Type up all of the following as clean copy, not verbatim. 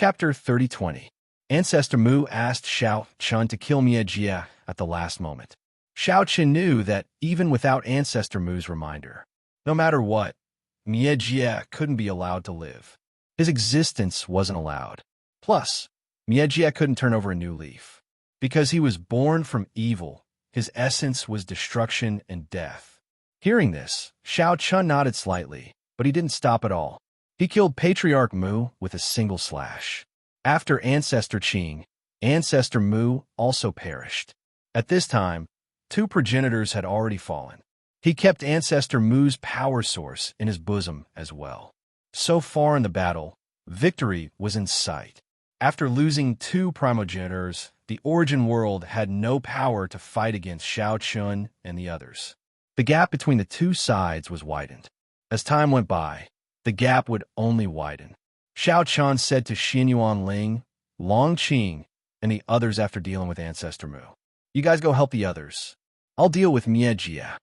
Chapter 3020. Ancestor Mu asked Xiao Chun to kill Mie Jie at the last moment. Xiao Chun knew that even without Ancestor Mu's reminder, no matter what, Mie Jie couldn't be allowed to live. His existence wasn't allowed. Plus, Mie Jie couldn't turn over a new leaf. Because he was born from evil, his essence was destruction and death. Hearing this, Xiao Chun nodded slightly, but he didn't stop at all. He killed Patriarch Mu with a single slash. After Ancestor Qing, Ancestor Mu also perished. At this time, 2 progenitors had already fallen. He kept Ancestor Mu's power source in his bosom as well. So far in the battle, victory was in sight. After losing 2 primogenitors, the Origin World had no power to fight against Xiao Chun and the others. The gap between the 2 sides was widened. As time went by, the gap would only widen. Xiao Chun said to Xinyuan Ling, Long Qing, and the others after dealing with Ancestor Mu, "You guys go help the others. I'll deal with Mie Jie."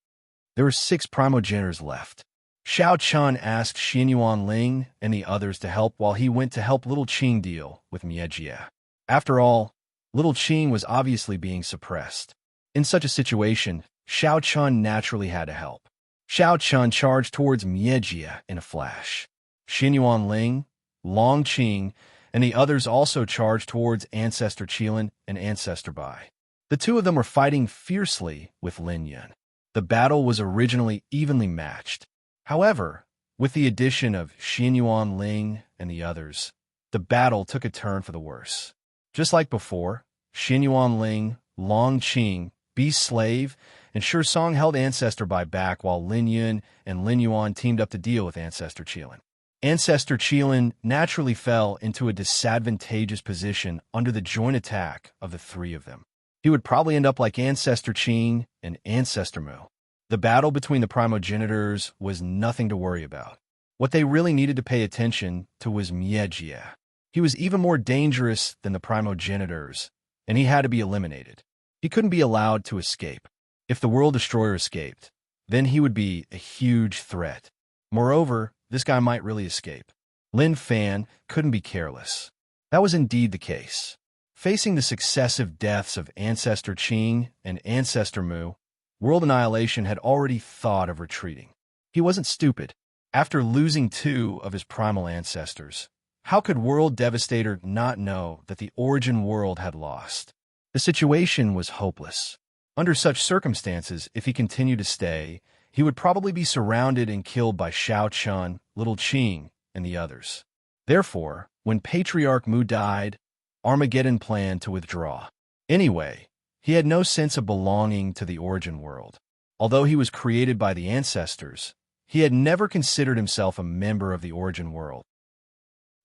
There were 6 primogenitors left. Xiao Chun asked Xinyuan Ling and the others to help while he went to help Little Qing deal with Mie Jie. After all, Little Qing was obviously being suppressed. In such a situation, Xiao Chun naturally had to help. Xiao Chun charged towards Mie Jie in a flash. Xinyuan Ling, Long Qing, and the others also charged towards Ancestor Qilin and Ancestor Bai. The 2 of them were fighting fiercely with Lin Yun. The battle was originally evenly matched. However, with the addition of Xinyuan Ling and the others, the battle took a turn for the worse. Just like before, Xinyuan Ling, Long Qing, Beast Slave, and Song held Ancestor Bai back while Lin Yun and Lin Yuan teamed up to deal with Ancestor Qilin. Ancestor Qilin naturally fell into a disadvantageous position under the joint attack of the 3 of them. He would probably end up like Ancestor Qing and Ancestor Mu. The battle between the primogenitors was nothing to worry about. What they really needed to pay attention to was Mie Jie. He was even more dangerous than the primogenitors, and he had to be eliminated. He couldn't be allowed to escape. If the World Destroyer escaped, then he would be a huge threat. Moreover, this guy might really escape. Lin Fan couldn't be careless. That was indeed the case. Facing the successive deaths of Ancestor Qing and Ancestor Mu, World Annihilation had already thought of retreating. He wasn't stupid. After losing 2 of his primal ancestors, how could World Devastator not know that the Origin World had lost? The situation was hopeless. Under such circumstances, if he continued to stay, he would probably be surrounded and killed by Xiao Chun, Little Qing, and the others. Therefore, when Patriarch Mu died, Armageddon planned to withdraw. Anyway, he had no sense of belonging to the Origin World. Although he was created by the ancestors, he had never considered himself a member of the Origin World.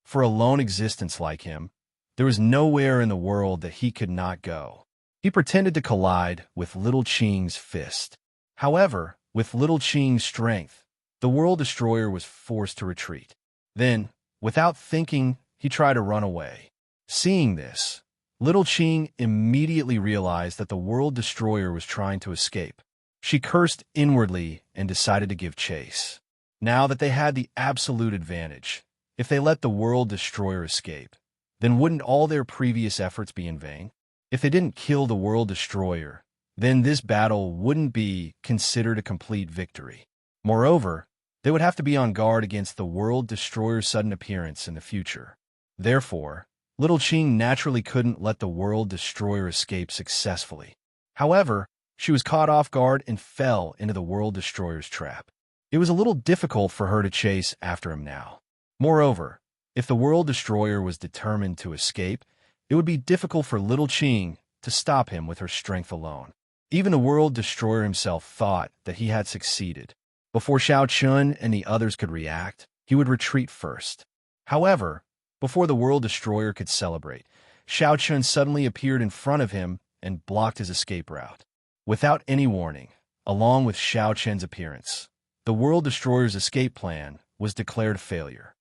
For a lone existence like him, there was nowhere in the world that he could not go. He pretended to collide with Little Qing's fist. However, with Little Qing's strength, the World Destroyer was forced to retreat. Then, without thinking, he tried to run away. Seeing this, Little Qing immediately realized that the World Destroyer was trying to escape. She cursed inwardly and decided to give chase. Now that they had the absolute advantage, if they let the World Destroyer escape, then wouldn't all their previous efforts be in vain? If they didn't kill the World Destroyer, then this battle wouldn't be considered a complete victory. Moreover, they would have to be on guard against the World Destroyer's sudden appearance in the future. Therefore, Little Qing naturally couldn't let the World Destroyer escape successfully. However, she was caught off guard and fell into the World Destroyer's trap. It was a little difficult for her to chase after him now. Moreover, if the World Destroyer was determined to escape, it would be difficult for Little Qing to stop him with her strength alone. Even the World Destroyer himself thought that he had succeeded. Before Xiao Chun and the others could react, he would retreat first. However, before the World Destroyer could celebrate, Xiao Chun suddenly appeared in front of him and blocked his escape route. Without any warning, along with Xiao Chun's appearance, the World Destroyer's escape plan was declared a failure.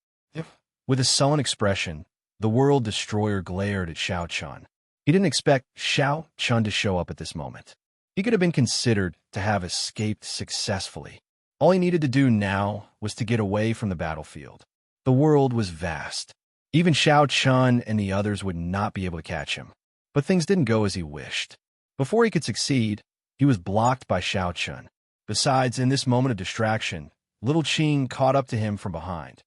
With a sullen expression, the World Destroyer glared at Xiao Chun. He didn't expect Xiao Chun to show up at this moment. He could have been considered to have escaped successfully. All he needed to do now was to get away from the battlefield. The world was vast. Even Xiao Chun and the others would not be able to catch him. But things didn't go as he wished. Before he could succeed, he was blocked by Xiao Chun. Besides, in this moment of distraction, little Qing caught up to him from behind.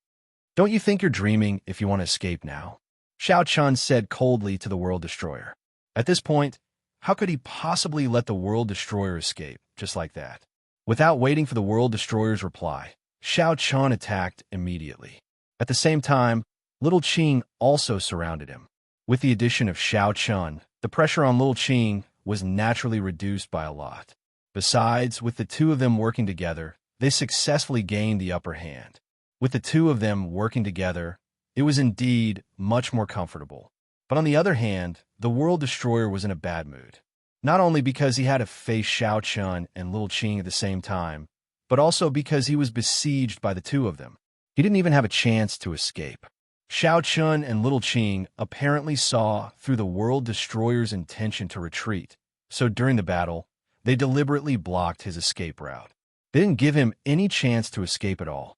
"Don't you think you're dreaming if you want to escape now?" Xiao Chun said coldly to the World Destroyer. At this point, how could he possibly let the World Destroyer escape just like that? Without waiting for the World Destroyer's reply, Xiao Chun attacked immediately. At the same time, little Qing also surrounded him. With the addition of Xiao Chun, the pressure on little Qing was naturally reduced by a lot. Besides, with the two of them working together, they successfully gained the upper hand. With the two of them working together, it was indeed much more comfortable. But on the other hand, the World Destroyer was in a bad mood. Not only because he had to face Xiao Chun and little Qing at the same time, but also because he was besieged by the two of them. He didn't even have a chance to escape. Xiao Chun and little Qing apparently saw through the World Destroyer's intention to retreat, so during the battle, they deliberately blocked his escape route. They didn't give him any chance to escape at all.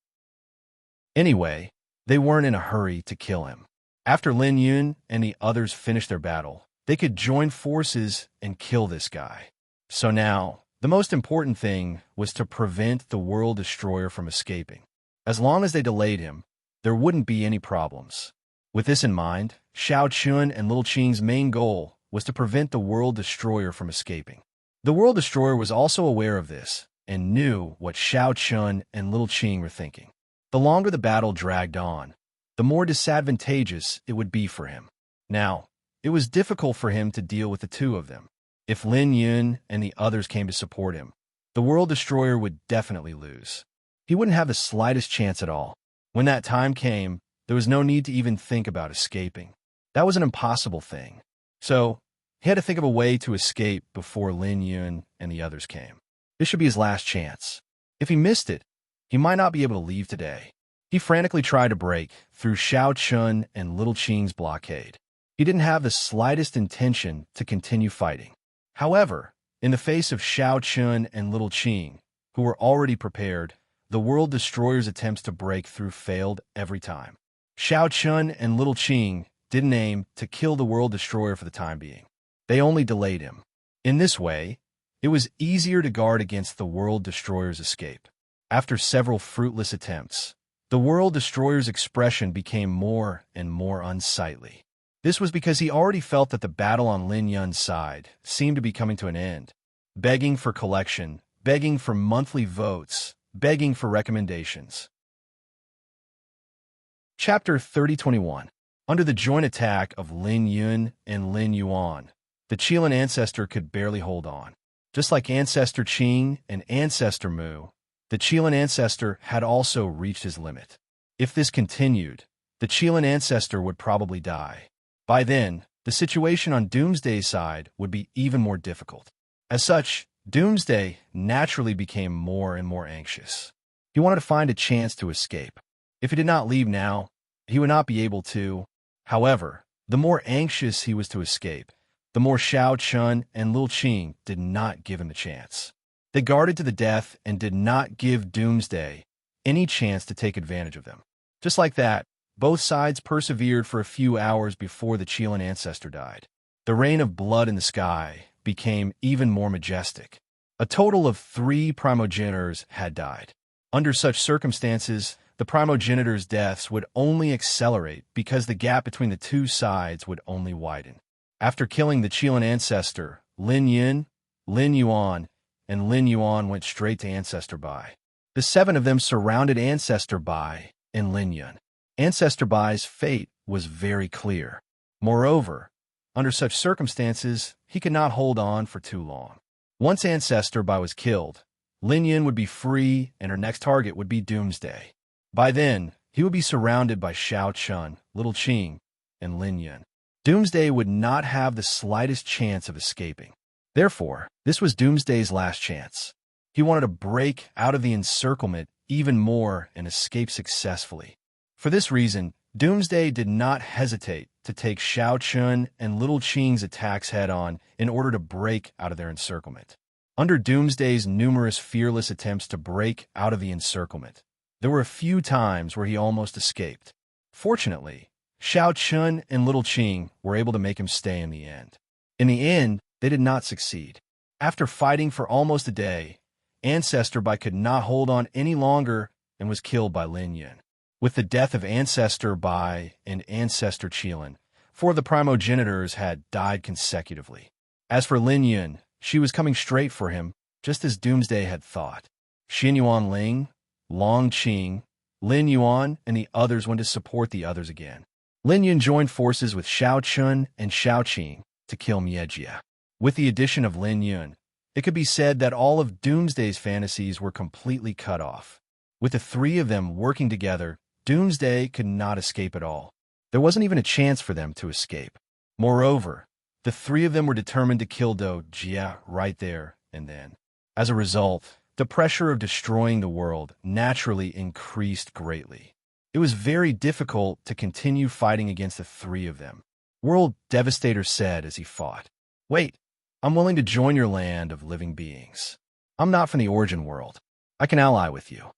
Anyway, they weren't in a hurry to kill him. After Lin Yun and the others finished their battle, they could join forces and kill this guy. So now, the most important thing was to prevent the World Destroyer from escaping. As long as they delayed him, there wouldn't be any problems. With this in mind, Xiao Chun and little Qing's main goal was to prevent the World Destroyer from escaping. The World Destroyer was also aware of this and knew what Xiao Chun and little Qing were thinking. The longer the battle dragged on, the more disadvantageous it would be for him. Now, it was difficult for him to deal with the two of them. If Lin Yun and the others came to support him, the World Destroyer would definitely lose. He wouldn't have the slightest chance at all. When that time came, there was no need to even think about escaping. That was an impossible thing. So, he had to think of a way to escape before Lin Yun and the others came. This should be his last chance. If he missed it, he might not be able to leave today. He frantically tried to break through Xiao Chun and little Qing's blockade. He didn't have the slightest intention to continue fighting. However, in the face of Xiao Chun and little Qing, who were already prepared, the World Destroyer's attempts to break through failed every time. Xiao Chun and little Qing didn't aim to kill the World Destroyer for the time being. They only delayed him. In this way, it was easier to guard against the World Destroyer's escape. After several fruitless attempts, the World Destroyer's expression became more and more unsightly. This was because he already felt that the battle on Lin Yun's side seemed to be coming to an end. Begging for collection, begging for monthly votes, begging for recommendations. Chapter 3021. Under the joint attack of Lin Yun and Lin Yuan, the Qilin ancestor could barely hold on. Just like Ancestor Qing and Ancestor Mu, the Qilin ancestor had also reached his limit. If this continued, the Qilin ancestor would probably die. By then, the situation on Doomsday's side would be even more difficult. As such, Doomsday naturally became more and more anxious. He wanted to find a chance to escape. If he did not leave now, he would not be able to. However, the more anxious he was to escape, the more Xiao Chun and Lil Qing did not give him a chance. They guarded to the death and did not give Doomsday any chance to take advantage of them. Just like that, both sides persevered for a few hours before the Qilin ancestor died. The rain of blood in the sky became even more majestic. A total of 3 primogenitors had died. Under such circumstances, the primogenitors' deaths would only accelerate because the gap between the two sides would only widen. After killing the Qilin ancestor, Lin Yun, Lin Yuan, and Lin Yuan went straight to Ancestor Bai. The 7 of them surrounded Ancestor Bai and Lin Yun. Ancestor Bai's fate was very clear. Moreover, under such circumstances, he could not hold on for too long. Once Ancestor Bai was killed, Lin Yun would be free and her next target would be Doomsday. By then, he would be surrounded by Xiao Chun, Little Qing, and Lin Yun. Doomsday would not have the slightest chance of escaping. Therefore, this was Doomsday's last chance. He wanted to break out of the encirclement even more and escape successfully. For this reason, Doomsday did not hesitate to take Xiao Chun and Little Qing's attacks head-on in order to break out of their encirclement. Under Doomsday's numerous fearless attempts to break out of the encirclement, there were a few times where he almost escaped. Fortunately, Xiao Chun and Little Qing were able to make him stay in the end. In the end, they did not succeed. After fighting for almost a day, Ancestor Bai could not hold on any longer and was killed by Lin Yun. With the death of Ancestor Bai and Ancestor Qilin, 4 of the primogenitors had died consecutively. As for Lin Yun, she was coming straight for him, just as Doomsday had thought. Xin Yuan Ling, Long Qing, Lin Yuan, and the others went to support the others again. Lin Yun joined forces with Xiao Chun and Xiao Qing to kill Miejia. With the addition of Lin Yun, it could be said that all of Doomsday's fantasies were completely cut off. With the 3 of them working together, Doomsday could not escape at all. There wasn't even a chance for them to escape. Moreover, the 3 of them were determined to kill Do Jia right there and then. As a result, the pressure of destroying the world naturally increased greatly. It was very difficult to continue fighting against the 3 of them. World Devastator said as he fought, "Wait, I'm willing to join your land of living beings. I'm not from the origin world. I can ally with you."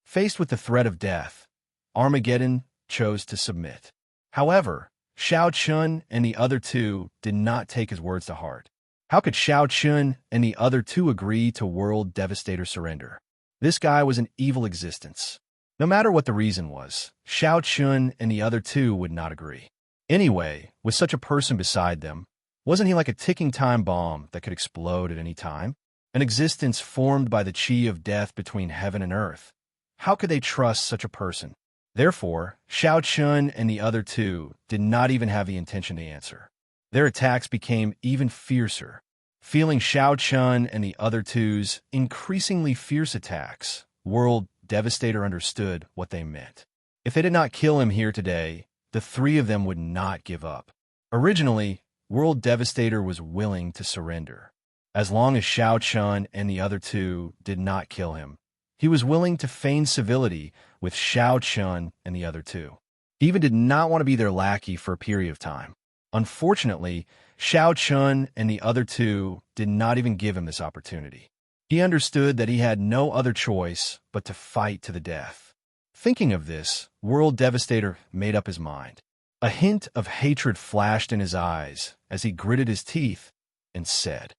Faced with the threat of death, Armageddon chose to submit. However, Xiao Chun and the other 2 did not take his words to heart. How could Xiao Chun and the other 2 agree to World Devastator surrender? This guy was an evil existence. No matter what the reason was, Xiao Chun and the other 2 would not agree. Anyway, with such a person beside them, wasn't he like a ticking time bomb that could explode at any time? An existence formed by the chi of death between heaven and earth. How could they trust such a person? Therefore, Xiao Chun and the other 2 did not even have the intention to answer. Their attacks became even fiercer. Feeling Xiao Chun and the other 2's increasingly fierce attacks, World Devastator understood what they meant. If they did not kill him here today, the 3 of them would not give up. Originally, World Devastator was willing to surrender. As long as Xiao Chun and the other 2 did not kill him, he was willing to feign civility with Xiao Chun and the other 2. He even did not want to be their lackey for a period of time. Unfortunately, Xiao Chun and the other 2 did not even give him this opportunity. He understood that he had no other choice but to fight to the death. Thinking of this, World Devastator made up his mind. A hint of hatred flashed in his eyes as he gritted his teeth and said,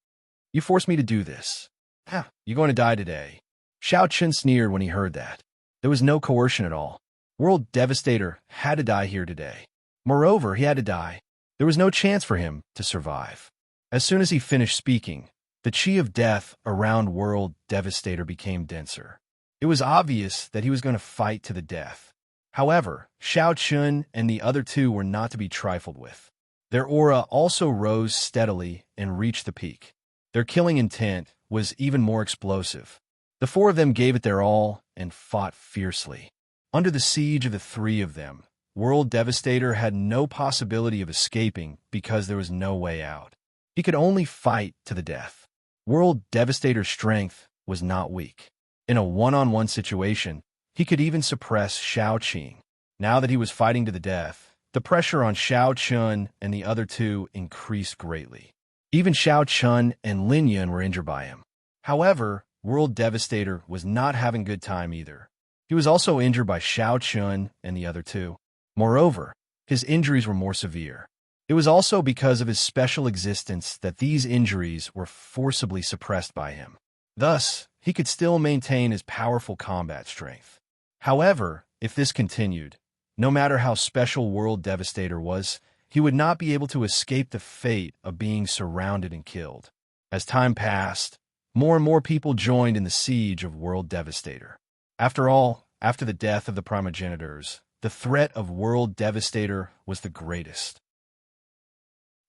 "You forced me to do this. You're going to die today." Xiao Chun sneered when he heard that. There was no coercion at all. World Devastator had to die here today. Moreover, he had to die. There was no chance for him to survive. As soon as he finished speaking, the chi of death around World Devastator became denser. It was obvious that he was going to fight to the death. However, Xiao Chun and the other 2 were not to be trifled with. Their aura also rose steadily and reached the peak. Their killing intent was even more explosive. The 4 of them gave it their all and fought fiercely. Under the siege of the 3 of them, World Devastator had no possibility of escaping because there was no way out. He could only fight to the death. World Devastator's strength was not weak. In a one-on-one situation, he could even suppress Xiao Qing. Now that he was fighting to the death, the pressure on Xiao Chun and the other 2 increased greatly. Even Xiao Chun and Lin Yun were injured by him. However, World Devastator was not having good time either. He was also injured by Xiao Chun and the other 2. Moreover, his injuries were more severe. It was also because of his special existence that these injuries were forcibly suppressed by him. Thus, he could still maintain his powerful combat strength. However, if this continued, no matter how special World Devastator was, he would not be able to escape the fate of being surrounded and killed. As time passed, more and more people joined in the siege of World Devastator. After all, after the death of the primogenitors, the threat of World Devastator was the greatest.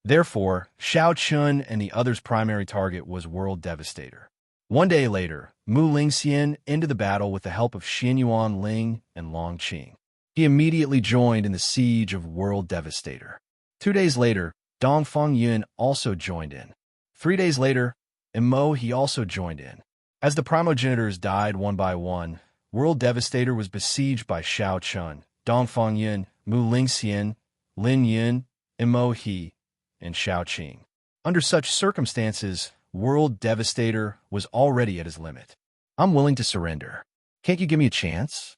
Therefore, Xiao Chun and the others' primary target was World Devastator. One day later, Mu Lingxian ended the battle with the help of Xin Yuan Ling and Long Qing. He immediately joined in the siege of World Devastator. 2 days later, Dong Fengyun also joined in. 3 days later, Mo he also joined in. As the primogenitors died one by one, World Devastator was besieged by Xiao Chun, Dong Fengyun, Mu Lingxian, Lin Yun, Mo he, and Xiao Qing. Under such circumstances, World Devastator was already at his limit. "I'm willing to surrender. Can't you give me a chance?"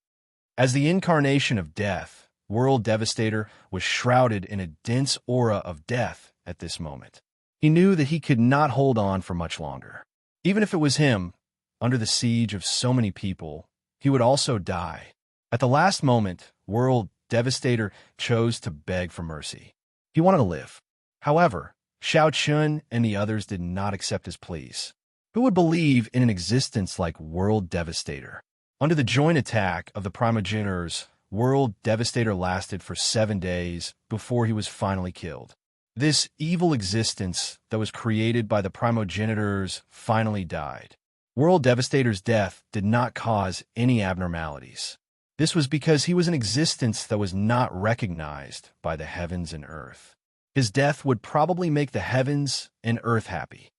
As the incarnation of death, World Devastator, was shrouded in a dense aura of death at this moment. He knew that he could not hold on for much longer. Even if it was him, under the siege of so many people, he would also die. At the last moment, World Devastator chose to beg for mercy. He wanted to live. However, Shao Chun and the others did not accept his pleas. Who would believe in an existence like World Devastator? Under the joint attack of the primogenitors, World Devastator lasted for 7 days before he was finally killed. This evil existence that was created by the primogenitors finally died. World Devastator's death did not cause any abnormalities. This was because he was an existence that was not recognized by the heavens and earth. His death would probably make the heavens and earth happy.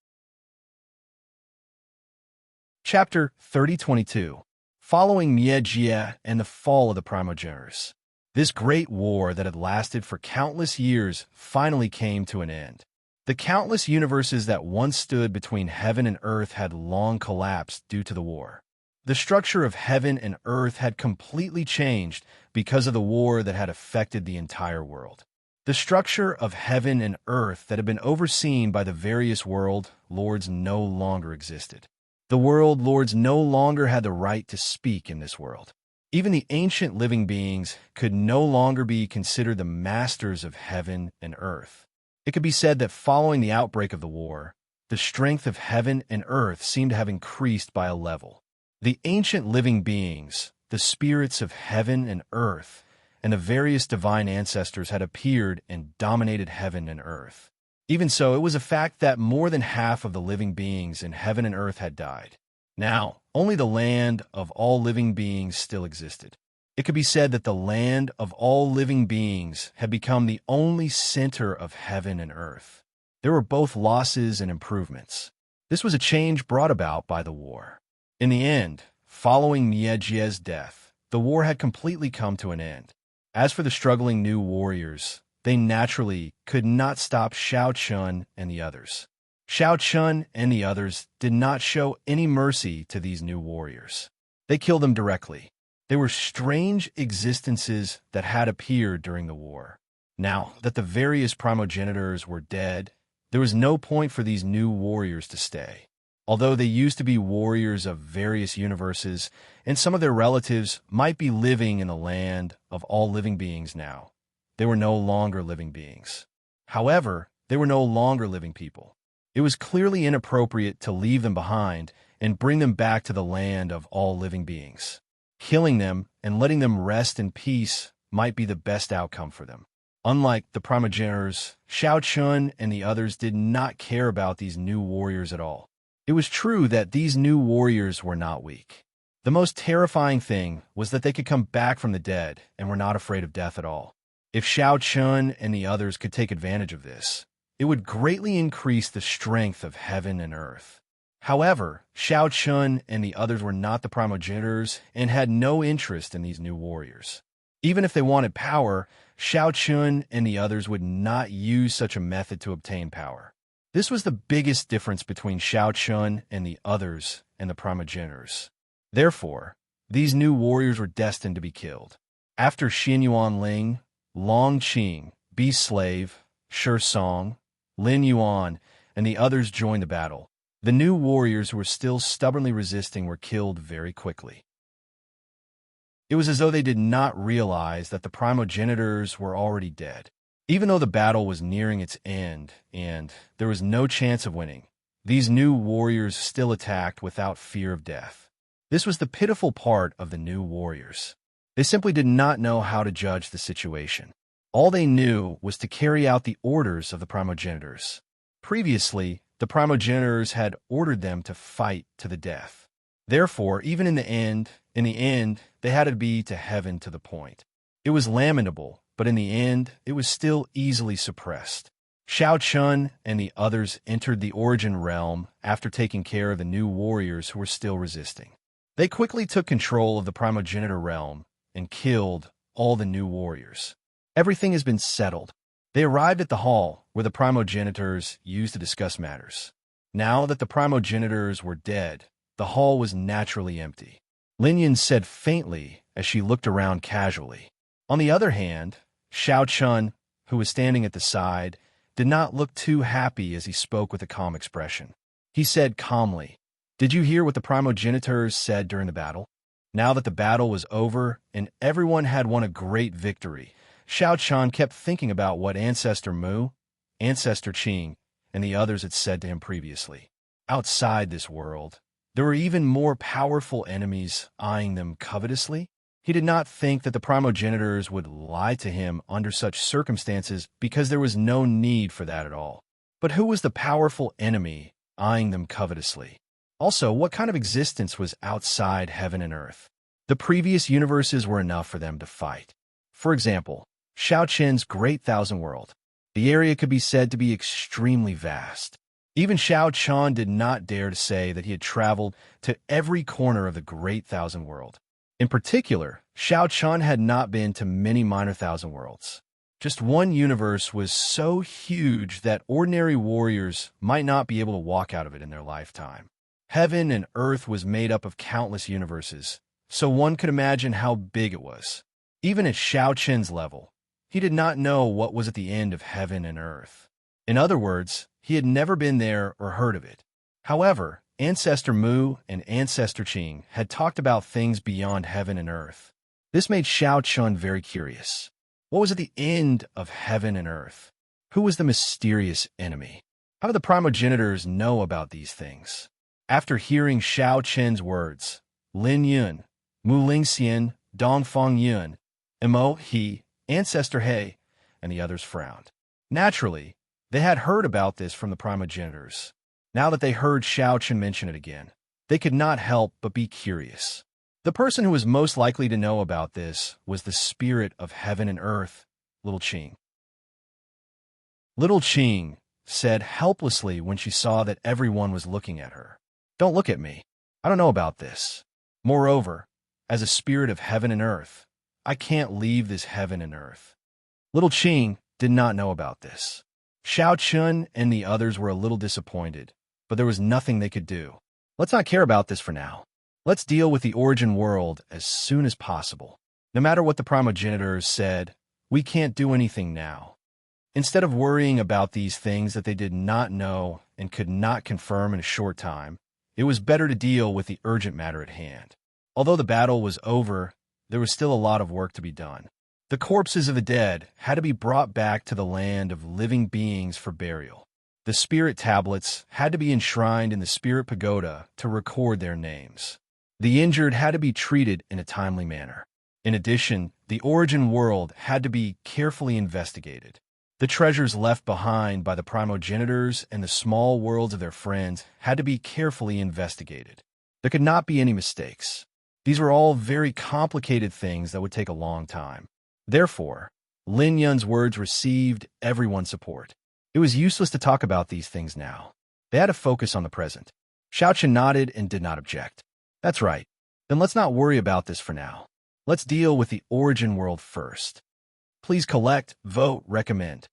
Chapter 3022. Following Miejie and the fall of the primogenitors. This great war that had lasted for countless years finally came to an end. The countless universes that once stood between heaven and earth had long collapsed due to the war. The structure of heaven and earth had completely changed because of the war that had affected the entire world. The structure of heaven and earth that had been overseen by the various world lords no longer existed. The world lords no longer had the right to speak in this world. Even the ancient living beings could no longer be considered the masters of heaven and earth. It could be said that following the outbreak of the war, the strength of heaven and earth seemed to have increased by a level. The ancient living beings, the spirits of heaven and earth, and the various divine ancestors had appeared and dominated heaven and earth. Even so, it was a fact that more than half of the living beings in heaven and earth had died. Now, only the land of all living beings still existed. It could be said that the land of all living beings had become the only center of heaven and earth. There were both losses and improvements. This was a change brought about by the war. In the end, following Miejie's death, the war had completely come to an end. As for the struggling new warriors, they naturally could not stop Shao Chun and the others. Shao Chun and the others did not show any mercy to these new warriors. They killed them directly. They were strange existences that had appeared during the war. Now that the various primogenitors were dead, there was no point for these new warriors to stay. Although they used to be warriors of various universes, and some of their relatives might be living in the land of all living beings now, they were no longer living beings. However, they were no longer living people. It was clearly inappropriate to leave them behind and bring them back to the land of all living beings. Killing them and letting them rest in peace might be the best outcome for them. Unlike the primogenitors, Shao Chun and the others did not care about these new warriors at all. It was true that these new warriors were not weak. The most terrifying thing was that they could come back from the dead and were not afraid of death at all. If Shao Chun and the others could take advantage of this, it would greatly increase the strength of heaven and earth. However, Shao Chun and the others were not the primogenitors and had no interest in these new warriors. Even if they wanted power, Shao Chun and the others would not use such a method to obtain power. This was the biggest difference between Shao Chun and the others and the primogenitors. Therefore, these new warriors were destined to be killed. After Xin Yuan Ling, Long Qing, Beast Slave, Shi Song, Lin Yuan, and the others joined the battle, the new warriors who were still stubbornly resisting were killed very quickly. It was as though they did not realize that the primogenitors were already dead. Even though the battle was nearing its end and there was no chance of winning, these new warriors still attacked without fear of death. This was the pitiful part of the new warriors. They simply did not know how to judge the situation. All they knew was to carry out the orders of the primogenitors. Previously, the primogenitors had ordered them to fight to the death. Therefore, even in the end, they had to be to heaven to the point. It was lamentable, but in the end, it was still easily suppressed. Shao Chun and the others entered the origin realm after taking care of the new warriors who were still resisting. They quickly took control of the primogenitor realm and killed all the new warriors. Everything has been settled. They arrived at the hall where the primogenitors used to discuss matters. Now that the primogenitors were dead, the hall was naturally empty. Lin Yin said faintly as she looked around casually. On the other hand, Xiao Chun, who was standing at the side, did not look too happy as he spoke with a calm expression. He said calmly, "Did you hear what the primogenitors said during the battle?" Now that the battle was over and everyone had won a great victory, Xiao Chun kept thinking about what Ancestor Mu, Ancestor Qing, and the others had said to him previously. Outside this world, there were even more powerful enemies eyeing them covetously. He did not think that the primogenitors would lie to him under such circumstances because there was no need for that at all. But who was the powerful enemy eyeing them covetously? Also, what kind of existence was outside heaven and earth? The previous universes were enough for them to fight. For example, Xiao Qin's Great Thousand World. The area could be said to be extremely vast. Even Xiao Chun did not dare to say that he had traveled to every corner of the Great Thousand World. In particular, Xiao Chun had not been to many minor thousand worlds. Just one universe was so huge that ordinary warriors might not be able to walk out of it in their lifetime. Heaven and earth was made up of countless universes, so one could imagine how big it was. Even at Xiao Qin's level, he did not know what was at the end of heaven and earth. In other words, he had never been there or heard of it. However, Ancestor Mu and Ancestor Qing had talked about things beyond heaven and earth. This made Xiao Chun very curious. What was at the end of heaven and earth? Who was the mysterious enemy? How did the primogenitors know about these things? After hearing Xiao Qin's words, Lin Yun, Mu Lingxian, Dongfang Yun, Mo He, Ancestor He, and the others frowned. Naturally, they had heard about this from the primogenitors. Now that they heard Xiao Qin mention it again, they could not help but be curious. The person who was most likely to know about this was the spirit of heaven and earth, Little Qing. Little Qing said helplessly when she saw that everyone was looking at her, "Don't look at me. I don't know about this. Moreover, as a spirit of heaven and earth, I can't leave this heaven and earth." Little Qing did not know about this. Xiao Chun and the others were a little disappointed, but there was nothing they could do. Let's not care about this for now. Let's deal with the origin world as soon as possible. No matter what the primogenitors said, we can't do anything now. Instead of worrying about these things that they did not know and could not confirm in a short time, it was better to deal with the urgent matter at hand. Although the battle was over, there was still a lot of work to be done. The corpses of the dead had to be brought back to the land of living beings for burial. The spirit tablets had to be enshrined in the spirit pagoda to record their names. The injured had to be treated in a timely manner. In addition, the origin world had to be carefully investigated. The treasures left behind by the primogenitors and the small worlds of their friends had to be carefully investigated. There could not be any mistakes. These were all very complicated things that would take a long time. Therefore, Lin Yun's words received everyone's support. It was useless to talk about these things now. They had to focus on the present. Xiao Qin nodded and did not object. That's right. Then let's not worry about this for now. Let's deal with the origin world first. Please collect, vote, recommend.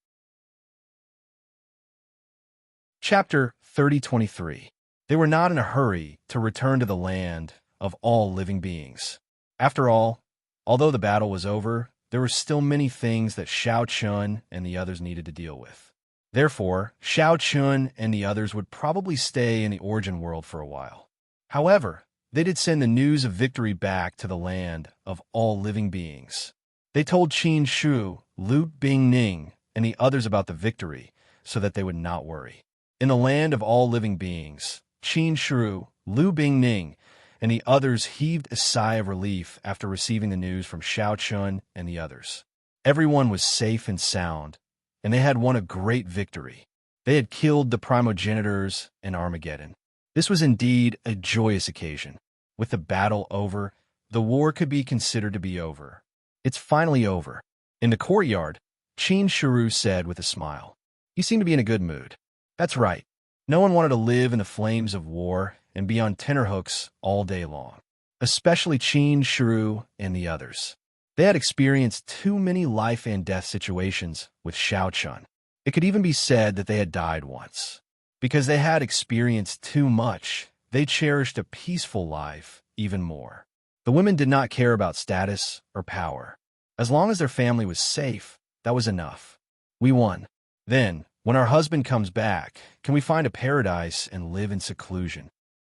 Chapter 3023. They were not in a hurry to return to the land of all living beings. After all, although the battle was over, there were still many things that Xiao Chun and the others needed to deal with. Therefore, Xiao Chun and the others would probably stay in the origin world for a while. However, they did send the news of victory back to the land of all living beings. They told Qin Shu, Lu Bingning, and the others about the victory so that they would not worry. In the land of all living beings, Qin Shu, Lu Bingning, and the others heaved a sigh of relief after receiving the news from Xiao Chun and the others. Everyone was safe and sound, and they had won a great victory. They had killed the primogenitors in Armageddon. This was indeed a joyous occasion. With the battle over, the war could be considered to be over. It's finally over. In the courtyard, Qin Shiru said with a smile. He seemed to be in a good mood. That's right. No one wanted to live in the flames of war and be on tenterhooks all day long, especially Qin Shiru and the others. They had experienced too many life and death situations with Xiao Chun. It could even be said that they had died once. Because they had experienced too much, they cherished a peaceful life even more. The women did not care about status or power. As long as their family was safe, that was enough. We won. Then, when our husband comes back, can we find a paradise and live in seclusion?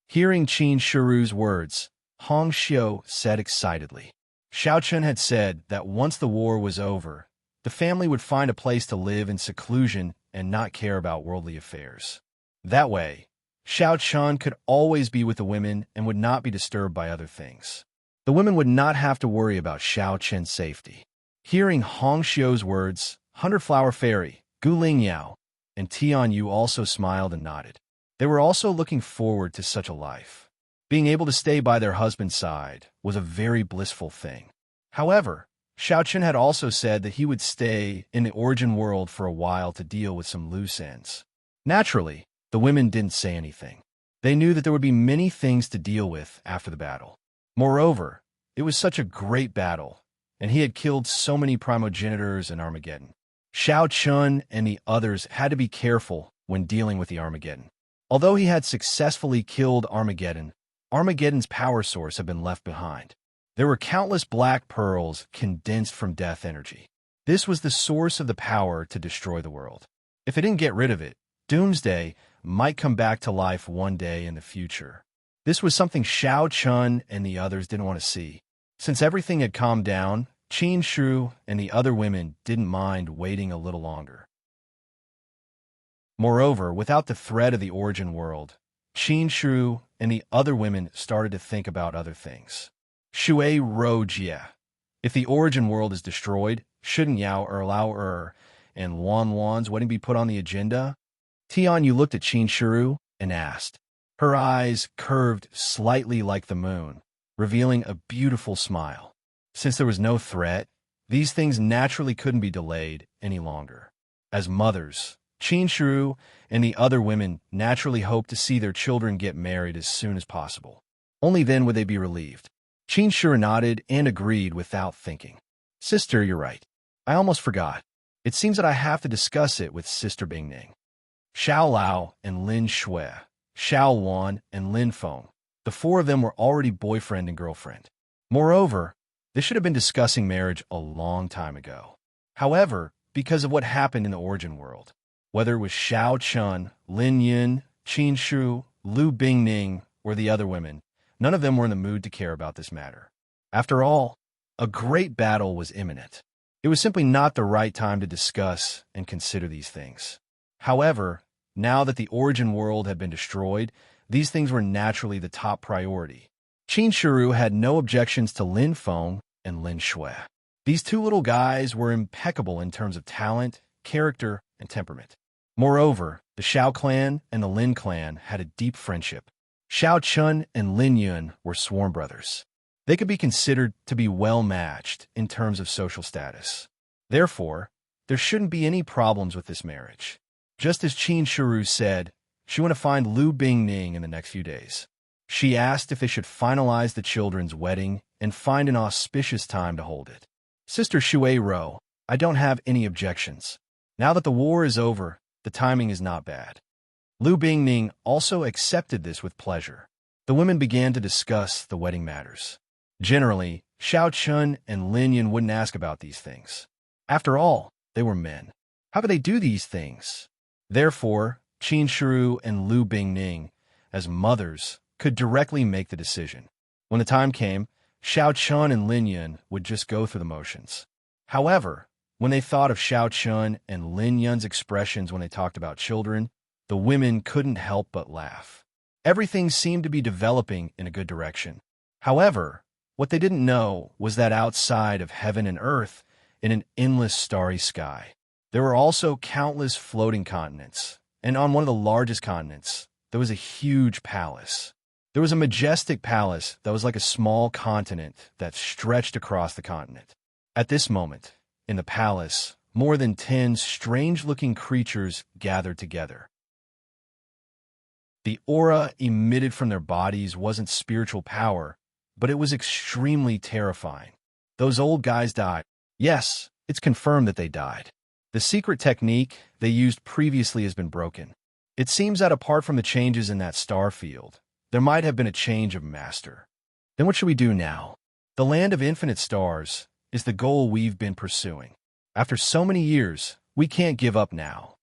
Hearing Qin Shiru's words, Hong Xiu said excitedly. Xiao Chun had said that once the war was over, the family would find a place to live in seclusion and not care about worldly affairs. That way, Xiao Chun could always be with the women and would not be disturbed by other things. The women would not have to worry about Xiao Chun's safety. Hearing Hong Xiu's words, 100-Flower Fairy, Gu Ling Yao, and Tian Yu also smiled and nodded. They were also looking forward to such a life. Being able to stay by their husband's side was a very blissful thing. However, Xiao Chun had also said that he would stay in the origin world for a while to deal with some loose ends. Naturally, the women didn't say anything. They knew that there would be many things to deal with after the battle. Moreover, it was such a great battle, and he had killed so many primogenitors in Armageddon. Xiao Chun and the others had to be careful when dealing with the Armageddon. Although he had successfully killed Armageddon, Armageddon's power source had been left behind. There were countless black pearls condensed from death energy. This was the source of the power to destroy the world. If it didn't get rid of it, Doomsday might come back to life one day in the future. This was something Xiao Chun and the others didn't want to see. Since everything had calmed down, Qin Shu and the other women didn't mind waiting a little longer. Moreover, without the threat of the origin world, Qin Shu and the other women started to think about other things. Shui Ro Jia. If the origin world is destroyed, shouldn't Yao Lao and Wan Wan's wedding be put on the agenda? Tian Yu looked at Qin Shu and asked. Her eyes curved slightly like the moon, revealing a beautiful smile. Since there was no threat, these things naturally couldn't be delayed any longer. As mothers, Qin Shu and the other women naturally hoped to see their children get married as soon as possible. Only then would they be relieved. Qin Shu nodded and agreed without thinking. Sister, you're right. I almost forgot. It seems that I have to discuss it with Sister Bingning. Xiao Lao and Lin Shui, Xiao Wan and Lin Feng. The four of them were already boyfriend and girlfriend. Moreover, they should have been discussing marriage a long time ago. However, because of what happened in the origin world, whether it was Xiao Chun, Lin Yin, Qin Shu, Lu Bingning, or the other women, none of them were in the mood to care about this matter. After all, a great battle was imminent. It was simply not the right time to discuss and consider these things. However, now that the origin world had been destroyed, these things were naturally the top priority. Qin Shu had no objections to Lin Feng and Lin Shui. These two little guys were impeccable in terms of talent, character, and temperament. Moreover, the Xiao clan and the Lin clan had a deep friendship. Xiao Chun and Lin Yun were sworn brothers. They could be considered to be well-matched in terms of social status. Therefore, there shouldn't be any problems with this marriage. Just as Qin Shu said, she wanted to find Lu Bingning in the next few days. She asked if they should finalize the children's wedding and find an auspicious time to hold it. Sister Shui Ro, I don't have any objections. Now that the war is over, the timing is not bad. Lu Bingning also accepted this with pleasure. The women began to discuss the wedding matters. Generally, Xiao Chun and Lin Yin wouldn't ask about these things. After all, they were men. How could they do these things? Therefore, Qin Shu and Lu Bingning, as mothers, could directly make the decision. When the time came, Xiao Chun and Lin Yin would just go through the motions. However, when they thought of Xiao Chun and Lin Yun's expressions when they talked about children, the women couldn't help but laugh. Everything seemed to be developing in a good direction. However, what they didn't know was that outside of heaven and earth, in an endless starry sky, there were also countless floating continents, and on one of the largest continents, there was a huge palace. There was a majestic palace that was like a small continent that stretched across the continent. At this moment, in the palace, more than 10 strange-looking creatures gathered together. The aura emitted from their bodies wasn't spiritual power, but it was extremely terrifying. Those old guys died. Yes, it's confirmed that they died. The secret technique they used previously has been broken. It seems that apart from the changes in that star field, there might have been a change of master. Then what should we do now? The land of infinite stars is the goal we've been pursuing. After so many years, we can't give up now.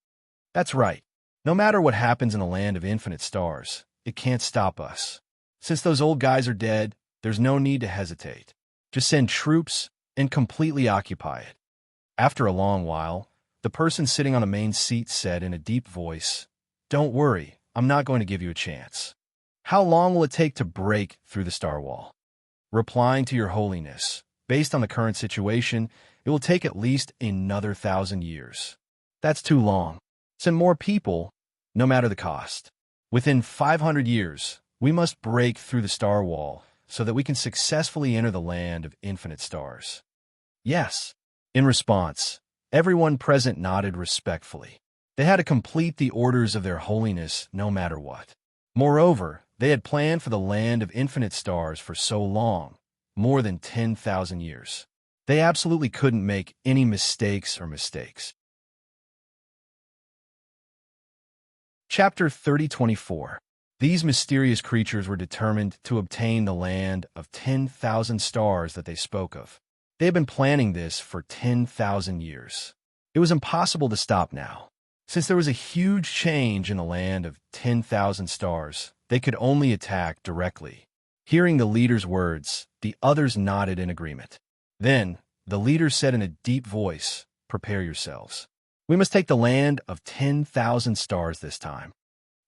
That's right. No matter what happens in the land of infinite stars, it can't stop us. Since those old guys are dead, there's no need to hesitate. Just send troops and completely occupy it. After a long while, the person sitting on the main seat said in a deep voice, "Don't worry, I'm not going to give you a chance. How long will it take to break through the star wall?" Replying to your holiness, based on the current situation, it will take at least another 1,000 years. That's too long. Send more people, no matter the cost. Within 500 years, we must break through the star wall so that we can successfully enter the land of infinite stars. Yes. In response, everyone present nodded respectfully. They had to complete the orders of their holiness no matter what. Moreover, they had planned for the land of infinite stars for so long, more than 10,000 years. They absolutely couldn't make any mistakes. Chapter 30:24. These mysterious creatures were determined to obtain the land of 10,000 stars that they spoke of. They had been planning this for 10,000 years. It was impossible to stop now. Since there was a huge change in the land of 10,000 stars, they could only attack directly. Hearing the leader's words, the others nodded in agreement. Then, the leader said in a deep voice, "Prepare yourselves. We must take the land of 10,000 stars this time."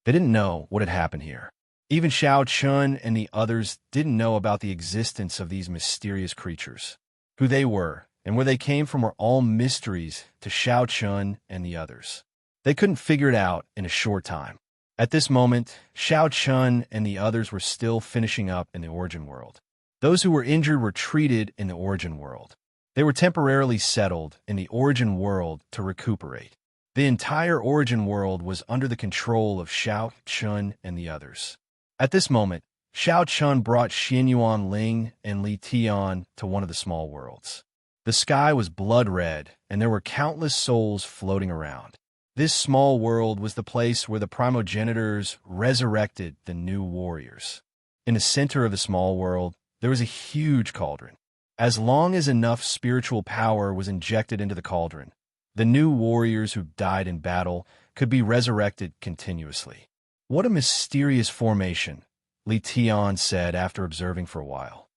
They didn't know what had happened here. Even Xiao Chun and the others didn't know about the existence of these mysterious creatures. Who they were and where they came from were all mysteries to Xiao Chun and the others. They couldn't figure it out in a short time. At this moment, Xiao Chun and the others were still finishing up in the origin world. Those who were injured were treated in the origin world. They were temporarily settled in the origin world to recuperate. The entire origin world was under the control of Xiao Chun and the others. At this moment, Xiao Chun brought Xianyuan Ling and Li Tian to one of the small worlds. The sky was blood red, and there were countless souls floating around. This small world was the place where the primogenitors resurrected the new warriors. In the center of the small world, there was a huge cauldron. As long as enough spiritual power was injected into the cauldron, the new warriors who died in battle could be resurrected continuously. What a mysterious formation, Li Tian said after observing for a while.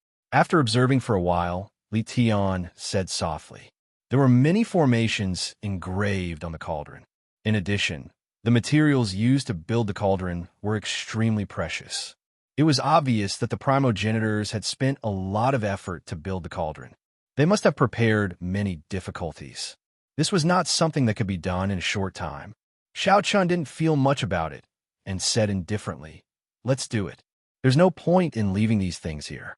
Li Tian said softly, "There were many formations engraved on the cauldron. In addition, the materials used to build the cauldron were extremely precious. It was obvious that the primogenitors had spent a lot of effort to build the cauldron. They must have prepared many difficulties. This was not something that could be done in a short time." Xiao Chun didn't feel much about it and said indifferently, "Let's do it. There's no point in leaving these things here."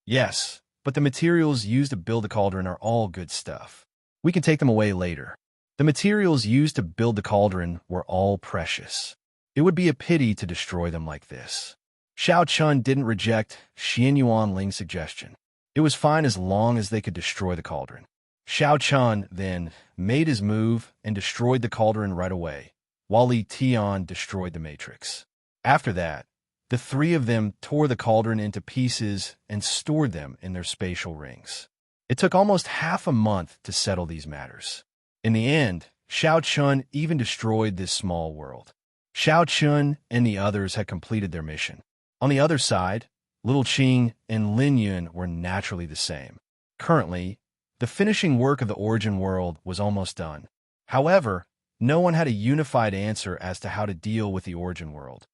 "Yes, but the materials used to build the cauldron are all good stuff. We can take them away later." The materials used to build the cauldron were all precious. It would be a pity to destroy them like this. Xiao Chun didn't reject Xianyuan Ling's suggestion. It was fine as long as they could destroy the cauldron. Xiao Chun, then, made his move and destroyed the cauldron right away, while Li Tian destroyed the matrix. After that, the three of them tore the cauldron into pieces and stored them in their spatial rings. It took almost half a month to settle these matters. In the end, Xiao Chun even destroyed this small world. Xiao Chun and the others had completed their mission. On the other side, Little Qing and Lin Yun were naturally the same. Currently, the finishing work of the origin world was almost done. However, no one had a unified answer as to how to deal with the origin world.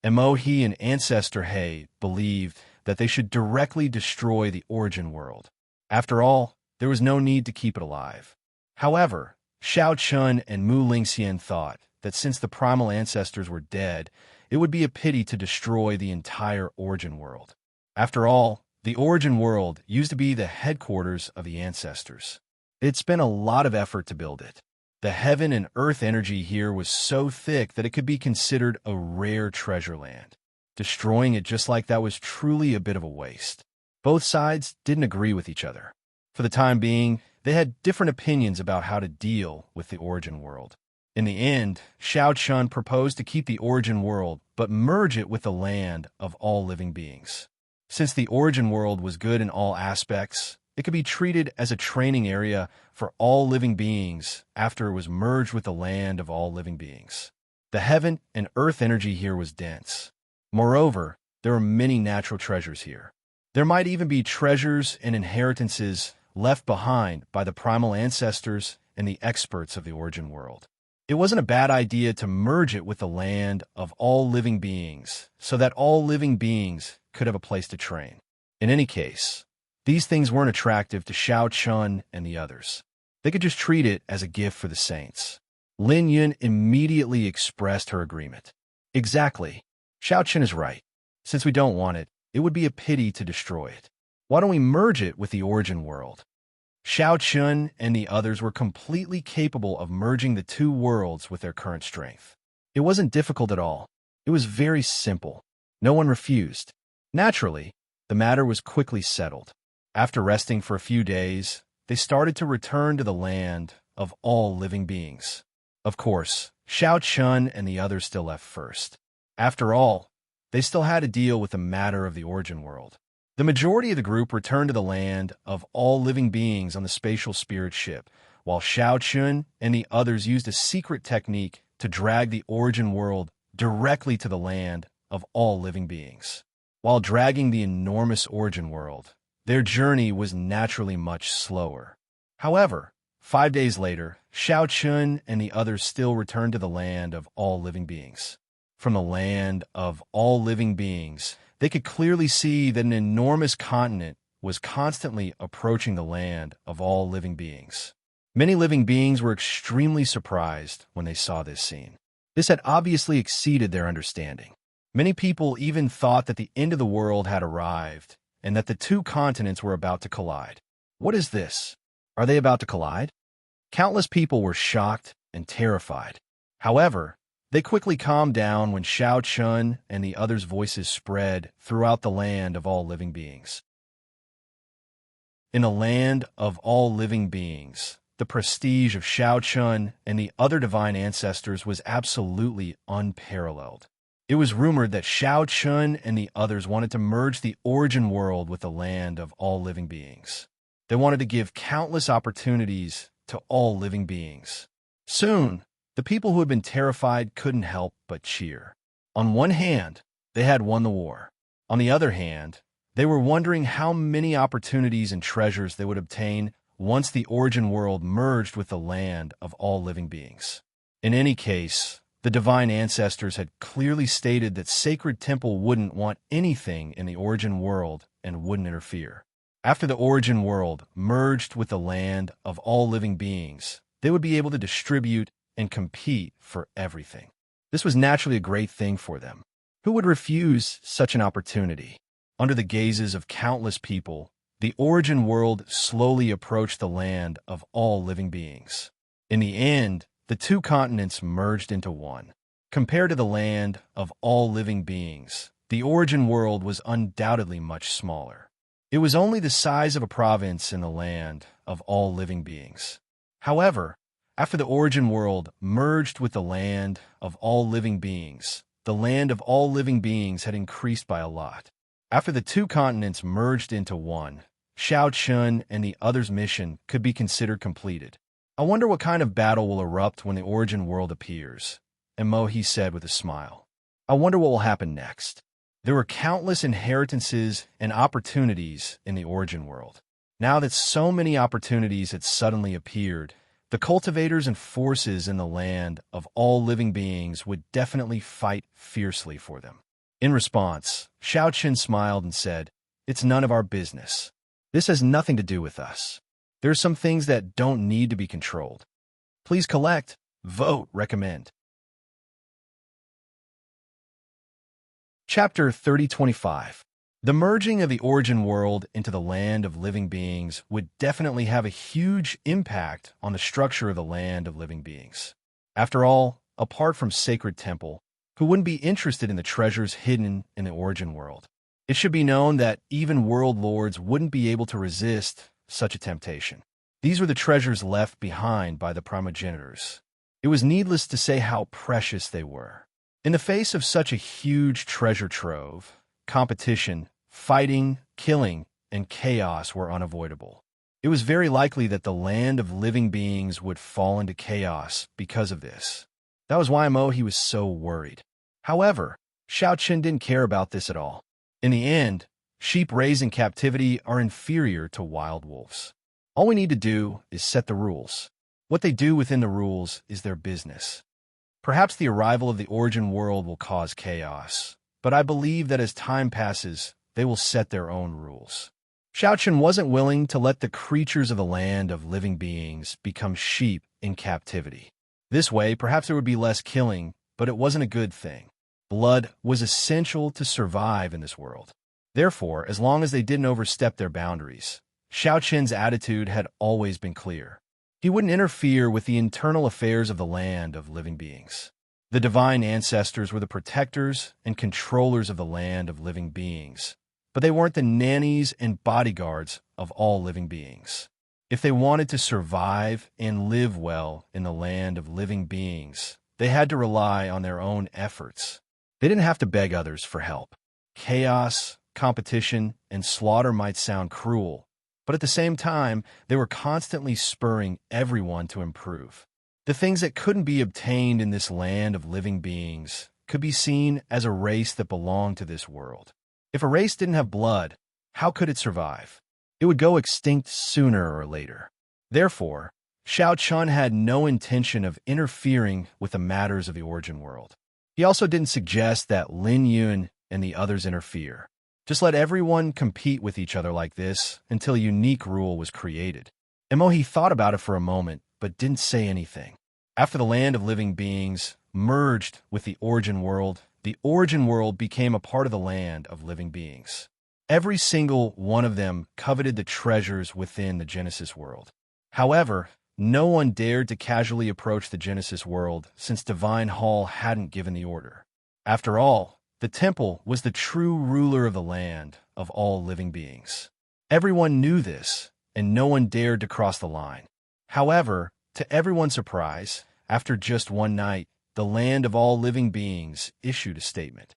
Mo He and Ancestor He believed that they should directly destroy the origin world. After all, there was no need to keep it alive. However, Xiao Chun and Mu Lingxian thought that since the primal ancestors were dead, it would be a pity to destroy the entire origin world. After all, the origin world used to be the headquarters of the ancestors. It spent a lot of effort to build it. The heaven and earth energy here was so thick that it could be considered a rare treasure land. Destroying it just like that was truly a bit of a waste. Both sides didn't agree with each other. For the time being, they had different opinions about how to deal with the origin world. In the end, Xiao Chun proposed to keep the origin world, but merge it with the land of all living beings. Since the origin world was good in all aspects, it could be treated as a training area for all living beings after it was merged with the land of all living beings. The heaven and earth energy here was dense. Moreover, there were many natural treasures here. There might even be treasures and inheritances left behind by the primal ancestors and the experts of the origin world. It wasn't a bad idea to merge it with the land of all living beings so that all living beings could have a place to train. In any case, these things weren't attractive to Xiao Chun and the others. They could just treat it as a gift for the saints. Lin Yun immediately expressed her agreement. Exactly. Xiao Chun is right. Since we don't want it, it would be a pity to destroy it. Why don't we merge it with the origin world? Xiao Chun and the others were completely capable of merging the two worlds with their current strength. It wasn't difficult at all. It was very simple. No one refused. Naturally, the matter was quickly settled. After resting for a few days, they started to return to the land of all living beings. Of course, Xiao Chun and the others still left first. After all, they still had to deal with the matter of the origin world. The majority of the group returned to the land of all living beings on the spatial spirit ship, while Xiao Chun and the others used a secret technique to drag the origin world directly to the land of all living beings. While dragging the enormous origin world, their journey was naturally much slower. However, 5 days later, Xiao Chun and the others still returned to the land of all living beings. From the land of all living beings, they could clearly see that an enormous continent was constantly approaching the land of all living beings. Many living beings were extremely surprised when they saw this scene. This had obviously exceeded their understanding. Many people even thought that the end of the world had arrived and that the two continents were about to collide. What is this? Are they about to collide? Countless people were shocked and terrified. However, they quickly calmed down when Xiao Chun and the others' voices spread throughout the land of all living beings. In the land of all living beings, the prestige of Xiao Chun and the other divine ancestors was absolutely unparalleled. It was rumored that Xiao Chun and the others wanted to merge the origin world with the land of all living beings. They wanted to give countless opportunities to all living beings. Soon, the people who had been terrified couldn't help but cheer. On one hand, they had won the war. On the other hand, they were wondering how many opportunities and treasures they would obtain once the origin world merged with the land of all living beings. In any case, the divine ancestors had clearly stated that Sacred Temple wouldn't want anything in the origin world and wouldn't interfere. After the origin world merged with the land of all living beings, they would be able to distribute and compete for everything. This was naturally a great thing for them. Who would refuse such an opportunity? Under the gazes of countless people, the origin world slowly approached the land of all living beings. In the end, the two continents merged into one. Compared to the land of all living beings, the origin world was undoubtedly much smaller. It was only the size of a province in the land of all living beings. However, after the origin world merged with the land of all living beings, the land of all living beings had increased by a lot. After the two continents merged into one, Xiao Chun and the others' mission could be considered completed. I wonder what kind of battle will erupt when the origin world appears, and Mohi said with a smile. I wonder what will happen next. There were countless inheritances and opportunities in the origin world. Now that so many opportunities had suddenly appeared, the cultivators and forces in the land of all living beings would definitely fight fiercely for them. In response, Xiao Chun smiled and said, "It's none of our business. This has nothing to do with us. There are some things that don't need to be controlled. Please collect, vote, recommend." Chapter 3025. The merging of the origin world into the land of living beings would definitely have a huge impact on the structure of the land of living beings. After all, apart from Sacred Temple, who wouldn't be interested in the treasures hidden in the origin world? It should be known that even world lords wouldn't be able to resist such a temptation. These were the treasures left behind by the primogenitors. It was needless to say how precious they were. In the face of such a huge treasure trove, competition fighting, killing, and chaos were unavoidable. It was very likely that the land of living beings would fall into chaos because of this. That was why Mohi was so worried. However, Xiaoqin didn't care about this at all. In the end, sheep raised in captivity are inferior to wild wolves. All we need to do is set the rules. What they do within the rules is their business. Perhaps the arrival of the origin world will cause chaos, but I believe that as time passes, they will set their own rules. Xiaoqin wasn't willing to let the creatures of the land of living beings become sheep in captivity. This way, perhaps there would be less killing, but it wasn't a good thing. Blood was essential to survive in this world. Therefore, as long as they didn't overstep their boundaries, Xiaoqin's attitude had always been clear. He wouldn't interfere with the internal affairs of the land of living beings. The divine ancestors were the protectors and controllers of the land of living beings, but they weren't the nannies and bodyguards of all living beings. If they wanted to survive and live well in the land of living beings, they had to rely on their own efforts. They didn't have to beg others for help. Chaos, competition, and slaughter might sound cruel, but at the same time, they were constantly spurring everyone to improve. The things that couldn't be obtained in this land of living beings could be seen as a race that belonged to this world. If a race didn't have blood, how could it survive? It would go extinct sooner or later. Therefore, Xiaoqin had no intention of interfering with the matters of the origin world. He also didn't suggest that Lin Yun and the others interfere. Just let everyone compete with each other like this until a unique rule was created. Emohi thought about it for a moment, but didn't say anything. After the land of living beings merged with the origin world became a part of the land of living beings. Every single one of them coveted the treasures within the Genesis world. However, no one dared to casually approach the Genesis world since Divine Hall hadn't given the order. After all, the temple was the true ruler of the land of all living beings. Everyone knew this, and no one dared to cross the line. However, to everyone's surprise, after just one night, the land of all living beings issued a statement.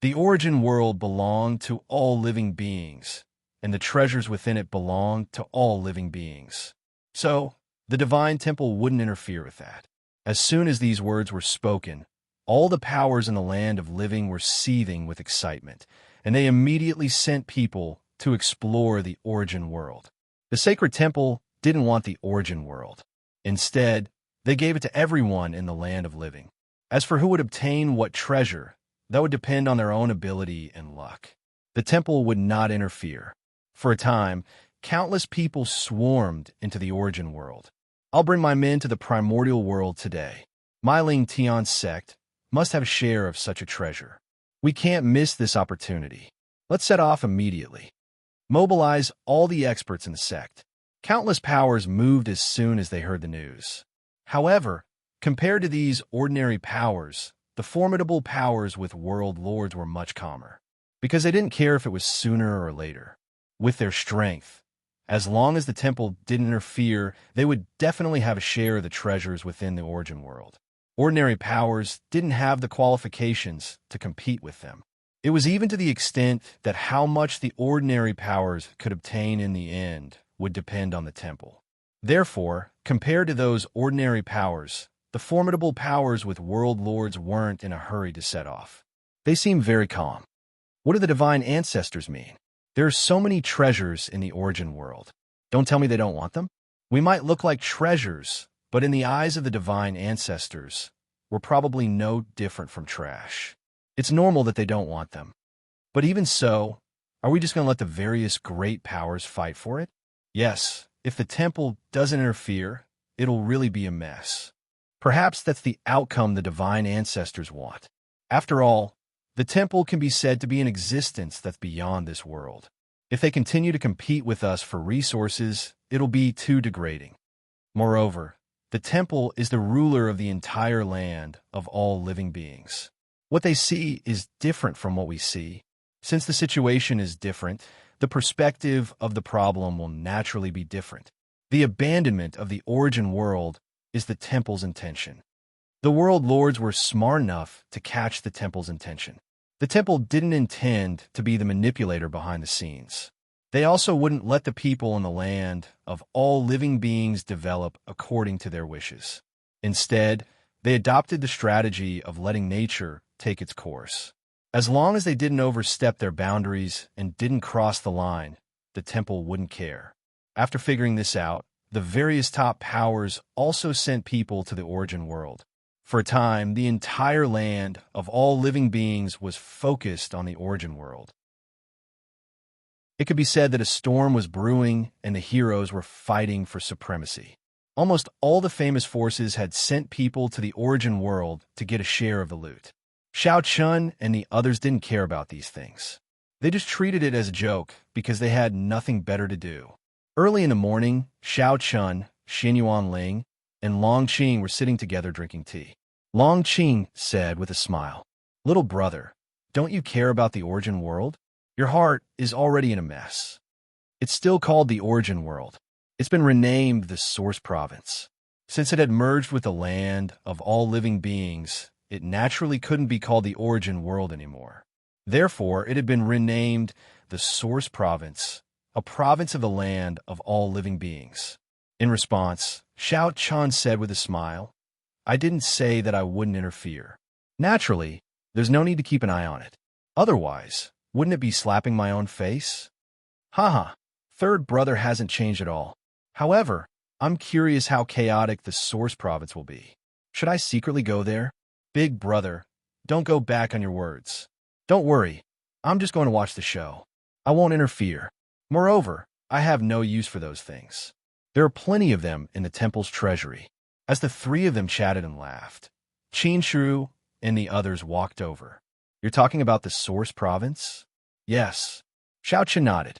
The origin world belonged to all living beings, and the treasures within it belonged to all living beings. So, the divine temple wouldn't interfere with that. As soon as these words were spoken, all the powers in the land of living were seething with excitement, and they immediately sent people to explore the origin world. The sacred temple didn't want the origin world. Instead, they gave it to everyone in the land of living. As for who would obtain what treasure, that would depend on their own ability and luck. The temple would not interfere. For a time, countless people swarmed into the origin world. I'll bring my men to the primordial world today. Meiling Tian's sect must have a share of such a treasure. We can't miss this opportunity. Let's set off immediately. Mobilize all the experts in the sect. Countless powers moved as soon as they heard the news. However, compared to these ordinary powers, the formidable powers with world lords were much calmer, because they didn't care if it was sooner or later. With their strength, as long as the temple didn't interfere, they would definitely have a share of the treasures within the origin world. Ordinary powers didn't have the qualifications to compete with them. It was even to the extent that how much the ordinary powers could obtain in the end would depend on the temple. Therefore, compared to those ordinary powers, the formidable powers with world lords weren't in a hurry to set off. They seemed very calm. What do the divine ancestors mean? There are so many treasures in the origin world. Don't tell me they don't want them. We might look like treasures, but in the eyes of the divine ancestors, we're probably no different from trash. It's normal that they don't want them. But even so, are we just going to let the various great powers fight for it? Yes, if the temple doesn't interfere, it'll really be a mess. Perhaps that's the outcome the divine ancestors want. After all, the temple can be said to be an existence that's beyond this world. If they continue to compete with us for resources, it'll be too degrading. Moreover, the temple is the ruler of the entire land of all living beings. What they see is different from what we see. Since the situation is different, the perspective of the problem will naturally be different. The abandonment of the origin world is the temple's intention. The world lords were smart enough to catch the temple's intention. The temple didn't intend to be the manipulator behind the scenes. They also wouldn't let the people in the land of all living beings develop according to their wishes. Instead, they adopted the strategy of letting nature take its course. As long as they didn't overstep their boundaries and didn't cross the line, the temple wouldn't care. After figuring this out, the various top powers also sent people to the origin world. For a time, the entire land of all living beings was focused on the origin world. It could be said that a storm was brewing and the heroes were fighting for supremacy. Almost all the famous forces had sent people to the origin world to get a share of the loot. Shao Chun and the others didn't care about these things. They just treated it as a joke because they had nothing better to do. Early in the morning, Shao Chun, Xin Yuanling, and Long Qing were sitting together drinking tea. Long Qing said with a smile, "Little brother, don't you care about the origin world? Your heart is already in a mess. It's still called the origin world. It's been renamed the Source Province. Since it had merged with the land of all living beings, it naturally couldn't be called the origin world anymore. Therefore, it had been renamed the Source Province, a province of the land of all living beings." In response, Shao Chun said with a smile, "I didn't say that I wouldn't interfere. Naturally, there's no need to keep an eye on it. Otherwise, wouldn't it be slapping my own face? Haha, third brother hasn't changed at all. However, I'm curious how chaotic the Source Province will be. Should I secretly go there? Big brother, don't go back on your words. Don't worry, I'm just going to watch the show. I won't interfere. Moreover, I have no use for those things. There are plenty of them in the temple's treasury." As the three of them chatted and laughed, Qin Shu and the others walked over. "You're talking about the Source Province?" "Yes." Shao Chen nodded.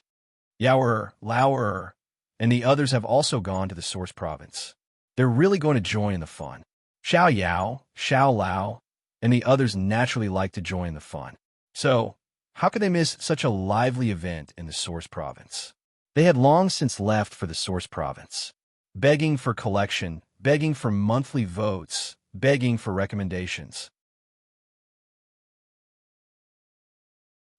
Yao Lao and the others have also gone to the Source Province. They're really going to join in the fun. Xiao Yao, Xiao Lao, and the others naturally like to join the fun. So, how could they miss such a lively event in the Source Province? They had long since left for the Source Province, begging for collection, begging for monthly votes, begging for recommendations.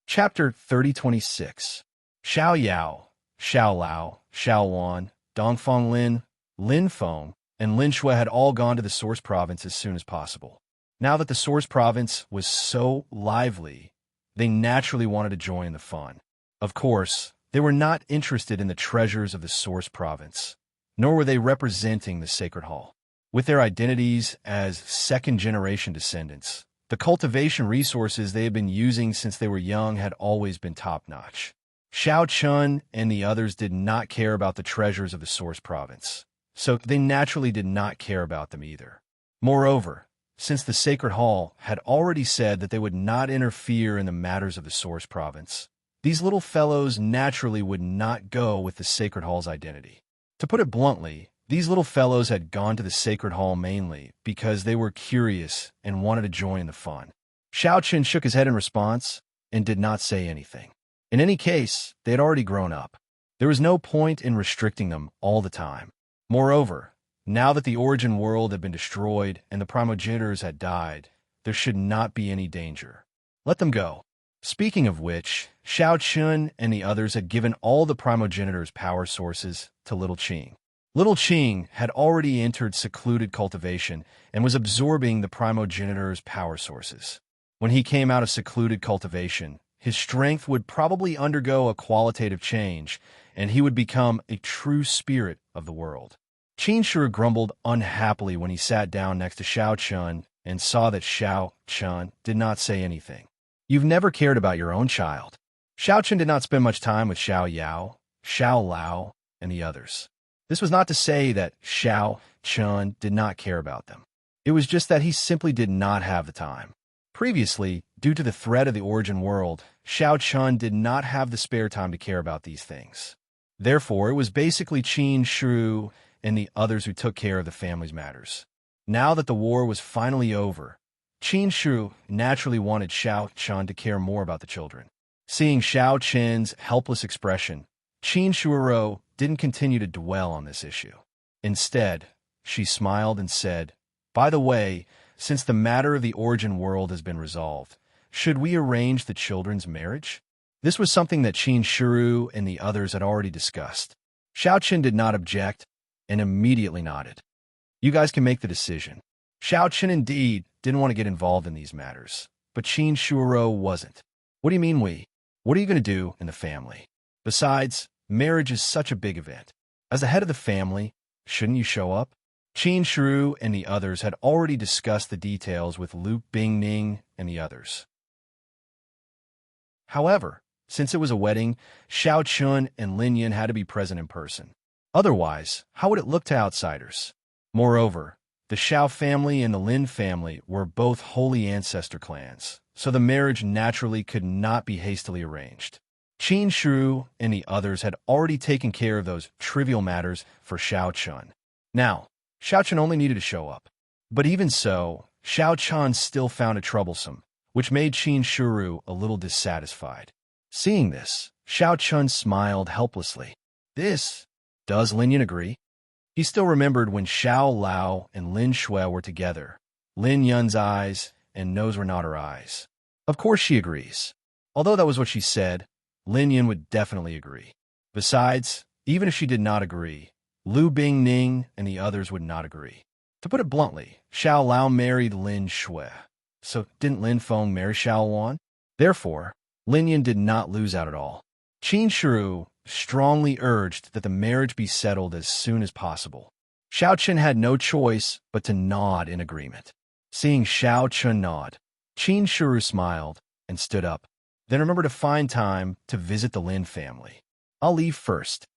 Chapter 3026. Xiao Yao, Xiao Lao, Xiao Wan, Dongfang Lin, Lin Feng, and Lin Shui had all gone to the Source Province as soon as possible. Now that the Source Province was so lively, they naturally wanted to join the fun. Of course, they were not interested in the treasures of the Source Province, nor were they representing the Sacred Hall. With their identities as second-generation descendants, the cultivation resources they had been using since they were young had always been top-notch. Shao Chun and the others did not care about the treasures of the Source Province, so they naturally did not care about them either. Moreover, since the Sacred Hall had already said that they would not interfere in the matters of the Source Province, these little fellows naturally would not go with the Sacred Hall's identity. To put it bluntly, these little fellows had gone to the Sacred Hall mainly because they were curious and wanted to join the fun. Shao Chen shook his head in response and did not say anything. In any case, they had already grown up. There was no point in restricting them all the time. Moreover, now that the origin world had been destroyed and the primogenitors had died, there should not be any danger. Let them go. Speaking of which, Shao Chun and the others had given all the primogenitors' power sources to Little Qing. Little Qing had already entered secluded cultivation and was absorbing the primogenitors' power sources. When he came out of secluded cultivation, his strength would probably undergo a qualitative change, and he would become a true spirit of the world. Qin Shi grumbled unhappily when he sat down next to Shao Chun and saw that Shao Chun did not say anything. "You've never cared about your own child." Shao Chun did not spend much time with Xiao Yao, Xiao Lao, and the others. This was not to say that Shao Chun did not care about them. It was just that he simply did not have the time. Previously, due to the threat of the origin world, Shao Chun did not have the spare time to care about these things. Therefore, it was basically Qin Shi and the others who took care of the family's matters. Now that the war was finally over, Qin Shi naturally wanted Shao Chun to care more about the children. Seeing Shao Chen's helpless expression, Qin Shi didn't continue to dwell on this issue. Instead, she smiled and said, "By the way, since the matter of the origin world has been resolved, Should we arrange the children's marriage? This was something that Qin Shiru and the others had already discussed. Xiaoqin did not object and immediately nodded. You guys can make the decision. Xiaoqin indeed didn't want to get involved in these matters, but Qin Shiru wasn't. What do you mean we? What are you going to do in the family? Besides, marriage is such a big event. As the head of the family, shouldn't you show up? Qin Shiru and the others had already discussed the details with Lu Bingning and the others. However, since it was a wedding, Xiao Chun and Lin Yin had to be present in person. Otherwise, how would it look to outsiders? Moreover, the Xiao family and the Lin family were both holy ancestor clans, so the marriage naturally could not be hastily arranged. Qin Shiru and the others had already taken care of those trivial matters for Xiao Chun. Now, Xiao Chun only needed to show up. But even so, Xiao Chun still found it troublesome, which made Qin Shiru a little dissatisfied. Seeing this, Xiao Chun smiled helplessly. Does Lin Yin agree? He still remembered when Xiao Lao and Lin Shui were together. Lin Yun's eyes and nose were not her eyes. Of course she agrees. Although that was what she said, Lin Yin would definitely agree. Besides, even if she did not agree, Lu Bingning and the others would not agree. To put it bluntly, Xiao Lao married Lin Shui. So didn't Lin Feng marry Xiao Wan? Therefore, Lin Yin did not lose out at all. Qin Shiru strongly urged that the marriage be settled as soon as possible. Xiao Chun had no choice but to nod in agreement. Seeing Xiao Chun nod, Qin Shiru smiled and stood up. Then remember to find time to visit the Lin family. I'll leave first.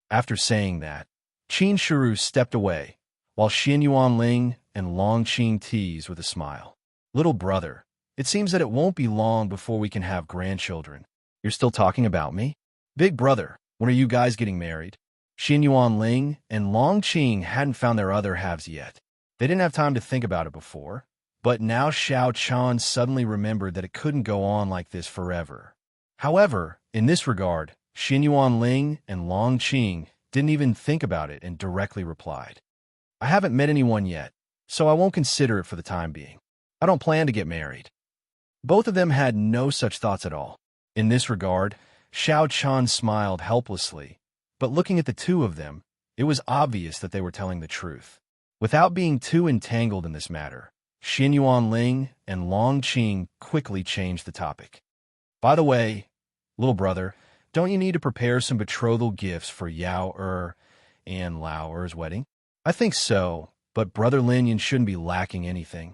After saying that, Qin Shiru stepped away, while Xin Yuan Ling and Long Qing teased with a smile. Little brother, it seems that it won't be long before we can have grandchildren. You're still talking about me? Big brother, when are you guys getting married? Xin Yuan Ling and Long Qing hadn't found their other halves yet. They didn't have time to think about it before, but now Xiao Chan suddenly remembered that it couldn't go on like this forever. However, in this regard, Xin Yuan Ling and Long Qing didn't even think about it and directly replied, I haven't met anyone yet, so I won't consider it for the time being. I don't plan to get married. Both of them had no such thoughts at all. In this regard, Xiao Chan smiled helplessly, but looking at the two of them, it was obvious that they were telling the truth. Without being too entangled in this matter, Xin Yuan Ling and Long Qing quickly changed the topic. By the way, little brother, don't you need to prepare some betrothal gifts for Yao and Lao wedding? I think so, but Brother Lin Yin shouldn't be lacking anything.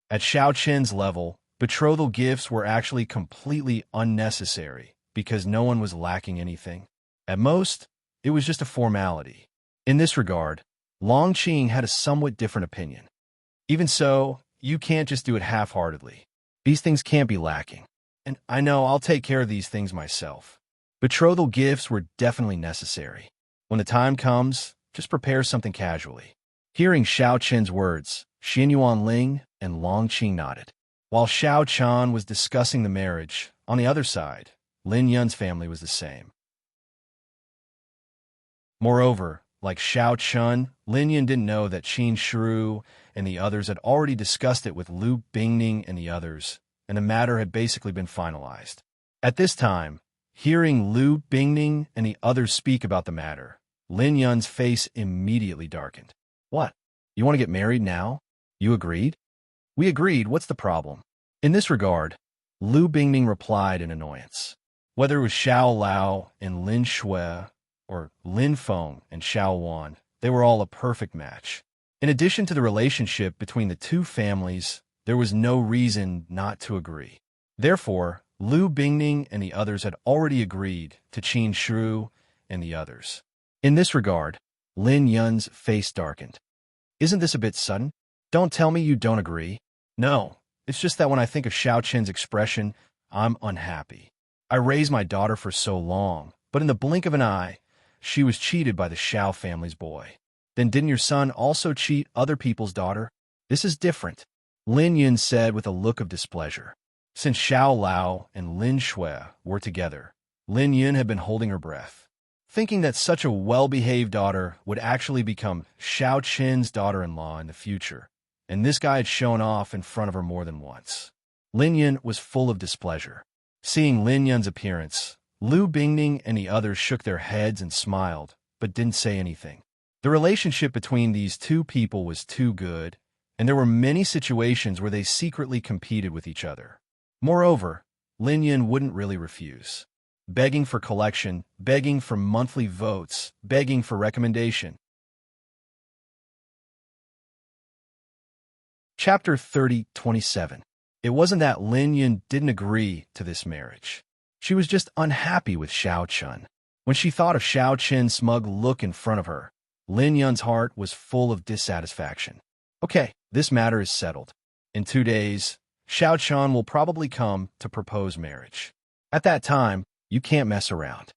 At Xiao Chen's level, betrothal gifts were actually completely unnecessary because no one was lacking anything. At most, it was just a formality. In this regard, Long Qing had a somewhat different opinion. Even so, you can't just do it half-heartedly. These things can't be lacking. And I know I'll take care of these things myself. Betrothal gifts were definitely necessary. When the time comes, just prepare something casually. Hearing Xiao Chen's words, Xin Yuan Ling and Long Qing nodded. While Xiao Chan was discussing the marriage, on the other side, Lin Yun's family was the same. Moreover, like Xiao Chun, Lin Yun didn't know that Qin Shiru and the others had already discussed it with Lu Bingning and the others, and the matter had basically been finalized. At this time, hearing Lu Bingning and the others speak about the matter, Lin Yun's face immediately darkened. What? You want to get married now? You agreed? We agreed, what's the problem? In this regard, Lu Bingning replied in annoyance. Whether it was Xiao Lao and Lin Shui, or Lin Feng and Xiao Wan, they were all a perfect match. In addition to the relationship between the two families, there was no reason not to agree. Therefore, Lu Bingning and the others had already agreed to Qin Shiru and the others. In this regard, Lin Yun's face darkened. Isn't this a bit sudden? Don't tell me you don't agree. No, it's just that when I think of Xiao Chen's expression, I'm unhappy. I raised my daughter for so long, but in the blink of an eye, she was cheated by the Xiao family's boy. Then didn't your son also cheat other people's daughter? This is different, Lin Yun said with a look of displeasure. Since Xiao Lao and Lin Shui were together, Lin Yun had been holding her breath, thinking that such a well-behaved daughter would actually become Xiao Chen's daughter-in-law in the future, and this guy had shown off in front of her more than once. Lin Yun was full of displeasure. Seeing Lin Yun's appearance, Lu Bingning and the others shook their heads and smiled, but didn't say anything. The relationship between these two people was too good, and there were many situations where they secretly competed with each other. Moreover, Lin Yun wouldn't really refuse. Begging for collection, begging for monthly votes, begging for recommendation. Chapter 30:27. It wasn't that Lin Yun didn't agree to this marriage. She was just unhappy with Xiao Chun. When she thought of Xiao Chen's smug look in front of her, Lin Yun's heart was full of dissatisfaction. Okay, this matter is settled. In 2 days, Xiao Chun will probably come to propose marriage. At that time, you can't mess around.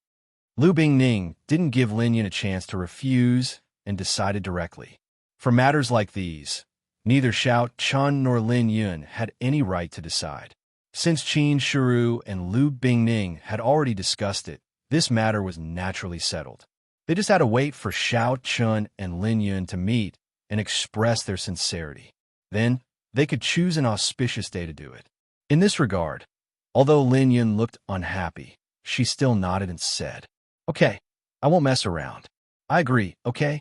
Lu Bingning didn't give Lin Yun a chance to refuse and decided directly. For matters like these, neither Xiao Chun nor Lin Yun had any right to decide. Since Qin Shiru and Lu Bingning had already discussed it, this matter was naturally settled. They just had to wait for Xiao Chun and Lin Yun to meet and express their sincerity. Then, they could choose an auspicious day to do it. In this regard, although Lin Yun looked unhappy, she still nodded and said, "Okay, I won't mess around. I agree, okay?"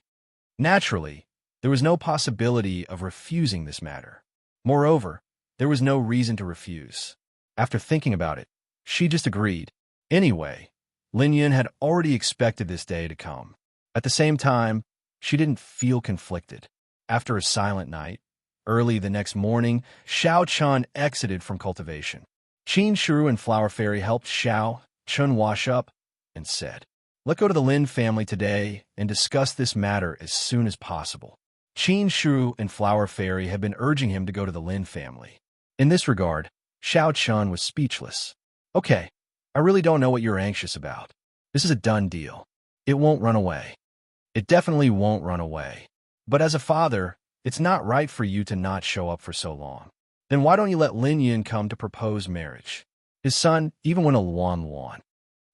Naturally, there was no possibility of refusing this matter. Moreover, there was no reason to refuse. After thinking about it, she just agreed. Anyway, Lin Yun had already expected this day to come. At the same time, she didn't feel conflicted. After a silent night, early the next morning, Xiao Chun exited from cultivation. Qin Shiru and Flower Fairy helped Xiao Chun wash up and said, "Let's go to the Lin family today and discuss this matter as soon as possible." Qin Shiru and Flower Fairy had been urging him to go to the Lin family. In this regard, Xiao Chun was speechless. "Okay, I really don't know what you're anxious about. This is a done deal. It won't run away. It definitely won't run away. But as a father, it's not right for you to not show up for so long. Then why don't you let Lin Yun come to propose marriage? His son even went a Luan.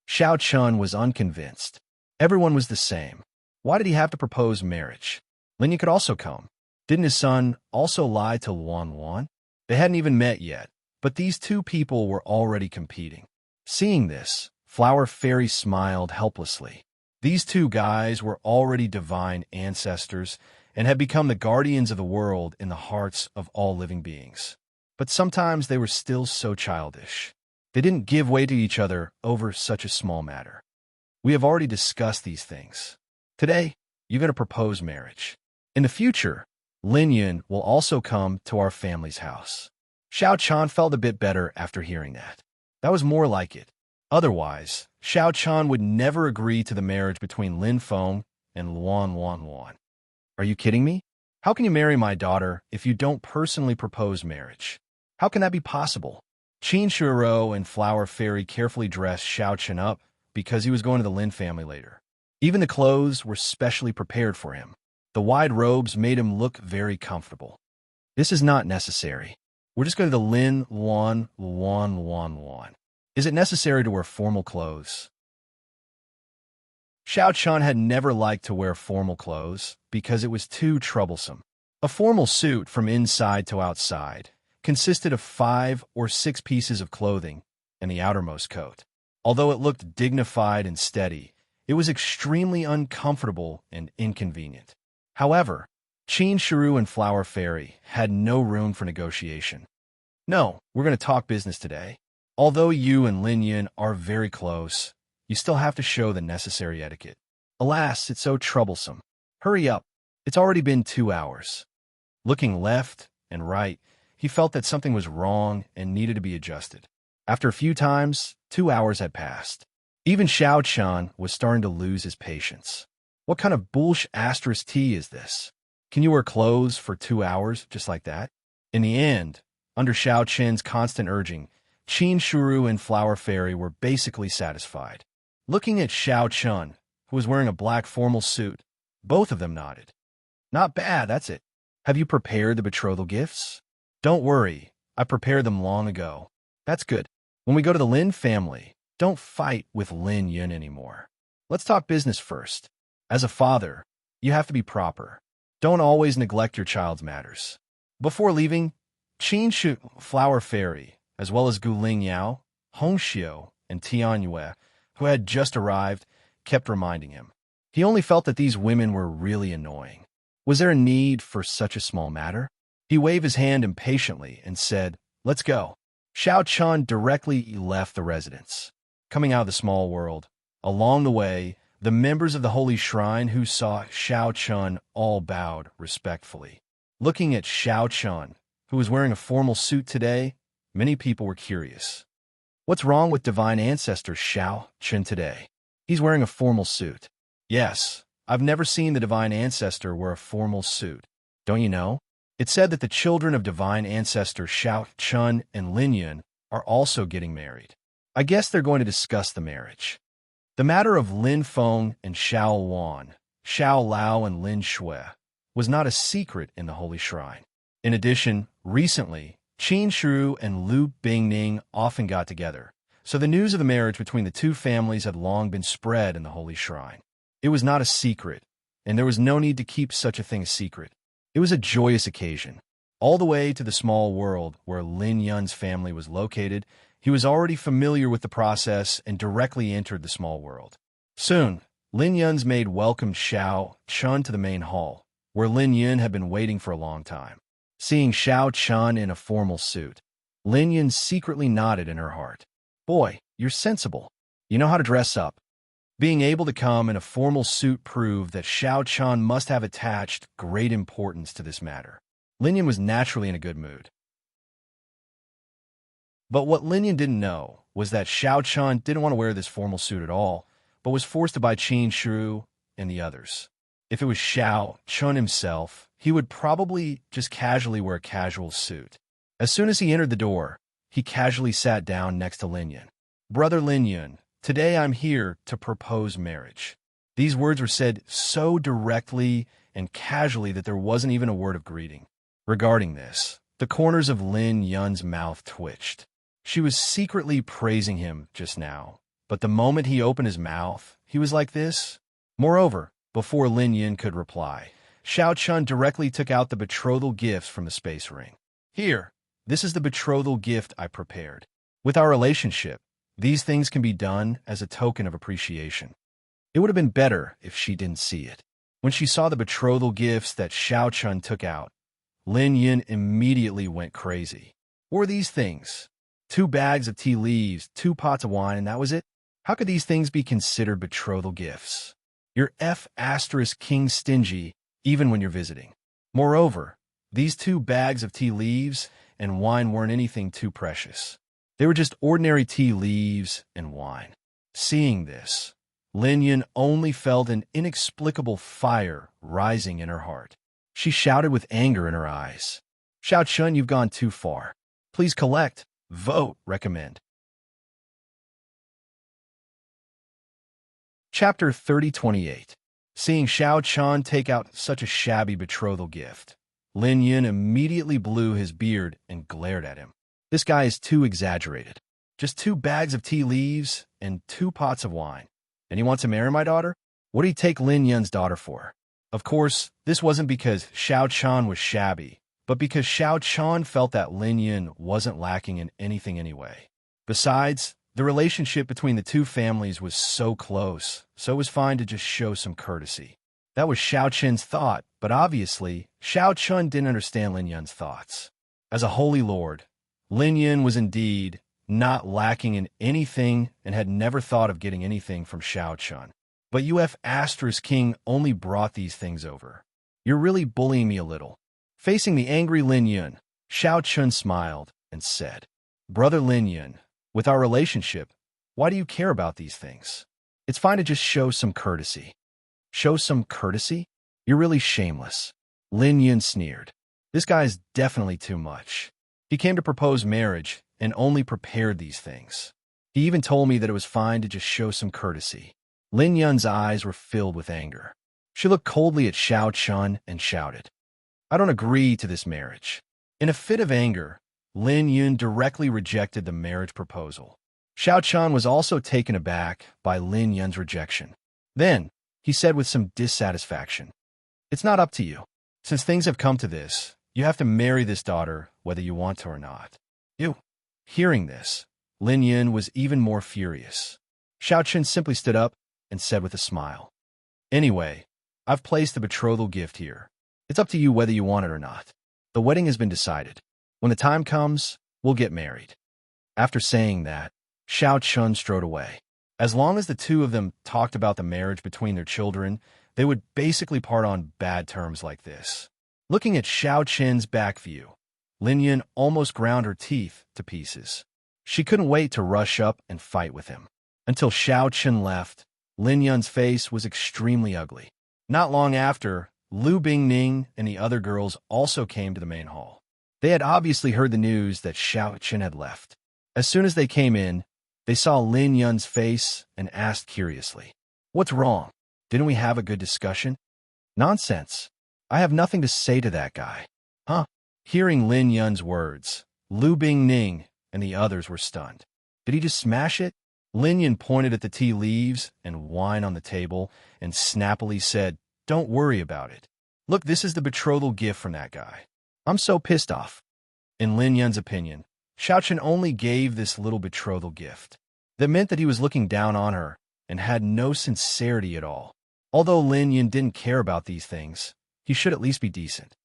Xiao Chun was unconvinced. Everyone was the same. Why did he have to propose marriage? Lin Yun could also come. Didn't his son also lie to Luan? They hadn't even met yet, but these two people were already competing. Seeing this, Flower Fairy smiled helplessly. These two guys were already divine ancestors and had become the guardians of the world in the hearts of all living beings. But sometimes they were still so childish. They didn't give way to each other over such a small matter. We have already discussed these things. Today, you're going to propose marriage. In the future, Lin Yun will also come to our family's house. Xiao Chun felt a bit better after hearing that. That was more like it. Otherwise, Xiao Chun would never agree to the marriage between Lin Feng and Luan. Are you kidding me? How can you marry my daughter if you don't personally propose marriage? How can that be possible? Qin Shiru and Flower Fairy carefully dressed Xiao Chun up because he was going to the Lin family later. Even the clothes were specially prepared for him. The wide robes made him look very comfortable. This is not necessary. We're just going to the Lin Luan. Is it necessary to wear formal clothes? Xiao Chun had never liked to wear formal clothes because it was too troublesome. A formal suit from inside to outside consisted of 5 or 6 pieces of clothing and the outermost coat. Although it looked dignified and steady, it was extremely uncomfortable and inconvenient. However, Qin Shiru and Flower Fairy had no room for negotiation. "No, we're going to talk business today. Although you and Lin Yun are very close, you still have to show the necessary etiquette. Alas, it's so troublesome. Hurry up. It's already been 2 hours." Looking left and right, he felt that something was wrong and needed to be adjusted. After a few times, 2 hours had passed. Even Xiao Chun was starting to lose his patience. What kind of *T is this? Can you wear clothes for 2 hours just like that? In the end, under Xiao Chen's constant urging, Qin Shiru and Flower Fairy were basically satisfied. Looking at Xiao Chun, who was wearing a black formal suit, both of them nodded. "Not bad, that's it. Have you prepared the betrothal gifts?" "Don't worry, I prepared them long ago." "That's good. When we go to the Lin family, don't fight with Lin Yun anymore. Let's talk business first. As a father, you have to be proper. Don't always neglect your child's matters." Before leaving, Flower Fairy as well as Guling Yao, Hongxiu, and Tian Yue, who had just arrived, kept reminding him. He only felt that these women were really annoying. Was there a need for such a small matter? He waved his hand impatiently and said, "Let's go." Xiao Chun directly left the residence. Coming out of the small world, along the way, the members of the holy shrine who saw Xiao Chun all bowed respectfully. Looking at Xiao Chun, who was wearing a formal suit today, many people were curious. What's wrong with divine ancestor Xiao Chun today? He's wearing a formal suit. Yes, I've never seen the divine ancestor wear a formal suit. Don't you know? It's said that the children of divine ancestor Xiao Chun and Lin Yun are also getting married. I guess they're going to discuss the marriage. The matter of Lin Feng and Xiao Wan, Xiao Lao and Lin Shui was not a secret in the holy shrine. In addition, recently, Qin Shu and Lu Bingning often got together, so the news of the marriage between the two families had long been spread in the holy shrine. It was not a secret, and there was no need to keep such a thing a secret. It was a joyous occasion. All the way to the small world where Lin Yun's family was located, he was already familiar with the process and directly entered the small world. Soon, Lin Yun's maid welcomed Xiao Chun to the main hall, where Lin Yun had been waiting for a long time. Seeing Xiao Chun in a formal suit, Lin Yun secretly nodded in her heart. "Boy, you're sensible. You know how to dress up." Being able to come in a formal suit proved that Xiao Chun must have attached great importance to this matter. Lin Yun was naturally in a good mood. But what Lin Yun didn't know was that Xiao Chun didn't want to wear this formal suit at all, but was forced to buy Qin Shu and the others. If it was Xiao Chun himself, he would probably just casually wear a casual suit. As soon as he entered the door, he casually sat down next to Lin Yun. "Brother Lin Yun, today I'm here to propose marriage." These words were said so directly and casually that there wasn't even a word of greeting. Regarding this, the corners of Lin Yun's mouth twitched. She was secretly praising him just now, but the moment he opened his mouth, he was like this. Moreover, before Lin Yun could reply, Xiao Chun directly took out the betrothal gifts from the space ring. "Here, this is the betrothal gift I prepared. With our relationship, these things can be done as a token of appreciation." It would have been better if she didn't see it. When she saw the betrothal gifts that Xiao Chun took out, Lin Yun immediately went crazy. What were these things? 2 bags of tea leaves, 2 pots of wine, and that was it? How could these things be considered betrothal gifts? You're King stingy even when you're visiting. Moreover, these 2 bags of tea leaves and wine weren't anything too precious. They were just ordinary tea leaves and wine. Seeing this, Lin Yun only felt an inexplicable fire rising in her heart. She shouted with anger in her eyes. "Xiao Chun, you've gone too far. Please collect, vote, recommend." Chapter 3028. Seeing Xiao Chun take out such a shabby betrothal gift, Lin Yun immediately blew his beard and glared at him. This guy is too exaggerated. Just 2 bags of tea leaves and 2 pots of wine. And he wants to marry my daughter? What did he take Lin Yun's daughter for? Of course, this wasn't because Xiao Chun was shabby, but because Xiao Chun felt that Lin Yun wasn't lacking in anything anyway. Besides, the relationship between the two families was so close, so it was fine to just show some courtesy. That was Xiao Chun's thought, but obviously, Xiao Chun didn't understand Lin Yun's thoughts. As a holy lord, Lin Yun was indeed not lacking in anything and had never thought of getting anything from Xiao Chun. But King only brought these things over. You're really bullying me a little. Facing the angry Lin Yun, Xiao Chun smiled and said, "Brother Lin Yun, with our relationship, why do you care about these things? It's fine to just show some courtesy." "Show some courtesy? You're really shameless." Lin Yun sneered. This guy is definitely too much. He came to propose marriage and only prepared these things. He even told me that it was fine to just show some courtesy. Lin Yun's eyes were filled with anger. She looked coldly at Xiao Chun and shouted, "I don't agree to this marriage." In a fit of anger, Lin Yun directly rejected the marriage proposal. Xiao Chun was also taken aback by Lin Yun's rejection. Then, he said with some dissatisfaction, "It's not up to you. Since things have come to this, you have to marry this daughter whether you want to or not." "You, Hearing this, Lin Yun was even more furious. Xiao Chen simply stood up and said with a smile, "Anyway, I've placed the betrothal gift here. It's up to you whether you want it or not. The wedding has been decided. When the time comes, we'll get married." After saying that, Xiao Chen strode away. As long as the two of them talked about the marriage between their children, they would basically part on bad terms like this. Looking at Xiao Chen's back view, Lin Yun almost ground her teeth to pieces. She couldn't wait to rush up and fight with him. Until Xiao Chen left, Lin Yun's face was extremely ugly. Not long after, Lu Bingning and the other girls also came to the main hall. They had obviously heard the news that Xiao Chen had left. As soon as they came in, they saw Lin Yun's face and asked curiously, "What's wrong? Didn't we have a good discussion?" "Nonsense. I have nothing to say to that guy." "Huh?" Hearing Lin Yun's words, Lu Bingning and the others were stunned. "Did he just smash it?" Lin Yun pointed at the tea leaves and wine on the table and snappily said, "Don't worry about it. Look, this is the betrothal gift from that guy. I'm so pissed off." In Lin Yun's opinion, Xiao Chen only gave this little betrothal gift. That meant that he was looking down on her and had no sincerity at all. Although Lin Yun didn't care about these things, he should at least be decent.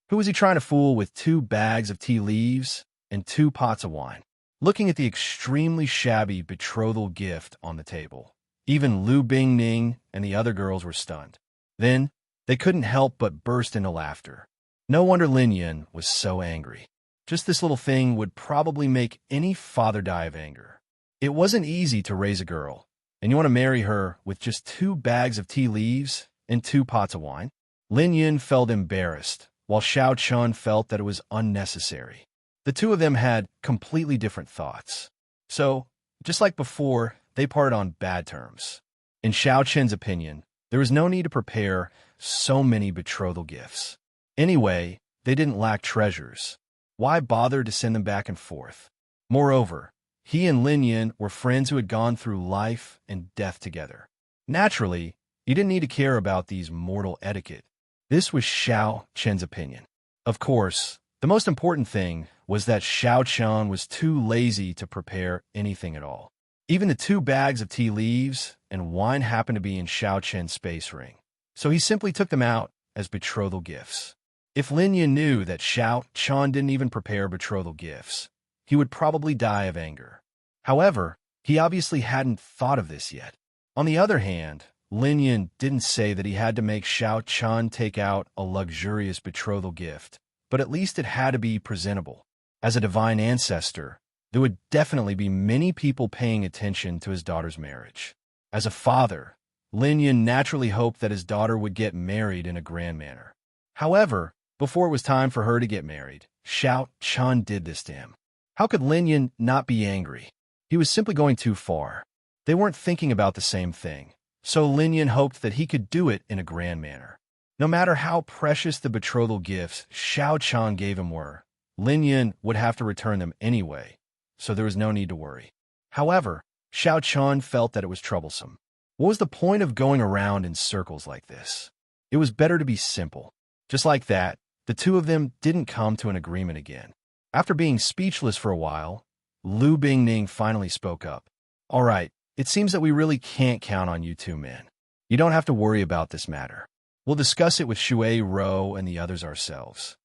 Who was he trying to fool with 2 bags of tea leaves and 2 pots of wine? Looking at the extremely shabby betrothal gift on the table, even Lu Bingning and the other girls were stunned. Then, they couldn't help but burst into laughter. No wonder Lin Yun was so angry. Just this little thing would probably make any father die of anger. It wasn't easy to raise a girl, and you want to marry her with just 2 bags of tea leaves and 2 pots of wine? Lin Yun felt embarrassed, while Xiao Chen felt that it was unnecessary. The two of them had completely different thoughts. So, just like before, they parted on bad terms. In Xiao Chen's opinion, there was no need to prepare so many betrothal gifts. Anyway, they didn't lack treasures. Why bother to send them back and forth? Moreover, he and Lin Yun were friends who had gone through life and death together. Naturally, he didn't need to care about these mortal etiquette. This was Xiao Chen's opinion. Of course, the most important thing was that Xiao Chen was too lazy to prepare anything at all. Even the 2 bags of tea leaves and wine happened to be in Xiao Chen's space ring, so he simply took them out as betrothal gifts. If Lin Yun knew that Xiao Chen didn't even prepare betrothal gifts, he would probably die of anger. However, he obviously hadn't thought of this yet. On the other hand, Lin Yun didn't say that he had to make Xiao Chen take out a luxurious betrothal gift, but at least it had to be presentable. As a divine ancestor, there would definitely be many people paying attention to his daughter's marriage. As a father, Lin Yun naturally hoped that his daughter would get married in a grand manner. However, before it was time for her to get married, Xiao Chen did this to him. How could Lin Yun not be angry? He was simply going too far. They weren't thinking about the same thing, so Lin Yun hoped that he could do it in a grand manner. No matter how precious the betrothal gifts Xiao Chen gave him were, Lin Yun would have to return them anyway, so there was no need to worry. However, Xiao Chen felt that it was troublesome. What was the point of going around in circles like this? It was better to be simple. Just like that, the two of them didn't come to an agreement again. After being speechless for a while, Lu Bingning finally spoke up. "All right, it seems that we really can't count on you 2 men. You don't have to worry about this matter. We'll discuss it with Shui Ro and the others ourselves."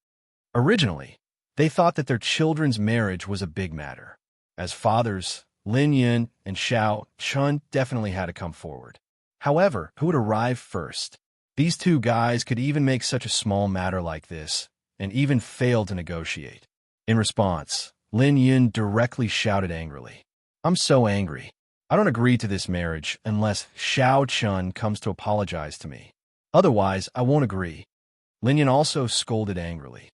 Originally, they thought that their children's marriage was a big matter. As fathers, Lin Yun and Xiao Chen definitely had to come forward. However, who would arrive first? These 2 guys could even make such a small matter like this, and even fail to negotiate. In response, Lin Yun directly shouted angrily, "I'm so angry. I don't agree to this marriage unless Xiao Chen comes to apologize to me. Otherwise, I won't agree." Lin Yun also scolded angrily.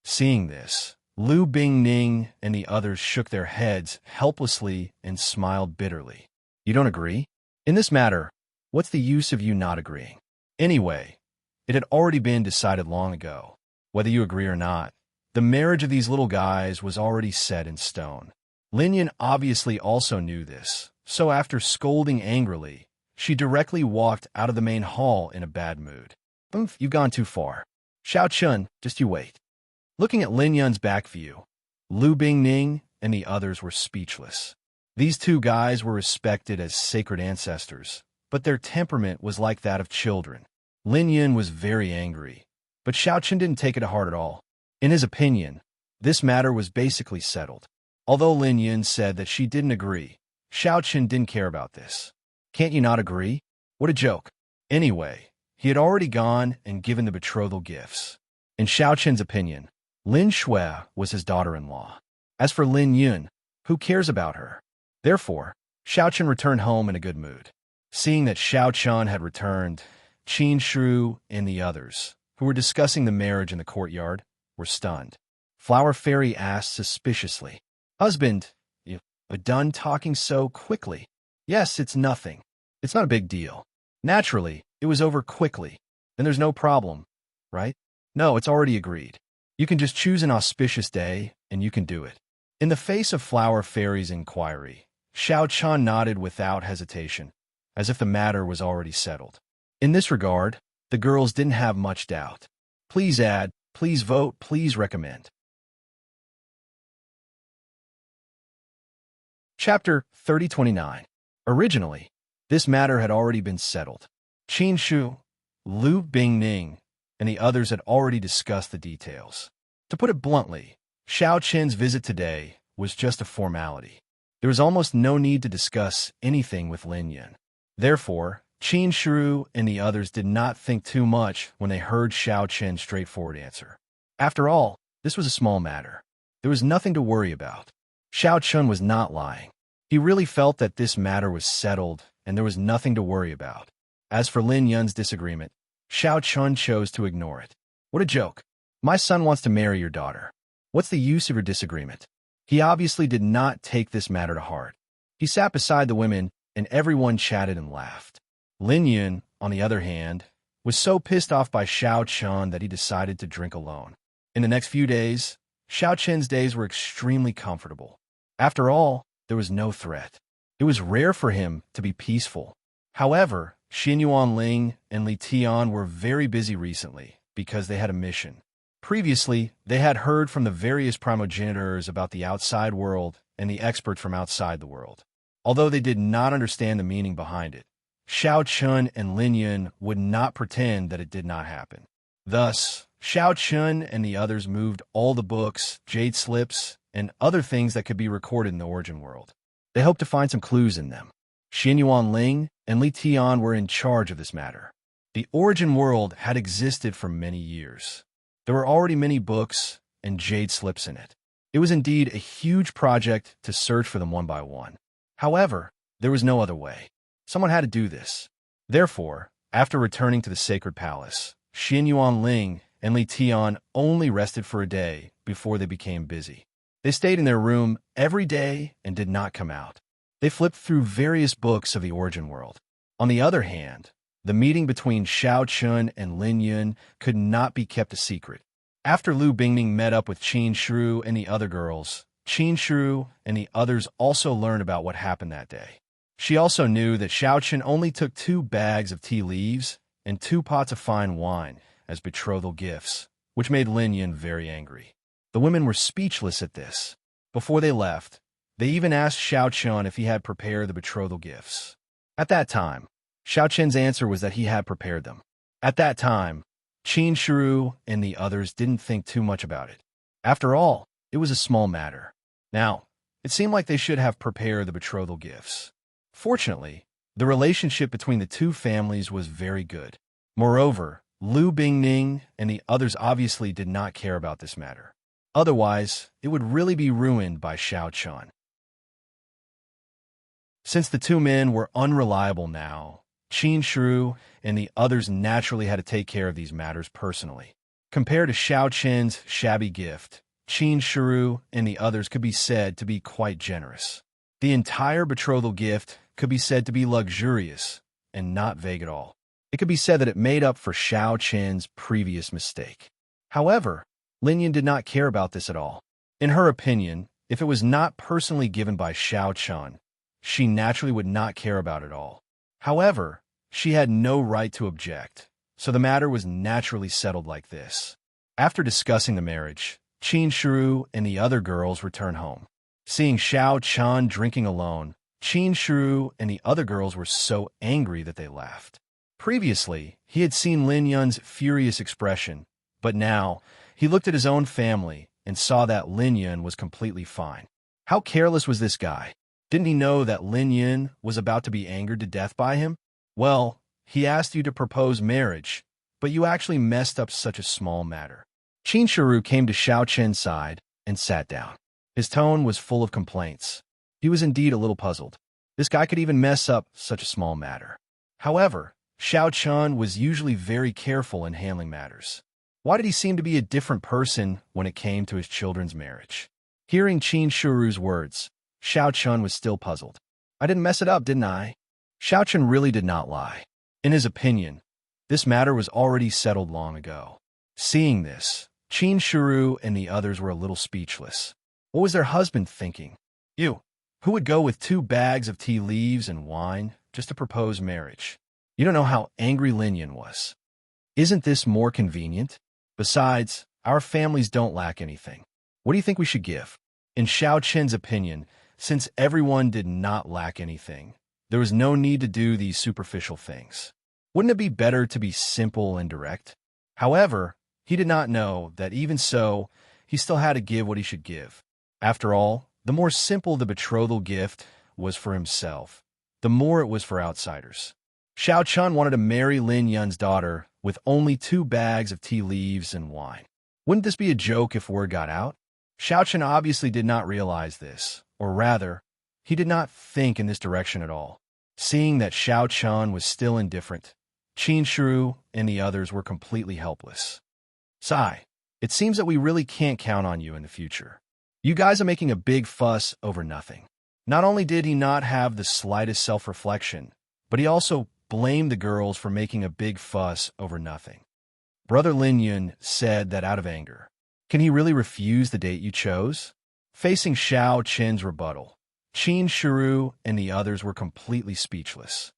Seeing this, Lu Bingning and the others shook their heads helplessly and smiled bitterly. "You don't agree? In this matter, what's the use of you not agreeing? Anyway, it had already been decided long ago. Whether you agree or not, the marriage of these little guys was already set in stone." Lin Yun obviously also knew this, so after scolding angrily, she directly walked out of the main hall in a bad mood. "You've gone too far. Xiao Chen, just you wait." Looking at Lin Yun's back view, Lu Bingning and the others were speechless. These two guys were respected as sacred ancestors, but their temperament was like that of children. Lin Yun was very angry, but Xiao Chen didn't take it to heart at all. In his opinion, this matter was basically settled. Although Lin Yun said that she didn't agree, Xiao Chen didn't care about this. Can't you not agree? What a joke. Anyway, he had already gone and given the betrothal gifts. In Xiao Chen's opinion, Lin Shui was his daughter-in-law. As for Lin Yun, who cares about her? Therefore, Xiao Chen returned home in a good mood. Seeing that Xiao Chen had returned, Qin Shu and the others, who were discussing the marriage in the courtyard, were stunned. Flower Fairy asked suspiciously, "Husband, you done talking so quickly?" "Yes, it's nothing. It's not a big deal. Naturally, it was over quickly. Then there's no problem, right?" "No, it's already agreed. You can just choose an auspicious day, and you can do it." In the face of Flower Fairy's inquiry, Xiao Chen nodded without hesitation, as if the matter was already settled. In this regard, the girls didn't have much doubt. Please add, please vote, please recommend. Chapter 3029. Originally, this matter had already been settled. Qin Shu, Lu Bingning, and the others had already discussed the details. To put it bluntly, Xiao Chen's visit today was just a formality. There was almost no need to discuss anything with Lin Yun. Therefore, Qin Shu and the others did not think too much when they heard Xiao Chen's straightforward answer. After all, this was a small matter. There was nothing to worry about. Xiao Chen was not lying. He really felt that this matter was settled and there was nothing to worry about. As for Lin Yun's disagreement, Xiao Chen chose to ignore it. What a joke. My son wants to marry your daughter. What's the use of your disagreement? He obviously did not take this matter to heart. He sat beside the women and everyone chatted and laughed. Lin Yun, on the other hand, was so pissed off by Xiao Chen that he decided to drink alone. In the next few days, Xiao Chen's days were extremely comfortable. After all, there was no threat. It was rare for him to be peaceful. However, Xin Yuanling and Li Tian were very busy recently because they had a mission. Previously, they had heard from the various primogenitors about the outside world and the experts from outside the world. Although they did not understand the meaning behind it, Xiao Chen and Lin Yun would not pretend that it did not happen. Thus, Xiao Chen and the others moved all the books, jade slips, and other things that could be recorded in the origin world. They hoped to find some clues in them. Xin Yuanling and Li Tian were in charge of this matter. The origin world had existed for many years. There were already many books and jade slips in it. It was indeed a huge project to search for them one by one. However, there was no other way. Someone had to do this. Therefore, after returning to the sacred palace, Xin Yuanling and Li Tian only rested for a day before they became busy. They stayed in their room every day and did not come out. They flipped through various books of the origin world. On the other hand, the meeting between Xiao Chen and Lin Yun could not be kept a secret. After Lu Bingning met up with Qin Shu and the other girls, Qin Shu and the others also learned about what happened that day. She also knew that Xiao Chen only took 2 bags of tea leaves and 2 pots of fine wine as betrothal gifts, which made Lin Yun very angry. The women were speechless at this. Before they left, they even asked Xiao Chen if he had prepared the betrothal gifts. At that time, Xiao Chen's answer was that he had prepared them. At that time, Qin Shu and the others didn't think too much about it. After all, it was a small matter. Now, it seemed like they should have prepared the betrothal gifts. Fortunately, the relationship between the two families was very good. Moreover, Lu Bingning and the others obviously did not care about this matter. Otherwise, it would really be ruined by Xiao Chen. Since the two men were unreliable now, Qin Shu and the others naturally had to take care of these matters personally. Compared to Xiao Chen's shabby gift, Qin Shu and the others could be said to be quite generous. The entire betrothal gift could be said to be luxurious and not vague at all. It could be said that it made up for Xiao Chen's previous mistake. However, Lin Yun did not care about this at all. In her opinion, if it was not personally given by Xiao Chen, she naturally would not care about it all. However, she had no right to object, so the matter was naturally settled like this. After discussing the marriage, Qin Shiru and the other girls return home. Seeing Xiao Chun drinking alone, Qin Shiru and the other girls were so angry that they laughed. Previously, he had seen Lin Yun's furious expression, but now he looked at his own family and saw that Lin Yun was completely fine. How careless was this guy? Didn't he know that Lin Yun was about to be angered to death by him? Well, he asked you to propose marriage, but you actually messed up such a small matter. Qin Shiru came to Xiao Chen's side and sat down. His tone was full of complaints. He was indeed a little puzzled. This guy could even mess up such a small matter. However, Xiao Chun was usually very careful in handling matters. Why did he seem to be a different person when it came to his children's marriage? Hearing Qin Shiru's words, Xiao Chun was still puzzled. I didn't mess it up, didn't I? Xiao Chun really did not lie. In his opinion, this matter was already settled long ago. Seeing this, Qin Shiru and the others were a little speechless. What was their husband thinking? You, who would go with 2 bags of tea leaves and wine just to propose marriage? You don't know how angry Lin Yun was. Isn't this more convenient? Besides, our families don't lack anything. What do you think we should give? In Xiao Chen's opinion, since everyone did not lack anything, there was no need to do these superficial things. Wouldn't it be better to be simple and direct? However, he did not know that even so, he still had to give what he should give. After all, the more simple the betrothal gift was for himself, the more it was for outsiders. Xiao Chun wanted to marry Lin Yun's daughter with only 2 bags of tea leaves and wine. Wouldn't this be a joke if word got out? Xiao Chun obviously did not realize this, or rather, he did not think in this direction at all. Seeing that Xiao Chun was still indifferent, Qin Shiru and the others were completely helpless. Sai, it seems that we really can't count on you in the future. You guys are making a big fuss over nothing. Not only did he not have the slightest self-reflection, but he also blamed the girls for making a big fuss over nothing. Brother Lin Yun said that out of anger. Can he really refuse the date you chose? Facing Xiao Chen's rebuttal, Qin Shiru and the others were completely speechless.